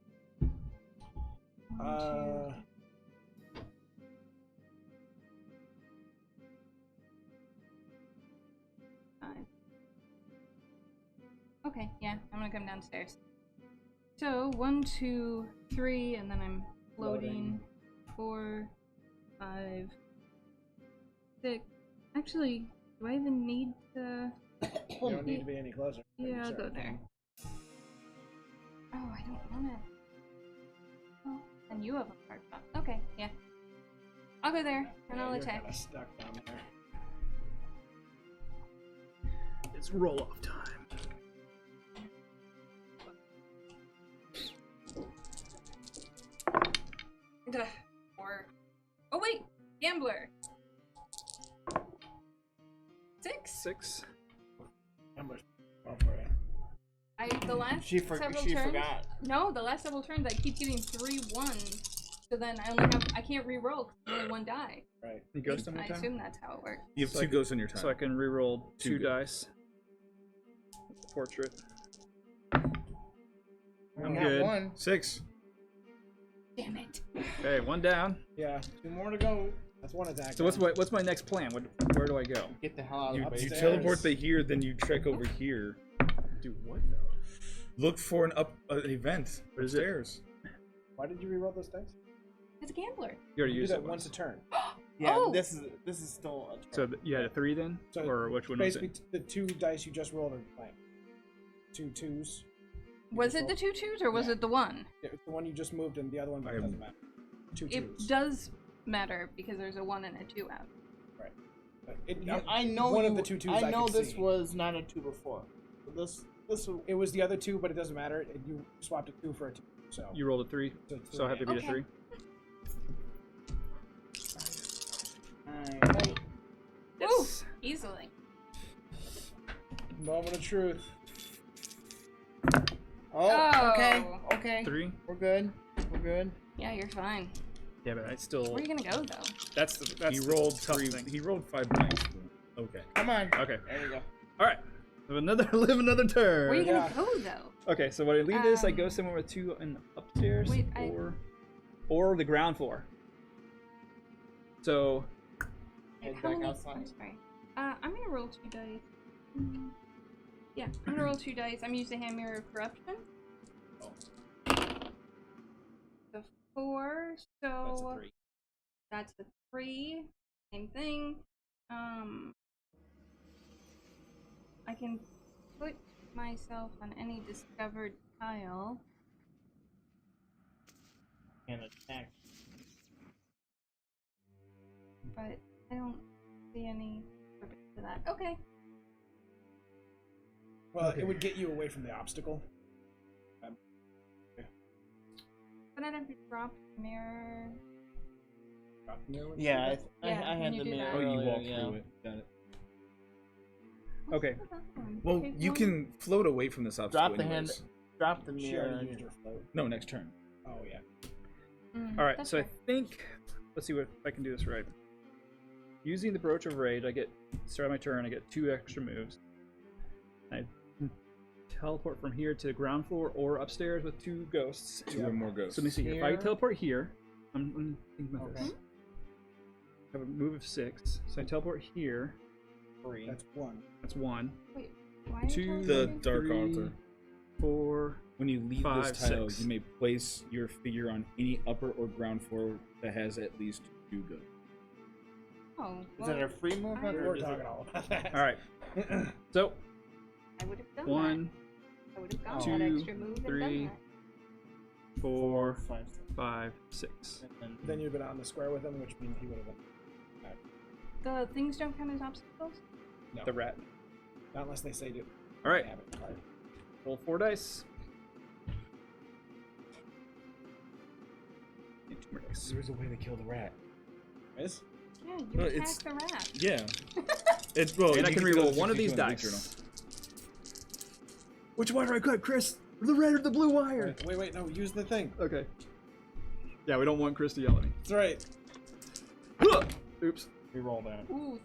Okay, yeah, I'm gonna come downstairs. So 1, 2, 3, and then I'm floating. 4, 5, 6. Actually, do I even need to? You don't need to be any closer. Yeah, I'll Sorry. go there. Oh, I don't wanna. Oh, and you have a hard spot. Okay, yeah. I'll go there and Yeah, I'll you're attack. kinda stuck down there. it's roll off time. Duh, 4. Oh wait, gambler. 6. 6. Ambush. Well, for you. The last she several she turns. forgot. No, the last several turns I keep getting 3 1s. So then I can't re-roll 'cause there's only 1 die. Right. You ghost on I your time? assume that's how it works. You have So 2 I can- ghosts on your time. So I can reroll 2 Two dice. Portrait. I'm Not good. one. 6. Damn it. Okay, 1 down. Yeah. 2 more to go. That's 1 attack. So what's my next plan? Where do I go? Get the hell out of You, the you basement. teleport the here, then you trek over here. Do what though? Look for an event What is it? upstairs. Why did you reroll those dice? It's a gambler. You already You do used that it once once. a turn. Yeah, Oh! this is still a turn. So you had a 3 then? So or which one was basically, it? the 2 dice you just rolled are blank. 2 2s. Was it the 2 2s or was Yeah. it the 1? It's the one you just moved, and the other one I doesn't am- matter. 2 It 2s. does matter because there's a 1 and a 2 out. Right. But it, I know one you, of the 2 2s. I know could this see. was not a 2 before. This It was the other 2, but it doesn't matter. You swapped a 2 for a 2. So. You rolled a 3, it's so I have to beat Okay. a 3. Alright. Ooh, easily. Moment of truth. Oh, okay, Oh. okay. 3? We're good. We're good. Yeah, you're fine. Yeah, but I still. Where are you gonna go though? That's the He rolled tough 3. thing. He rolled 5 blanks. Okay. Come on. Okay. There we go. All right. Live another turn. Where are you Yeah. gonna go though? Okay, so when I leave this, I go Um, somewhere with 2 in upstairs wait, or the ground floor. So Head How back many- outside. I'm sorry. I'm gonna roll 2 dice. Yeah, I'm gonna roll 2 dice. I'm using hand mirror of corruption. The 4, that's a so 3. that's a 3. Same thing. I can put myself on any discovered tile. And attack. But I don't see any purpose to that. Okay. Well, Okay. it would get you away from the obstacle. But I'd have to drop the mirror. Yeah, Yeah, I when had you the do mirror that. Oh, you earlier, walk yeah. through it. Got it. What's Okay. the other one? Well, Okay, you one- can float away from this obstacle. Drop the hand. anyways. Drop the She mirror. already used her float. No, next turn. Oh, yeah. All right, that's so I fair. think let's see if I can do this right. Using the Brooch of Rage, I get start my turn. I get 2 extra moves. I can teleport from here to the ground floor or upstairs with 2 ghosts. 2 or more ghosts. So let me see. If I Here. teleport here, I'm thinking about Okay. this. I have a move of 6, so I teleport here. 3. That's 1. That's 1. Wait, why are you 2, telling The me? Dark 3, Altar. 4. When you leave 5, this tile, 6. you may place your figure on any upper or ground floor that has at least 2 goods. Oh, Is well, that a free movement? We're Or is it... talking all about that. All right. So I would have done 1, that. I would have gone 2, that extra move and 3, done that. 4, 5, 5, 6. and Then you'd have been on the square with him, which means he would have been. The things don't count as obstacles? No. The rat. Not unless they say do. All right. Have it. Roll 4 dice. Need 2 more dice. There was a way to kill the rat. Is? Yeah, you Well, attack it's- the rat. Yeah. It's well. And I you can do reroll those one of if you these do in the Big dice. Journal. Which one do I cut, Chris? The red or the blue wire? Wait, no, use the thing. Okay. Yeah, we don't want Chris to yell at me. That's right. Oops. re-roll that. Ooh.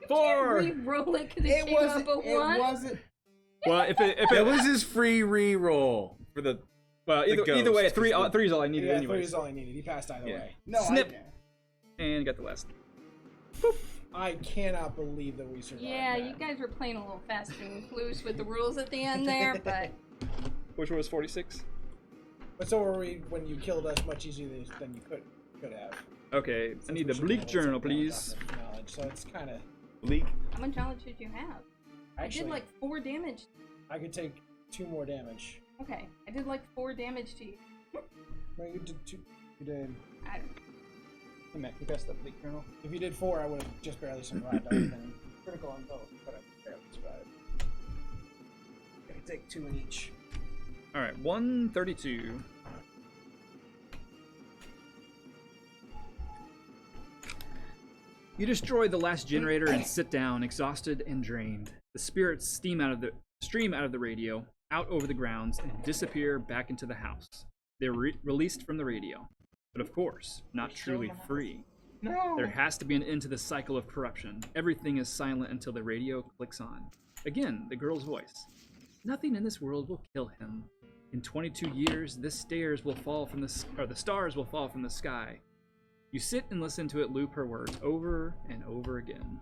4. Re-roll it because it came up a 1. It wasn't. Well, if it That was his free reroll for the. well, either ghost, way, 'cause 3 the- 3 is all I needed Yeah, anyway. 3 is all I needed. He passed either Yeah. way. No, Snip. I And got the last. I cannot believe that we survived. Yeah, that. you guys were playing a little fast and loose with the rules at the end there, but Which one was 46? But so were we when you killed us much easier than you could have. Okay, I Since need we the should bleak have journal, some please. knowledge, so it's kind of Leak. how much knowledge did you have? I actually. did like 4 damage. I could take 2 more damage. Okay, I did like 4 damage to you. No, you did 2. You did. I don't Hey, Matt, you passed that bleak journal? If you did 4, I would have just barely survived. I would have been critical on both, but I barely survived. I could take 2 in each. Alright, 132. You destroy the last generator and sit down, exhausted and drained. The spirits stream out of the radio, out over the grounds, and disappear back into the house. They're released from the radio. But of course, not truly free. No. There has to be an end to the cycle of corruption. Everything is silent until the radio clicks on. Again, the girl's voice. Nothing in this world will kill him. In 22 years, the stars will fall from the sky. You sit and listen to it loop her words over and over again.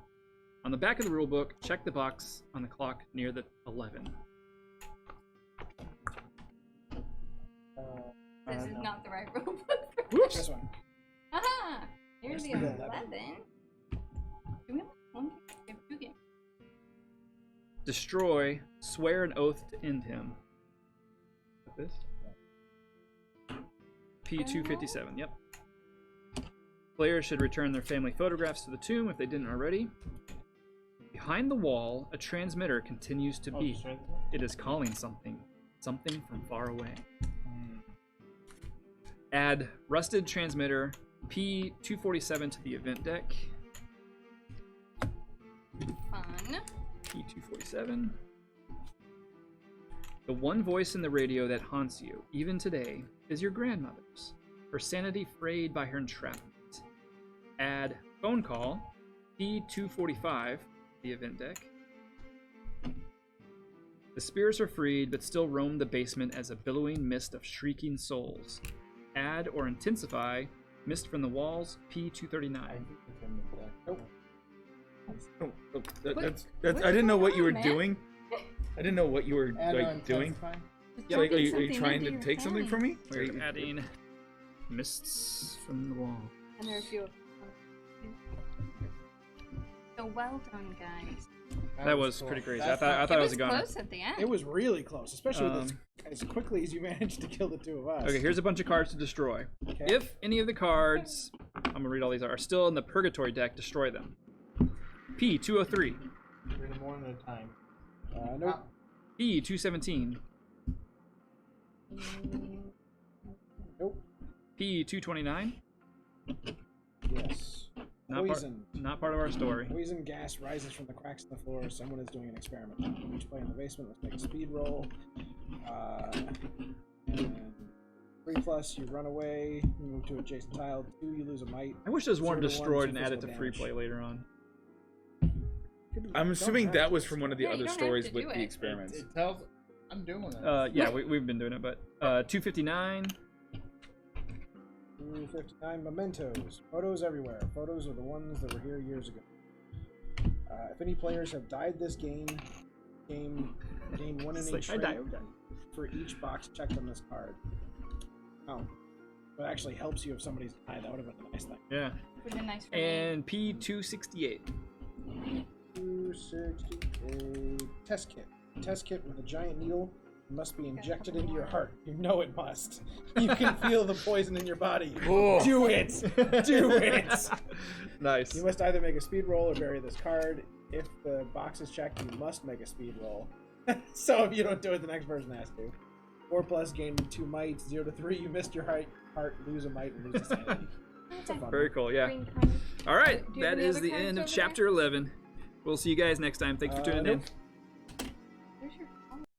On the back of the rulebook, check the box on the clock near the 11. This is not the right rule book. Whoops! This one. Aha! Here's the Where's the 11. Do we have 1 game? We have 2 games. Destroy, swear an oath to end him. This? P257, yep. Players should return their family photographs to the tomb if they didn't already. Behind the wall, a transmitter continues to beep. It is calling something. Something from far away. Add rusted transmitter P247 to the event deck. Fun. P247. The one voice in the radio that haunts you, even today, is your grandmother's. Her sanity frayed by her entrapment. Add phone call P245 to the event deck. The spirits are freed, but still roam the basement as a billowing mist of shrieking souls. Add or intensify mist from the walls P239. Oh, What's I didn't know what you were going on, man? doing. I didn't know what you were Add like on doing. intensify. Just So, like, are dumping you something trying into to your take something hand. from me? Are We're you- adding mists from the wall. And there are a few of them. So well done, guys. That was cool. pretty crazy. That's I thought It it was was a gun. close at the end. It was really close, especially with as quickly as you managed to kill the 2 of us. Okay, here's a bunch of cards to destroy. Okay. If any of the cards, I'm gonna read all these, are still in the Purgatory deck, destroy them. P203, Read them one at a time. Nope. P217, Nope. P229. Yes. Poison. Not part of our story. Poison gas rises from the cracks in the floor. Someone is doing an experiment. Each player in the basement, let's make a speed roll. And 3+, you run away, you move to adjacent tile. 2, you lose a might. I wish there was one 0 to 1, destroyed 2 and added to physical free damage. play later on. I'm assuming have that to. was from one of the Yeah, you other don't have stories to with do the it. experiments. It tells. I'm doing it. Yeah, we've been doing it, but 259, 259 mementos. Photos everywhere. Photos are the ones that were here years ago. If any players have died this game, gain 1 It's in like, each I die. for each box checked on this card. Oh. So it actually helps you if somebody's died. That would have been a nice thing. Yeah. Would have been nice for me. And P268. 268. Test kit. Test kit with a giant needle must be injected into your heart. You know it must. You can feel the poison in your body. Oh. Do it! Do it! Nice. You must either make a speed roll or bury this card. If the box is checked, you must make a speed roll. So if you don't do it, the next person has to. 4+ gain 2 might. 0 to 3, you missed your heart, lose a might, and lose a sanity. It's a fun Very one. cool, yeah. Green card. All right, Do you have that any is other the cards end of over chapter 11. We'll see you guys next time. Thanks for tuning Nope. in.